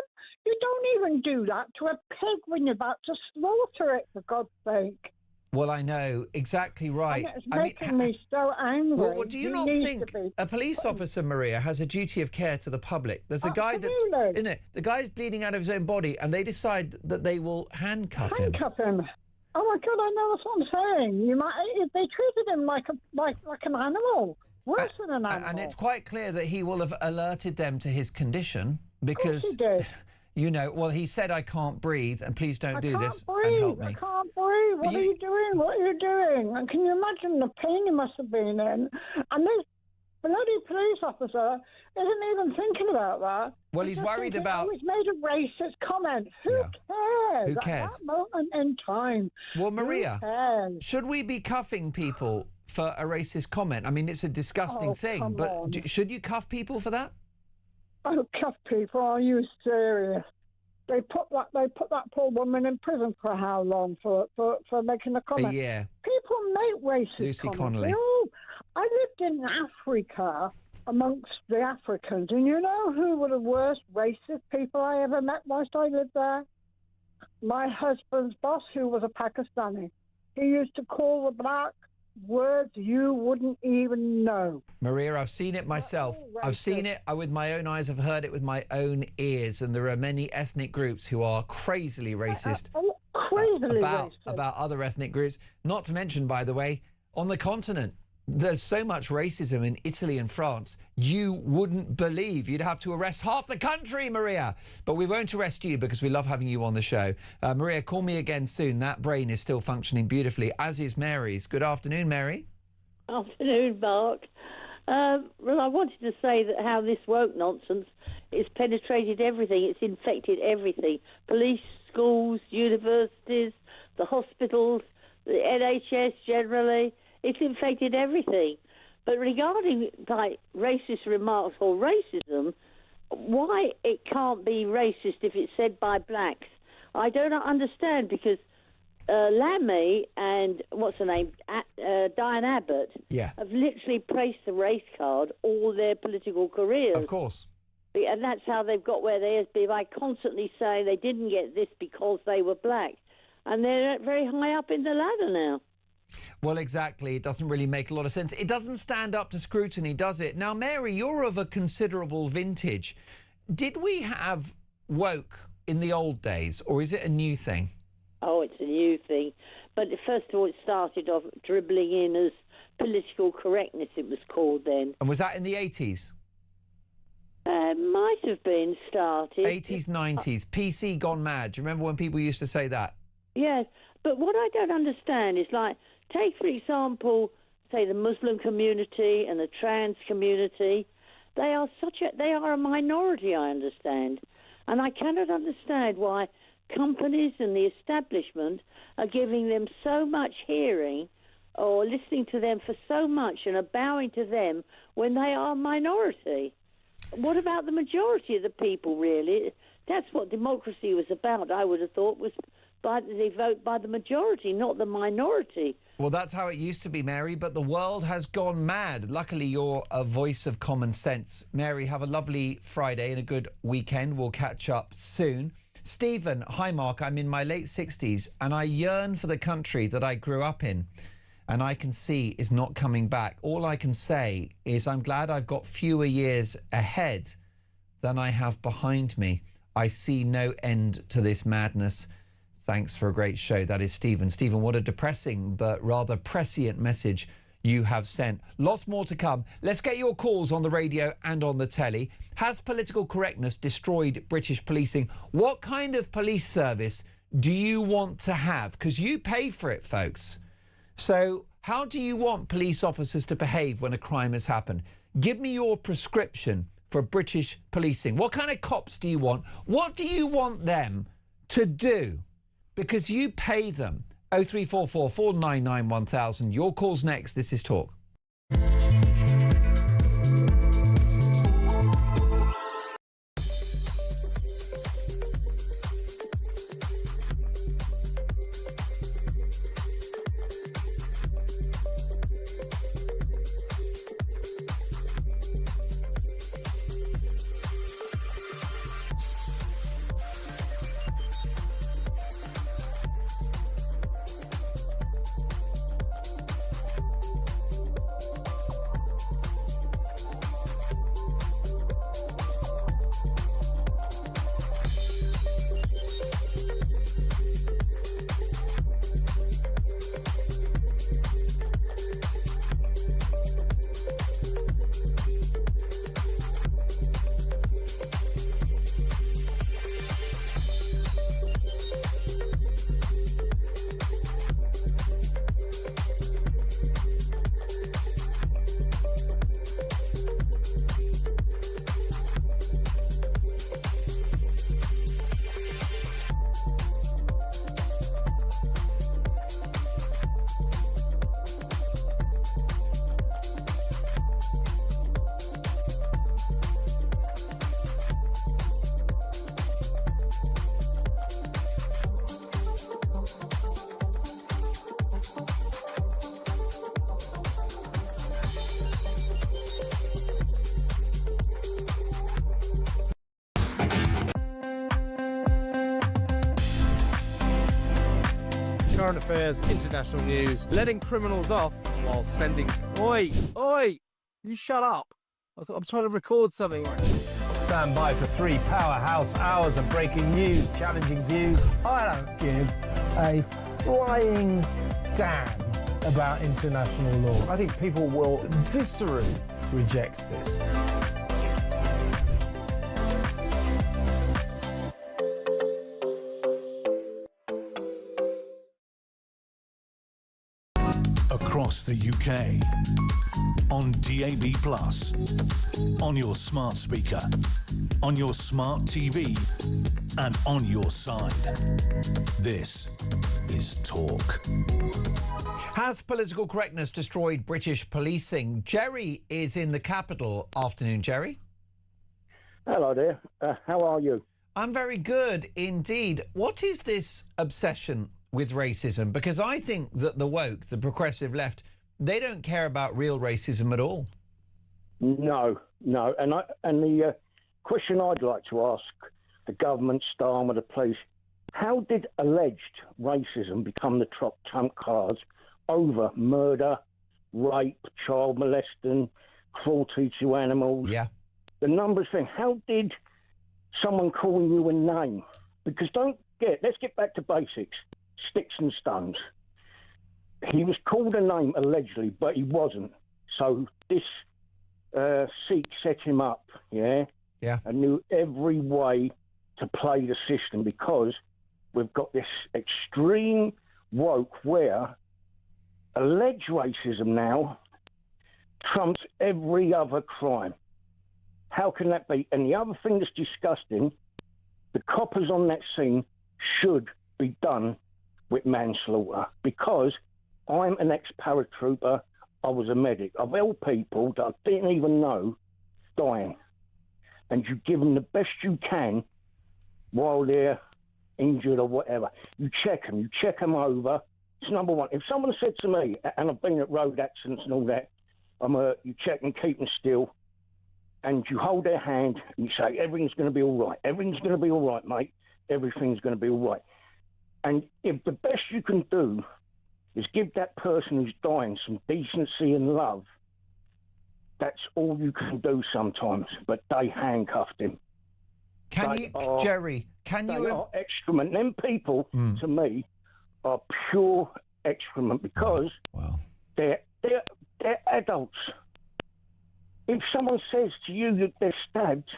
You don't even do that to a pig when you're about to slaughter it, for God's sake.
Well, I know, exactly right.
And it's making me so angry.
Well, do you not think a police officer, Maria, has a duty of care to the public? There's a guy that's, isn't it? The guy's bleeding out of his own body, and they decide that they will handcuff him.
Handcuff him. Oh my God, I know that's what I'm saying. They treated him like an animal, worse than an animal.
And it's quite clear that he will have alerted them to his condition because,
of course he did.
You know, well, he said, "I can't breathe, and please don't do this
and
help me."
I can't breathe. What are you doing? What are you doing? And can you imagine the pain he must have been in? And this bloody police officer isn't even thinking about that.
Well, he's worried about.
Oh, he's made a racist comment. Who cares?
Who cares?
At that moment in time.
Well, Maria, should we be cuffing people for a racist comment? I mean, it's a disgusting thing, but should you cuff people for that?
Oh, cuff people? Are you serious? They put that poor woman in prison for how long for making a comment?
Yeah.
People make racist
Lucy
comments.
Connolly.
I lived in Africa amongst the Africans, and you know who were the worst racist people I ever met whilst I lived there? My husband's boss, who was a Pakistani. He used to call the black words you wouldn't even know.
Maria, I've seen it myself. I've seen it with my own eyes. I've heard it with my own ears. And there are many ethnic groups who are crazily racist about other ethnic groups. Not to mention, by the way, on the continent, there's so much racism in Italy and France, you wouldn't believe. You'd have to arrest half the country, Maria. But we won't arrest you because we love having you on the show. Maria, call me again soon. That brain is still functioning beautifully, as is Mary's. Good afternoon, Mary.
Afternoon, Mark. Well, I wanted to say that how this woke nonsense has penetrated everything. It's infected everything. Police, schools, universities, the hospitals, the NHS generally. It's infected everything. But regarding like racist remarks or racism, why it can't be racist if it's said by blacks, I don't understand, because Lammy and what's her name, Diane Abbott, have literally placed the race card all their political careers.
Of course.
And that's how they've got where they is, by constantly saying they didn't get this because they were black. And they're very high up in the ladder now.
Well, exactly. It doesn't really make a lot of sense. It doesn't stand up to scrutiny, does it? Now, Mary, you're of a considerable vintage. Did we have woke in the old days, or is it a new thing?
Oh, it's a new thing. But first of all, it started off dribbling in as political correctness, it was called then.
And was that in the 80s?
Might have been started.
80s, 90s. PC gone mad. Do you remember when people used to say that?
Yes. But what I don't understand is, like, take, for example, say the Muslim community and the trans community. They are a minority, I understand. And I cannot understand why companies and the establishment are giving them so much hearing or listening to them for so much and are bowing to them when they are a minority. What about the majority of the people, really? That's what democracy was about, I would have thought, was they vote by the majority, not the minority.
Well, that's how it used to be, Mary, but the world has gone mad. Luckily, you're a voice of common sense. Mary, have a lovely Friday and a good weekend. We'll catch up soon. Stephen, hi, Mark. I'm in my late 60s and I yearn for the country that I grew up in and I can see is not coming back. All I can say is I'm glad I've got fewer years ahead than I have behind me. I see no end to this madness. Thanks for a great show. That is Stephen. Stephen, what a depressing but rather prescient message you have sent. Lots more to come. Let's get your calls on the radio and on the telly. Has political correctness destroyed British policing? What kind of police service do you want to have? Because you pay for it, folks. So how do you want police officers to behave when a crime has happened? Give me your prescription for British policing. What kind of cops do you want? What do you want them to do? Because you pay them. 0344 499 1000. Your call's next. This is Talk.
Current affairs, international news, letting criminals off while sending... Oi! Oi! You shut up! I'm trying to record something. Stand by for 3 powerhouse hours of breaking news, challenging views. I don't give a flying damn about international law. I think people will viscerally reject this.
Across the UK, on DAB+, on your smart speaker, on your smart TV, and on your side. This is Talk.
Has political correctness destroyed British policing? Jerry is in the capital. Afternoon, Jerry.
Hello there. How are you?
I'm very good indeed. What is this obsession with racism? Because I think that the woke, the progressive left, they don't care about real racism at all.
No. And the question I'd like to ask the government, Starmer, the police, how did alleged racism become the top trump cards over murder, rape, child molesting, cruelty to animals?
Yeah.
The numbers thing. How did someone calling you a name? Because let's get back to basics. Sticks and stones. He was called a name allegedly, but he wasn't. So this Sikh set him up, yeah, and knew every way to play the system, because we've got this extreme woke where alleged racism now trumps every other crime. How can that be? And the other thing that's disgusting, the coppers on that scene should be done with manslaughter, because I'm an ex-paratrooper. I was a medic. I've held people that I didn't even know dying, and you give them the best you can while they're injured or whatever, you check them over. It's number one. If someone said to me, and I've been at road accidents and all that, you check and keep them still, and you hold their hand and you say, everything's going to be all right. Everything's going to be all right, mate. Everything's going to be all right. And if the best you can do is give that person who's dying some decency and love, that's all you can do sometimes. But they handcuffed him.
Jerry, can you...
They are excrement. Them people, to me, are pure excrement because they're adults. If someone says to you that they're stabbed,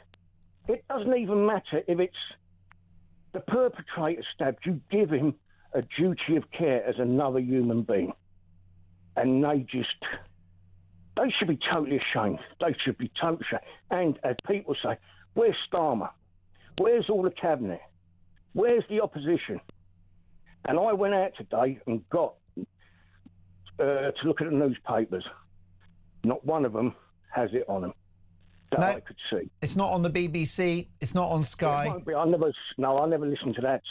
it doesn't even matter if it's the perpetrator stabbed. You give him a duty of care as another human being. And they should be totally ashamed. They should be totally ashamed. And as people say, where's Starmer? Where's all the cabinet? Where's the opposition? And I went out today and got to look at the newspapers. Not one of them has it on them that I could see.
It's not on the BBC. It's not on Sky.
It won't be. I never listened to that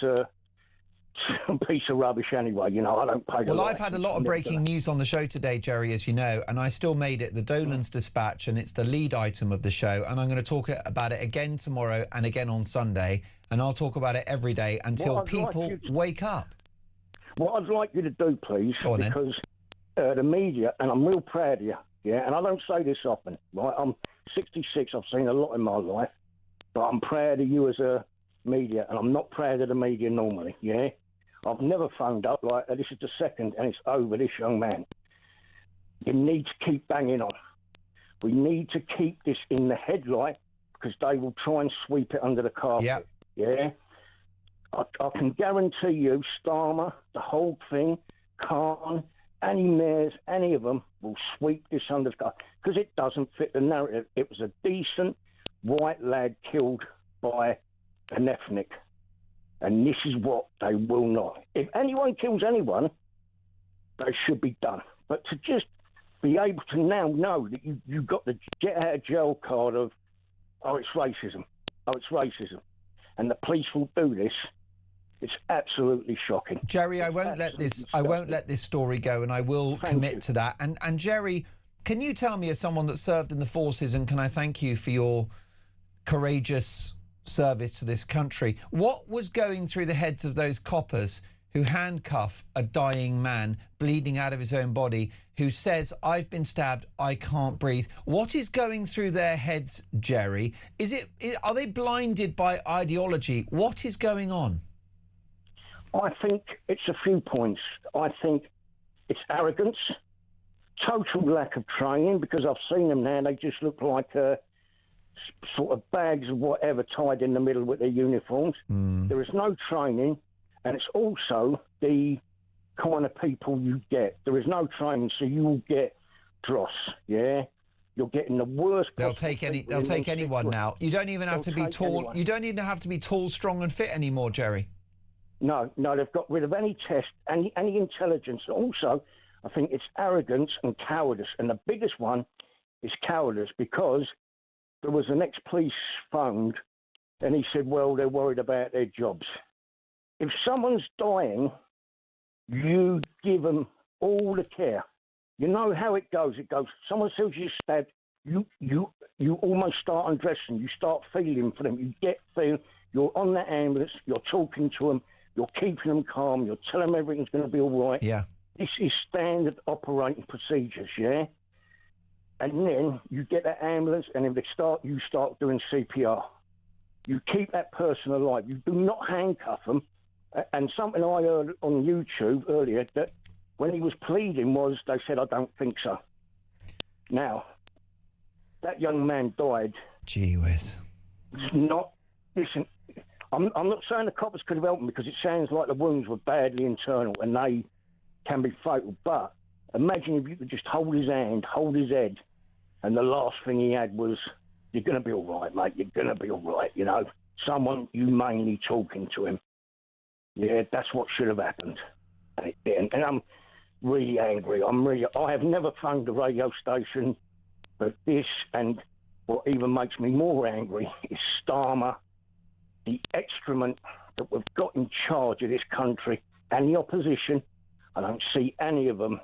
piece of rubbish anyway. You know, I don't pay.
Well, I've had a lot of breaking news on the show today, Jerry, as you know, and I still made it the Dolan's Dispatch, and it's the lead item of the show. And I'm going to talk about it again tomorrow and again on Sunday, and I'll talk about it every day until people wake up.
What I'd like you to do, please, because the media, and I'm real proud of you, yeah, and I don't say this often, right? I'm 66, I've seen a lot in my life, but I'm proud of you as a media, and I'm not proud of the media normally, yeah? I've never phoned up like, this is the second, and it's over this young man. You need to keep banging on. We need to keep this in the headlight, because they will try and sweep it under the carpet, yeah? I can guarantee you, Starmer, the whole thing, Khan, any mayors, any of them will sweep this under the carpet because it doesn't fit the narrative. It was a decent white lad killed by an ethnic, and this is what they will not. If anyone kills anyone, they should be done. But to just be able to now know that you got the get out of jail card of, oh, it's racism, and the police will do this. It's absolutely shocking.
Jerry, I won't let this story go, and I will commit to that. And Jerry, can you tell me, as someone that served in the forces, and can I thank you for your courageous service to this country, what was going through the heads of those coppers who handcuff a dying man bleeding out of his own body, who says, I've been stabbed, I can't breathe? What is going through their heads, Jerry? Are they blinded by ideology? What is going on?
I think it's a few points. I think it's arrogance, total lack of training, because I've seen them now, they just look like sort of bags of whatever tied in the middle with their uniforms. There is no training, and it's also the kind of people you get. There is no training, so you will get dross, yeah? You're getting the worst.
They'll take anyone now. You don't even have to be tall. Anyone. You don't even have to be tall, strong and fit anymore, Jerry.
No, they've got rid of any test, any intelligence. Also, I think it's arrogance and cowardice. And the biggest one is cowardice, because there was an ex-police phoned and he said, well, they're worried about their jobs. If someone's dying, you give them all the care. You know how it goes. It goes, someone says you're stabbed, you almost start undressing. You start feeling for them. You get feeling. You're on that ambulance. You're talking to them. You're keeping them calm. You're telling them everything's going to be all right.
Yeah.
This is standard operating procedures, yeah? And then you get that ambulance, and if you start doing CPR. You keep that person alive. You do not handcuff them. And something I heard on YouTube earlier, that when he was pleading was, they said, I don't think so. Now, that young man died.
Gee whiz.
Listen, I'm not saying the coppers could have helped him, because it sounds like the wounds were badly internal and they can be fatal. But imagine if you could just hold his hand, hold his head, and the last thing he had was, you're going to be all right, mate, you're going to be all right, you know. Someone humanely talking to him. Yeah, that's what should have happened. And I'm really angry. I have never phoned the radio station, but this, and what even makes me more angry, is Starmer, the excrement that we've got in charge of this country and the opposition, I don't see any of them,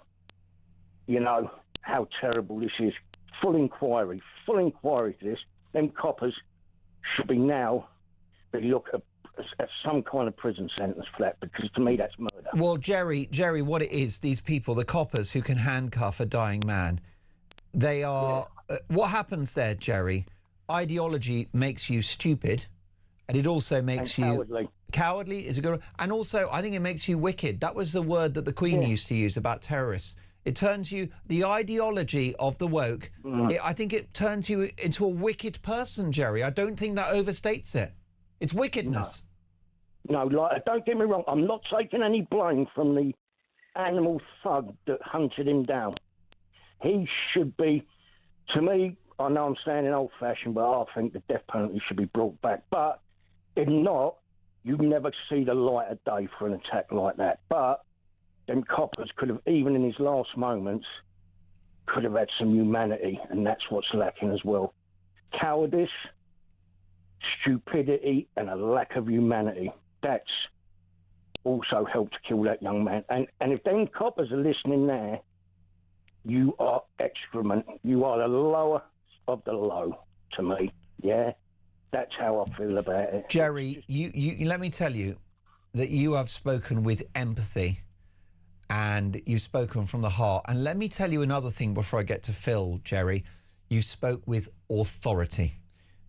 you know, how terrible this is. Full inquiry to this. Them coppers should be now look at some kind of prison sentence for that, because to me that's murder.
Well, Jerry, what it is, these people, the coppers who can handcuff a dying man, they are... what happens there, Jerry? Ideology makes you stupid, and it also makes you...
Cowardly.
Cowardly is a good... And also, I think it makes you wicked. That was the word that the Queen used to use about terrorists. It turns you... The ideology of the woke, I think it turns you into a wicked person, Jerry. I don't think that overstates it. It's wickedness.
No, like, don't get me wrong. I'm not taking any blame from the animal thug that hunted him down. He should be, to me, I know I'm sounding old-fashioned, but I think the death penalty should be brought back. But if not, you never see the light of day for an attack like that. But them coppers could have, even in his last moments, could have had some humanity, and that's what's lacking as well. Cowardice, stupidity, and a lack of humanity. That's also helped kill that young man. And if them coppers are listening there, you are excrement. You are the lower of the low to me. Yeah, that's how I feel about it.
Jerry, you let me tell you that you have spoken with empathy and you've spoken from the heart. And let me tell you another thing before I get to Phil, Jerry. You spoke with authority,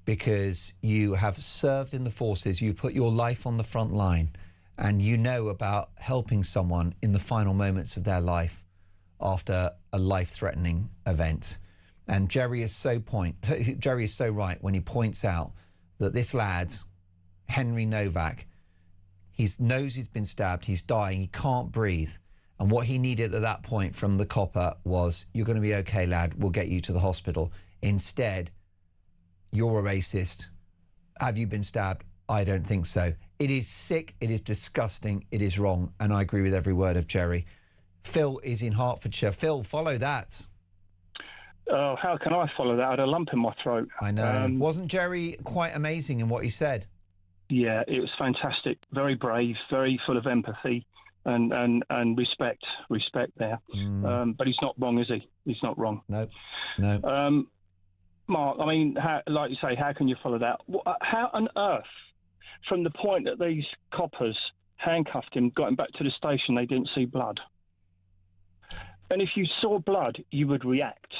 because you have served in the forces, you put your life on the front line, and you know about helping someone in the final moments of their life after a life-threatening event. And Jerry is so right when he points out that this lad, Henry Novak, he knows he's been stabbed, he's dying, he can't breathe. And what he needed at that point from the copper was, you're going to be okay, lad, we'll get you to the hospital. Instead, you're a racist. Have you been stabbed? I don't think so. It is sick, it is disgusting, it is wrong, and I agree with every word of Jerry. Phil is in Hertfordshire. Phil, follow that.
Oh, how can I follow that? I had a lump in my throat.
I know. Wasn't Jerry quite amazing in what he said?
Yeah, it was fantastic. Very brave, very full of empathy and respect there. But he's not wrong, is he? He's not wrong.
No.
Mark, I mean, like you say, how can you follow that? How on earth, from the point that these coppers handcuffed him, got him back to the station, they didn't see blood? And if you saw blood, you would react.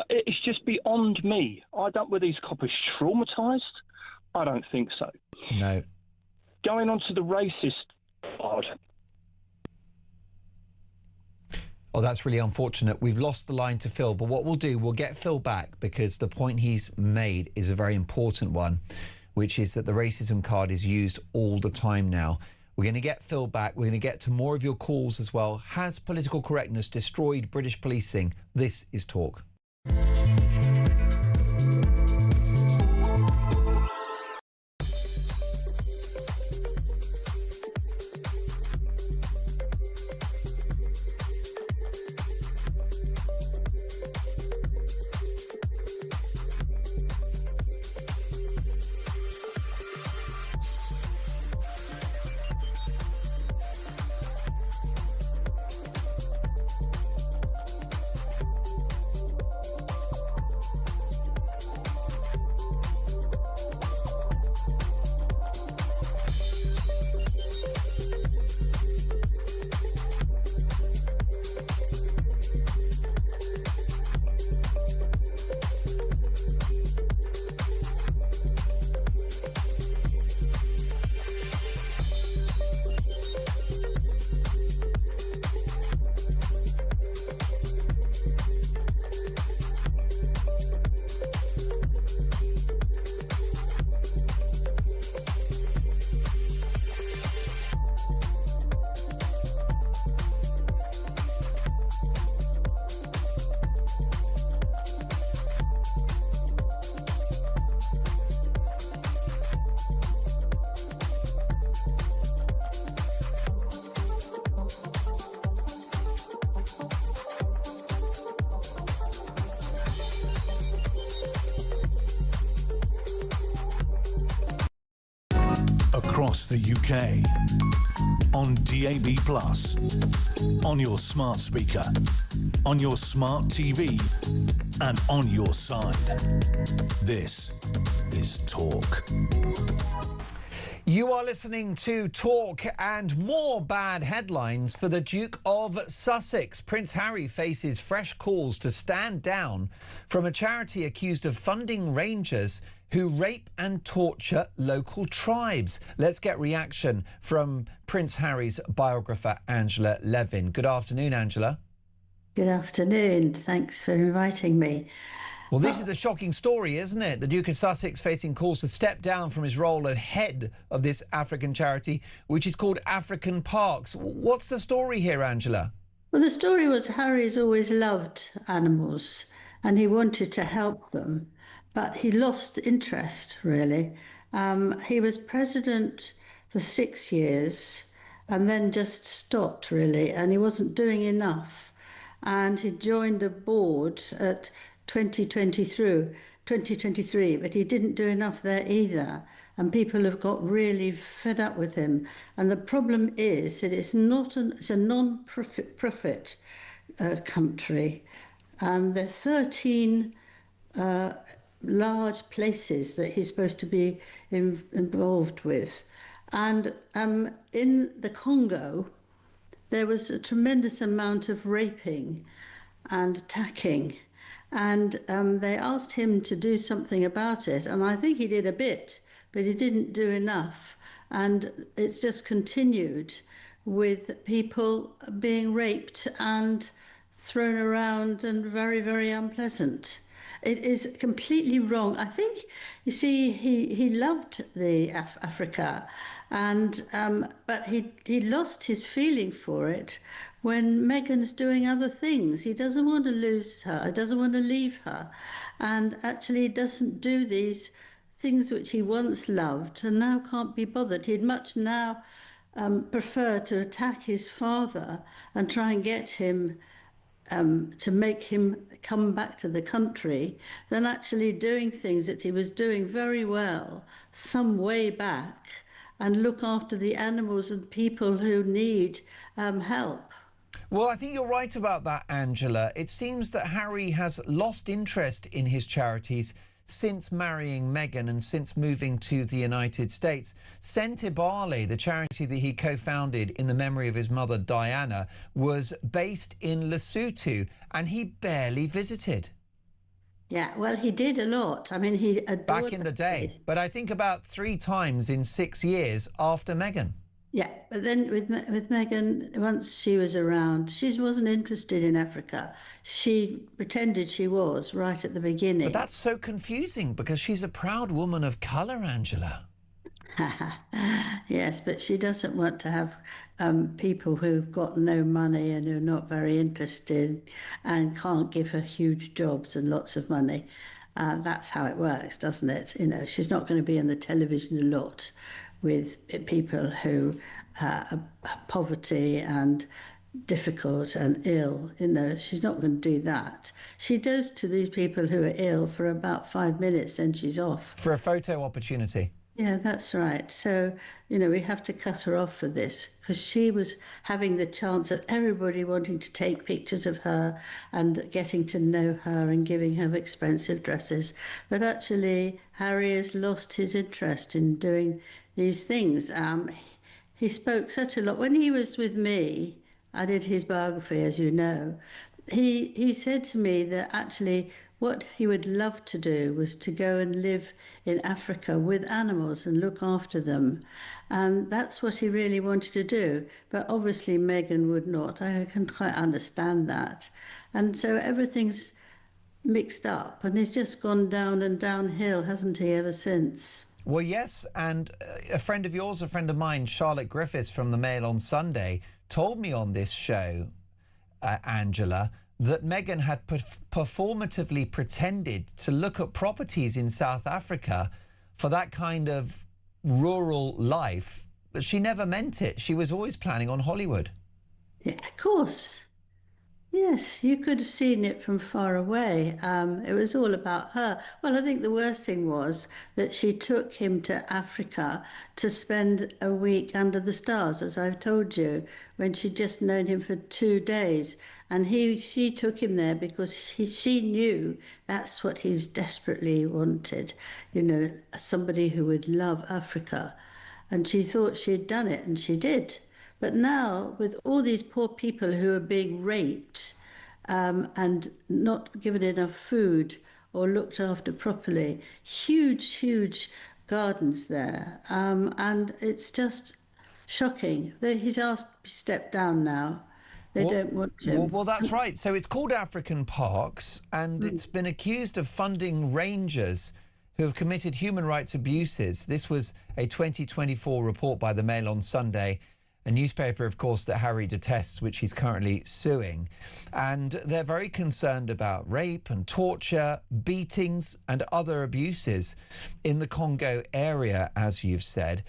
It's just beyond me. Were these coppers traumatised? I don't think so.
No.
Going on to the racist part.
Oh, that's really unfortunate. We've lost the line to Phil, but what we'll do, we'll get Phil back, because the point he's made is a very important one, which is that the racism card is used all the time now. We're going to get Phil back. We're going to get to more of your calls as well. Has political correctness destroyed British policing? This is Talk.
across the UK. On DAB+, on your smart speaker, on your smart TV, and on your side. This is Talk.
You are listening to Talk, and more bad headlines for the Duke of Sussex. Prince Harry faces fresh calls to stand down from a charity accused of funding rangers who rape and torture local tribes. Let's get reaction from Prince Harry's biographer, Angela Levin. Good afternoon, Angela.
Good afternoon. Thanks for inviting me.
Well, this is a shocking story, isn't it? The Duke of Sussex facing calls to step down from his role as head of this African charity, which is called African Parks. What's the story here, Angela?
Well, the story was Harry's always loved animals and he wanted to help them, but he lost interest, really. He was president for 6 years and then just stopped, really, and he wasn't doing enough. And he joined the board at 2023, but he didn't do enough there either. And people have got really fed up with him. And the problem is that it's a non-profit country. There are 13 large places that he's supposed to be involved with. And in the Congo, there was a tremendous amount of raping and attacking. And they asked him to do something about it. And I think he did a bit, but he didn't do enough. And it's just continued with people being raped and thrown around and very, very unpleasant. It is completely wrong. I think, you see, he loved the Africa, and but he lost his feeling for it when Meghan's doing other things. He doesn't want to lose her, he doesn't want to leave her, and actually doesn't do these things which he once loved and now can't be bothered. He'd much now prefer to attack his father and try and get him to make him come back to the country than actually doing things that he was doing very well some way back and look after the animals and people who need help.
Well, I think you're right about that, Angela. It seems that Harry has lost interest in his charities since marrying Meghan and since moving to the United States. Sentebale, the charity that he co-founded in the memory of his mother Diana, was based in Lesotho, and he barely visited.
Yeah, well, he did a lot. I mean, he adored
back in the day, but I think about 3 times in 6 years after Meghan.
Yeah, but then with Meghan, once she was around, she wasn't interested in Africa. She pretended she was right at the beginning.
But that's so confusing because she's a proud woman of colour, Angela.
Yes, but she doesn't want to have people who've got no money and who are not very interested and can't give her huge jobs and lots of money. That's how it works, doesn't it? You know, she's not going to be on the television a lot with people who are poverty and difficult and ill. You know, she's not going to do that. She does to these people who are ill for about 5 minutes, then she's off.
For a photo opportunity.
Yeah, that's right. So, you know, we have to cut her off for this because she was having the chance of everybody wanting to take pictures of her and getting to know her and giving her expensive dresses. But actually, Harry has lost his interest in doing these things. He spoke such a lot. When he was with me, I did his biography, as you know, he said to me that actually what he would love to do was to go and live in Africa with animals and look after them. And that's what he really wanted to do. But obviously Meghan would not. I can quite understand that. And so everything's mixed up and he's just gone down and downhill, hasn't he, ever since?
Well, yes, and a friend of yours, a friend of mine, Charlotte Griffiths from the Mail on Sunday, told me on this show, Angela, that Meghan had performatively pretended to look at properties in South Africa for that kind of rural life, but she never meant it. She was always planning on Hollywood.
Yeah, of course. Yes, you could have seen it from far away. It was all about her. Well, I think the worst thing was that she took him to Africa to spend a week under the stars, as I've told you, when she'd just known him for 2 days. And she took him there because she knew that's what he desperately wanted, somebody who would love Africa. And she thought she'd done it, and she did. But now, with all these poor people who are being raped and not given enough food or looked after properly, huge gardens there. And it's just shocking. He's asked to step down now. They don't want him.
Well, that's right. So it's called African Parks, and it's been accused of funding rangers who have committed human rights abuses. This was a 2024 report by the Mail on Sunday, a newspaper, of course, that Harry detests, which he's currently suing. And they're very concerned about rape and torture, beatings and other abuses in the Congo area, as you've said.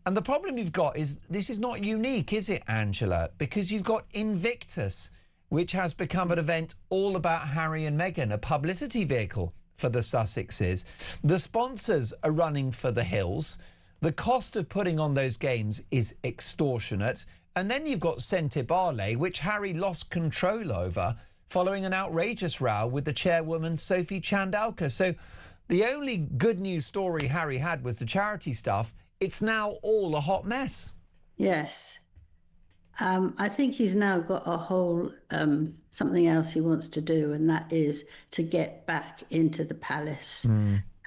And the problem you've got is this is not unique, is it, Angela? Because you've got Invictus, which has become an event all about Harry and Meghan, a publicity vehicle for the Sussexes. The sponsors are running for the hills. The cost of putting on those games is extortionate. And then you've got Sentebale, which Harry lost control over following an outrageous row with the chairwoman, Sophie Chandauka. So the only good news story Harry had was the charity stuff. It's now all a hot mess.
Yes. I think he's now got a whole something else he wants to do, and that is to get back into the palace.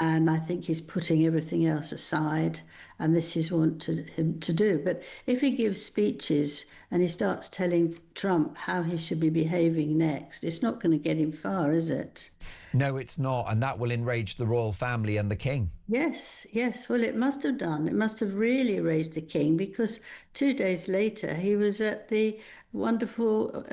And I think he's putting everything else aside, and this is what him to do. But if he gives speeches and he starts telling Trump how he should be behaving next, it's not going to get him far, is it?
No, it's not, and that will enrage the royal family and the king.
Yes. Well, it must have done. It must have really enraged the king, because 2 days later he was at the wonderful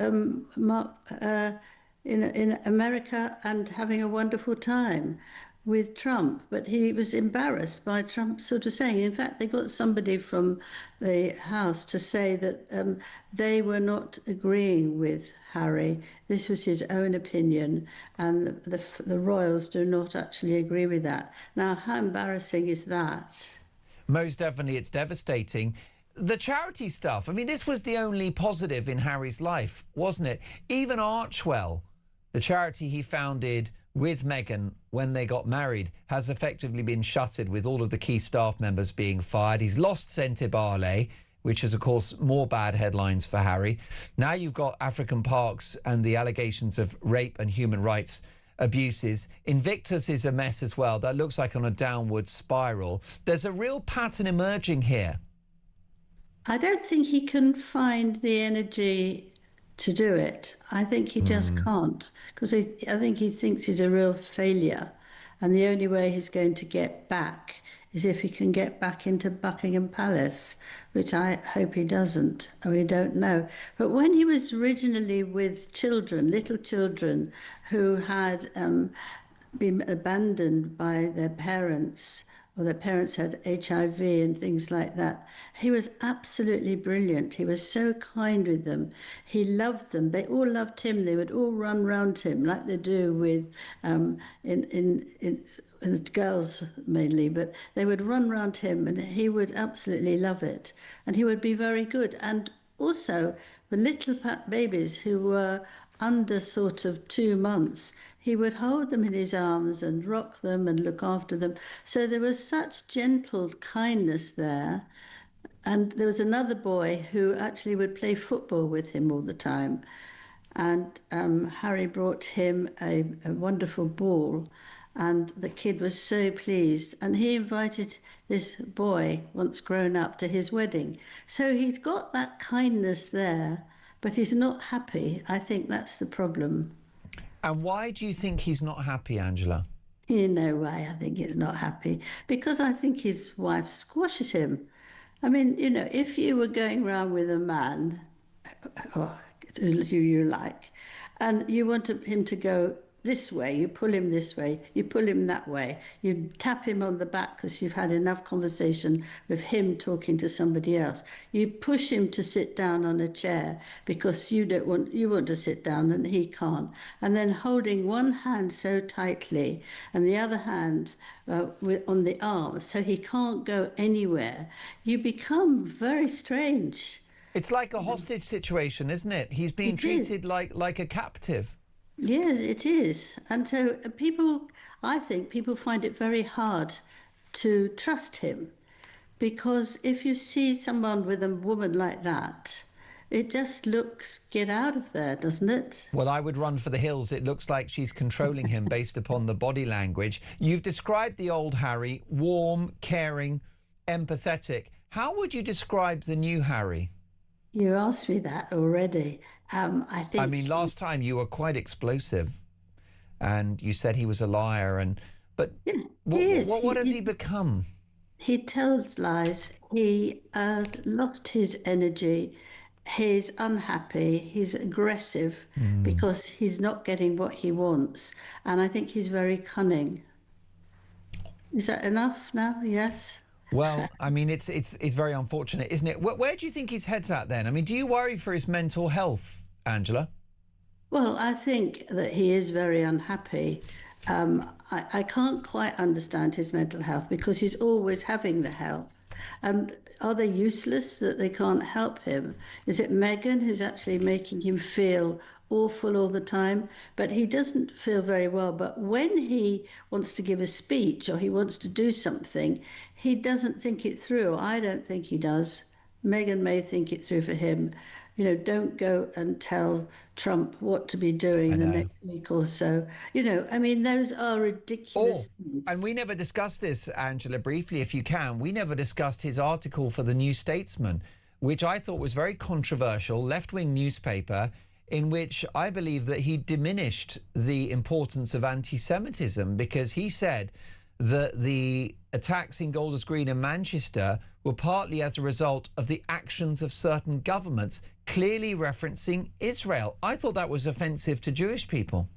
in America and having a wonderful time with Trump, but he was embarrassed by Trump sort of saying, in fact, they got somebody from the House to say that they were not agreeing with Harry. This was his own opinion, and the royals do not actually agree with that. Now, how embarrassing is that?
Most definitely, it's devastating. The charity stuff, I mean, this was the only positive in Harry's life, wasn't it? Even Archewell, the charity he founded with Meghan when they got married, has effectively been shuttered, with all of the key staff members being fired. He's lost Sentebale, which is, of course, more bad headlines for Harry. Now you've got African Parks and the allegations of rape and human rights abuses. Invictus is a mess as well. That looks like on a downward spiral. There's a real pattern emerging here.
I don't think he can find the energy to do it. I think he just can't, because I think he thinks he's a real failure, and the only way he's going to get back is if he can get back into Buckingham Palace, which I hope he doesn't, and we don't know. But when he was originally with children, little children who had been abandoned by their parents, or their parents had HIV and things like that, he was absolutely brilliant. He was so kind with them. He loved them. They all loved him. They would all run round him like they do with girls mainly, but they would run round him, and he would absolutely love it. And he would be very good. And also, the little babies who were under sort of 2 months, he would hold them in his arms and rock them and look after them. So there was such gentle kindness there. And there was another boy who actually would play football with him all the time. And Harry brought him a wonderful ball, and the kid was so pleased. And he invited this boy, once grown up, to his wedding. So he's got that kindness there, but he's not happy. I think that's the problem.
And why do you think he's not happy, Angela?
You know why I think he's not happy? Because I think his wife squashes him. I mean, if you were going around with a man who you like, and you wanted him to go this way, you pull him this way, you pull him that way, you tap him on the back because you've had enough conversation with him talking to somebody else. You push him to sit down on a chair because you want to sit down and he can't. And then holding one hand so tightly and the other hand on the arm so he can't go anywhere. You become very strange.
It's like a hostage situation, isn't it? He's being treated like a captive.
Yes, it is. And so I think people find it very hard to trust him because if you see someone with a woman like that, it just looks, get out of there, doesn't it?
Well, I would run for the hills. It looks like she's controlling him based upon the body language. You've described the old Harry, warm, caring, empathetic. How would you describe the new Harry?
You asked me that already. I
mean, last time you were quite explosive and you said he was a liar. But what has he become?
He tells lies. He lost his energy. He's unhappy. He's aggressive because he's not getting what he wants. And I think he's very cunning. Is that enough now? Yes.
Well, I mean, it's very unfortunate, isn't it? Where do you think his head's at then? I mean, do you worry for his mental health, Angela?
Well, I think that he is very unhappy. I can't quite understand his mental health because he's always having the help. And are they useless that they can't help him? Is it Meghan who's actually making him feel awful all the time? But he doesn't feel very well. But when he wants to give a speech or he wants to do something, he doesn't think it through. I don't think he does. Meghan may think it through for him. You know, don't go and tell Trump what to be doing the next week or so. You know, I mean, those are ridiculous things.
And we never discussed this, Angela, briefly, if you can. We never discussed his article for the New Statesman, which I thought was very controversial, left-wing newspaper, in which I believe that he diminished the importance of anti-Semitism because he said that the attacks in Golders Green and Manchester were partly as a result of the actions of certain governments, clearly referencing Israel. I thought that was offensive to Jewish people.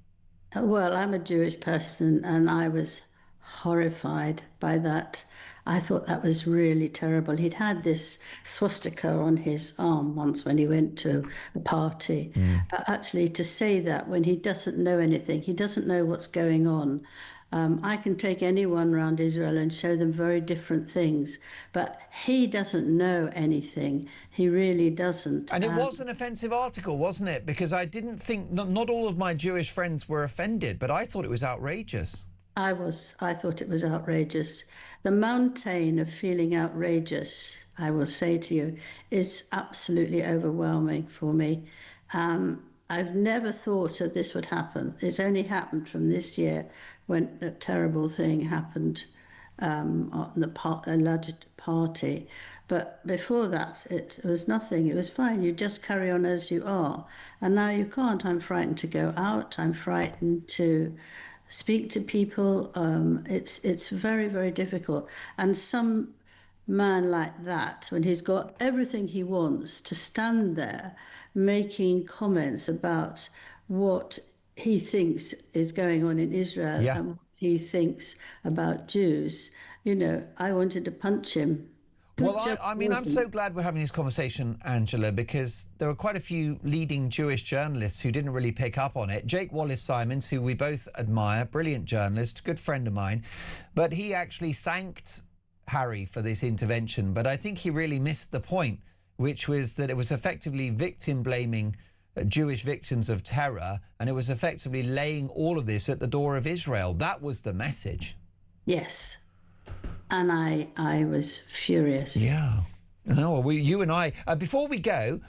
Well, I'm a Jewish person and I was horrified by that. I thought that was really terrible. He'd had this swastika on his arm once when he went to a party. But actually to say that when he doesn't know anything, he doesn't know what's going on. I can take anyone around Israel and show them very different things, but he doesn't know anything. He really doesn't.
And it was an offensive article, wasn't it? Because I didn't think, not all of my Jewish friends were offended, but I thought it was outrageous.
I thought it was outrageous. The mountain of feeling outrageous, I will say to you, is absolutely overwhelming for me. I've never thought that this would happen. It's only happened from this year when a terrible thing happened on the alleged party. But before that, it was nothing. It was fine. You just carry on as you are. And now you can't. I'm frightened to go out. I'm frightened to speak to people. It's very, very difficult. And some man like that, when he's got everything he wants, to stand there making comments about what he thinks is going on in Israel and what he thinks about Jews, you know, I wanted to punch him.
Well, I mean, I'm so glad we're having this conversation, Angela, because there were quite a few leading Jewish journalists who didn't really pick up on it. Jake Wallace-Simons, who we both admire, brilliant journalist, good friend of mine, but he actually thanked Harry for this intervention. But I think he really missed the point, which was that it was effectively victim-blaming Jewish victims of terror, and it was effectively laying all of this at the door of Israel. That was the message.
Yes. And I was furious.
Yeah. No, you and I... before we go,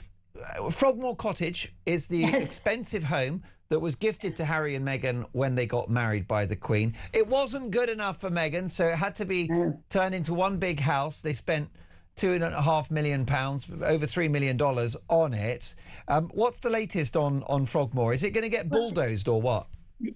Frogmore Cottage is the expensive home that was gifted to Harry and Meghan when they got married by the Queen. It wasn't good enough for Meghan, so it had to be turned into one big house. They spent £2.5 million, over $3 million on it. What's the latest on Frogmore? Is it going to get bulldozed or what?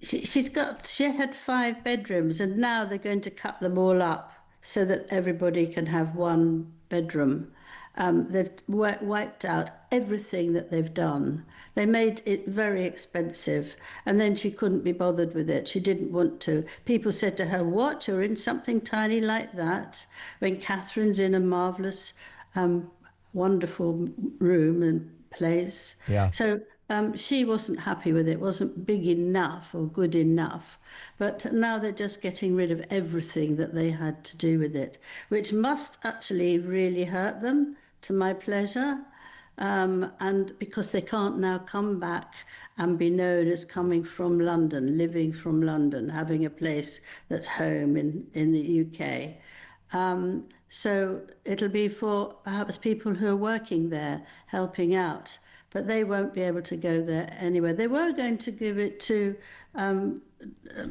She had 5 bedrooms and now they're going to cut them all up so that everybody can have one bedroom. They've wiped out everything that they've done. They made it very expensive, and then she couldn't be bothered with it. She didn't want to. People said to her, "What? You're in something tiny like that?" When Catherine's in a marvellous, wonderful room and place.
Yeah.
So she wasn't happy with it. Wasn't big enough or good enough. But now they're just getting rid of everything that they had to do with it, which must actually really hurt them, to my pleasure. And because they can't now come back and be known as coming from London, living from London, having a place that's home in the UK. So it'll be for perhaps people who are working there, helping out. But they won't be able to go there anywhere. They were going to give it to...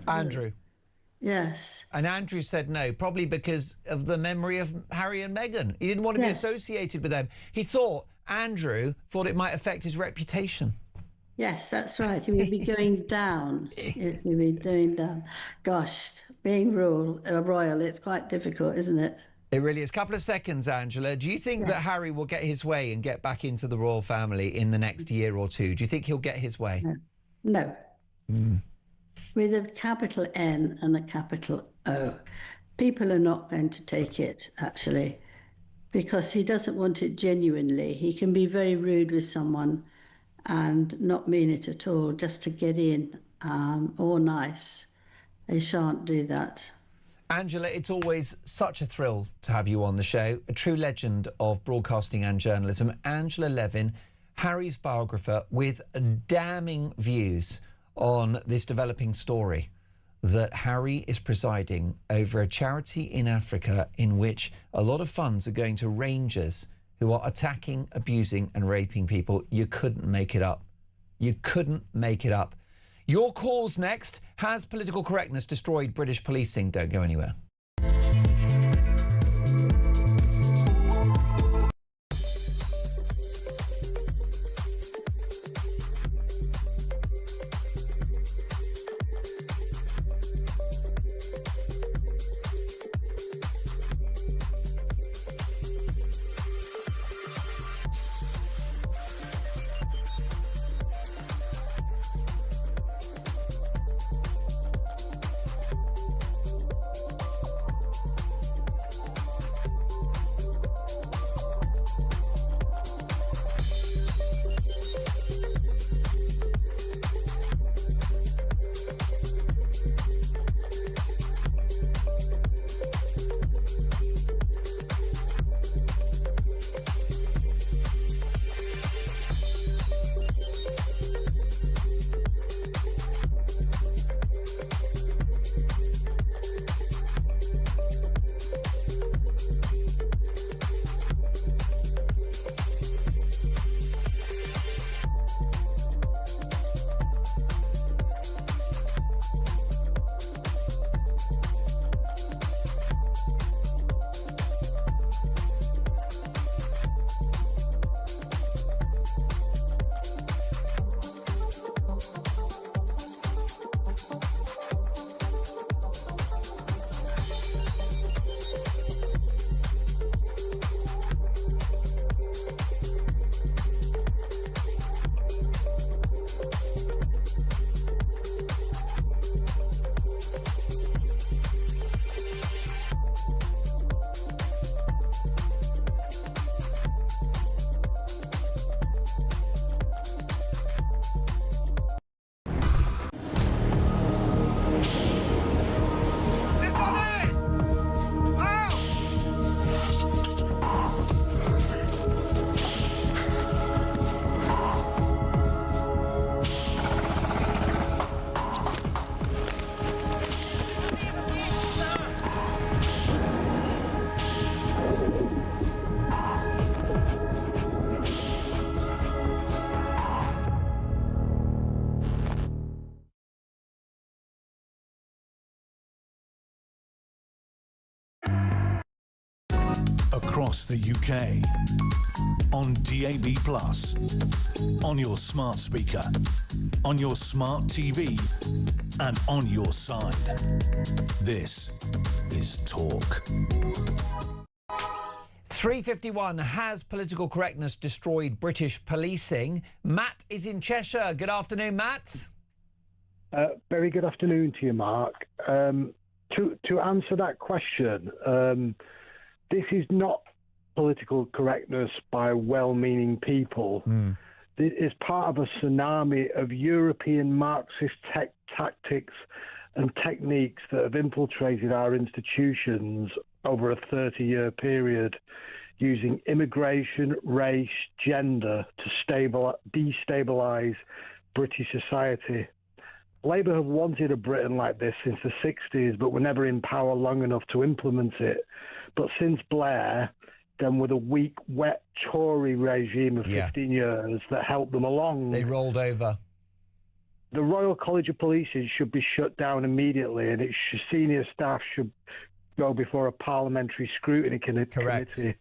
Andrew.
Yes.
And Andrew said no, probably because of the memory of Harry and Meghan. He didn't want to be associated with them. He thought, Andrew thought it might affect his reputation.
Yes, that's right. He would be going down. Yes, he would be going down. Gosh, being royal, it's quite difficult, isn't it?
It really is. Couple of seconds, Angela. Do you think that Harry will get his way and get back into the royal family in the next year or two? Do you think he'll get his way?
No. With a capital N and a capital O. People are not going to take it, actually, because he doesn't want it genuinely. He can be very rude with someone and not mean it at all, just to get in, or nice. They shan't do that.
Angela, it's always such a thrill to have you on the show. A true legend of broadcasting and journalism. Angela Levin, Harry's biographer, with damning views on this developing story that Harry is presiding over a charity in Africa in which a lot of funds are going to rangers who are attacking, abusing and raping people. You couldn't make it up. You couldn't make it up. Your calls next. Has political correctness destroyed British policing? Don't go anywhere.
Across the UK, on DAB+, on your smart speaker, on your smart TV, and on your side. This is Talk.
3:51. Has political correctness destroyed British policing? Matt is in Cheshire. Good afternoon, Matt.
Very good afternoon to you, Mark. To answer that question, this is not political correctness by well-meaning people. It is part of a tsunami of European Marxist tactics and techniques that have infiltrated our institutions over a 30-year period, using immigration, race, gender to destabilise British society. Labour have wanted a Britain like this since the 60s, but were never in power long enough to implement it. But since Blair, then with a weak, wet Tory regime of 15 years that helped them along.
They rolled over.
The Royal College of Police should be shut down immediately, and its senior staff should go before a parliamentary scrutiny committee.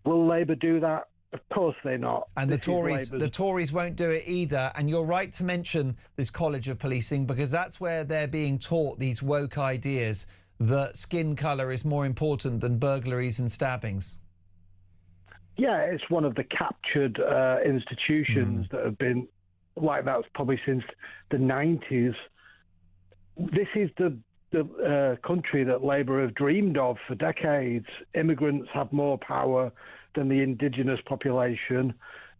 Will Labour do that? Of course they're not.
And the Tories won't do it either. And you're right to mention this College of Policing, because that's where they're being taught these woke ideas that skin colour is more important than burglaries and stabbings.
Yeah, it's one of the captured institutions that have been like that probably since the 90s. This is the country that Labour have dreamed of for decades. Immigrants have more power than the indigenous population.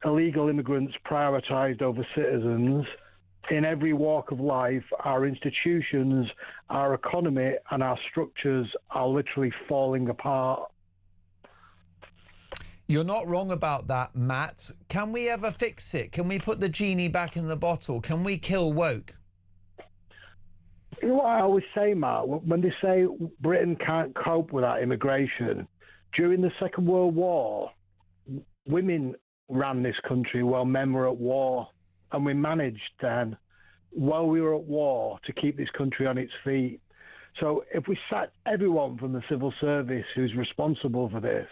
Illegal immigrants prioritised over citizens. In every walk of life, our institutions, our economy and our structures are literally falling apart.
You're not wrong about that, Matt. Can we ever fix it? Can we put the genie back in the bottle? Can we kill woke?
You know what I always say, Mark, when they say Britain can't cope without immigration, during the Second World War, women ran this country while men were at war, and we managed then, while we were at war, to keep this country on its feet. So if we sacked everyone from the civil service who's responsible for this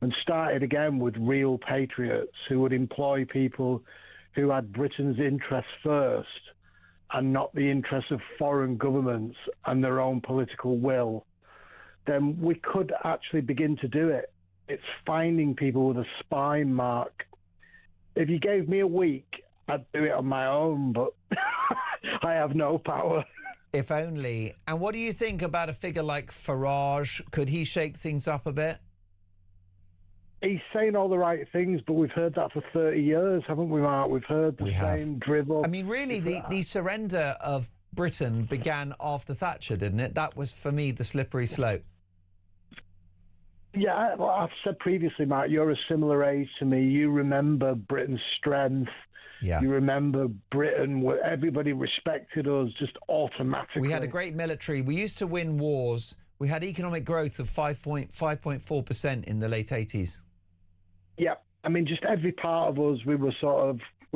and started again with real patriots who would employ people who had Britain's interests first and not the interests of foreign governments and their own political will, then we could actually begin to do it. It's finding people with a spine, Mark. If you gave me a week, I'd do it on my own, but I have no power.
If only. And what do you think about a figure like Farage? Could he shake things up a bit?
He's saying all the right things, but we've heard that for 30 years, haven't we, Mark? We've heard the same drivel.
I mean, really, the surrender of Britain began after Thatcher, didn't it? That was, for me, the slippery slope.
Yeah, well, I've said previously, Mark, you're a similar age to me. You remember Britain's strength.
Yeah.
You remember Britain, where everybody respected us just automatically.
We had a great military. We used to win wars. We had economic growth of 5.4% in the late 80s.
Yeah, I mean, just every part of us, we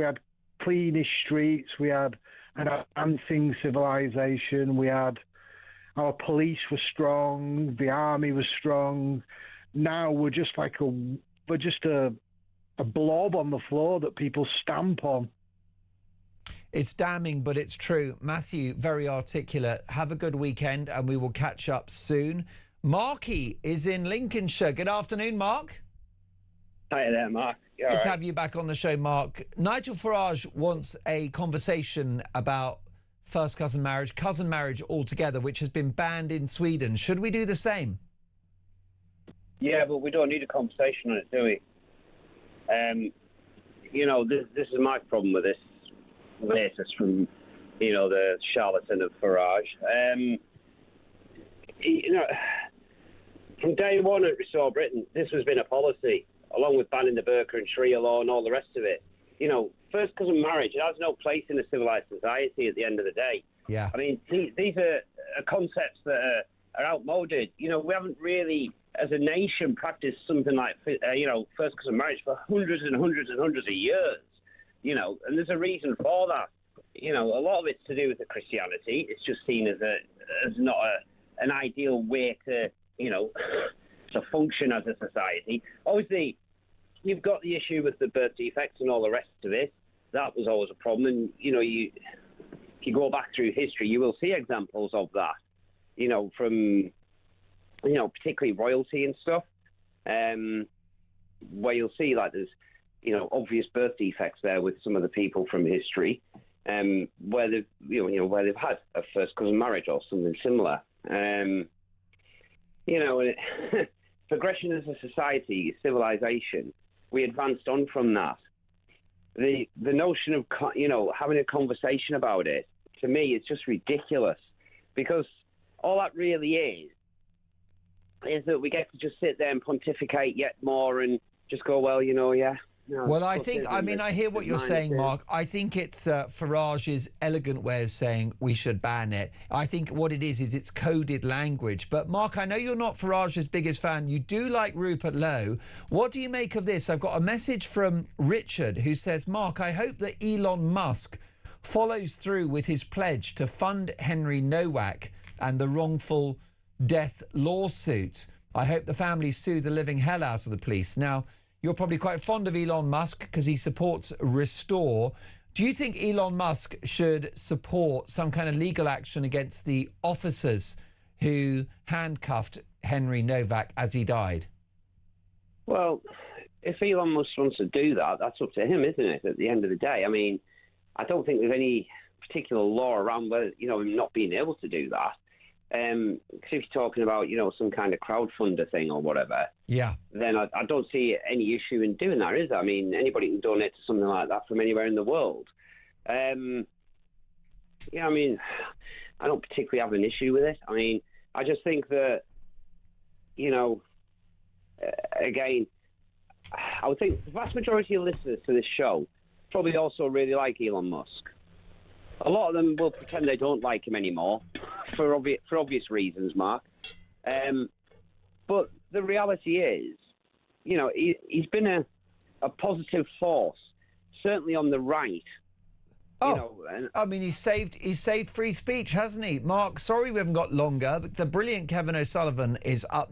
had cleanish streets, we had an advancing civilization, our police were strong, the army was strong. Now we're just like a blob on the floor that people stamp on.
It's damning, but it's true. Matthew, very articulate. Have a good weekend, and we will catch up soon. Marky is in Lincolnshire. Good afternoon, Mark.
Hi there, Mark.
Good to have you back on the show, Mark. Nigel Farage wants a conversation about first cousin marriage altogether, which has been banned in Sweden. Should we do the same?
Yeah, but we don't need a conversation on it, do we? This is my problem with this latest from, the charlatan of Farage. From day one at Restore Britain, this has been a policy, along with banning the burqa and Sharia law and all the rest of it. First cousin marriage, it has no place in a civilized society at the end of the day.
Yeah.
I mean, these are concepts that are outmoded. We haven't really, as a nation, practiced something like, first cousin marriage for hundreds and hundreds and hundreds of years. And there's a reason for that. A lot of it's to do with the Christianity. It's just seen as not an ideal way to, to function as a society. Obviously, you've got the issue with the birth defects and all the rest of it. That was always a problem. And, if you go back through history, you will see examples of that, from, particularly royalty and stuff. where you'll see like there's, obvious birth defects there with some of the people from history, where they've, where they've had a first cousin marriage or something similar. Progression as a society, civilization, we advanced on from that. The notion of, having a conversation about it, to me, it's just ridiculous, because all that really is that we get to just sit there and pontificate yet more and just go, well, yeah.
Well, I hear what you're saying, Mark. I think it's Farage's elegant way of saying we should ban it. I think what it is it's coded language. But, Mark, I know you're not Farage's biggest fan. You do like Rupert Lowe. What do you make of this? I've got a message from Richard who says, Mark, I hope that Elon Musk follows through with his pledge to fund Henry Nowak and the wrongful death lawsuit. I hope the family sue the living hell out of the police. Now, you're probably quite fond of Elon Musk because he supports Restore. Do you think Elon Musk should support some kind of legal action against the officers who handcuffed Henry Nowak as he died?
Well, if Elon Musk wants to do that, that's up to him, isn't it, at the end of the day? I mean, I don't think there's any particular law around whether, him not being able to do that. Because if you're talking about, some kind of crowdfunder thing or whatever, then I don't see any issue in doing that, is there? I mean, anybody can donate to something like that from anywhere in the world. I mean, I don't particularly have an issue with it. I mean, I just think that, again, I would think the vast majority of listeners to this show probably also really like Elon Musk. A lot of them will pretend they don't like him anymore for obvious reasons, Mark. But the reality is, he's been a positive force, certainly on the right.
I mean, he's saved free speech, hasn't he? Mark, sorry we haven't got longer, but the brilliant Kevin O'Sullivan is up next.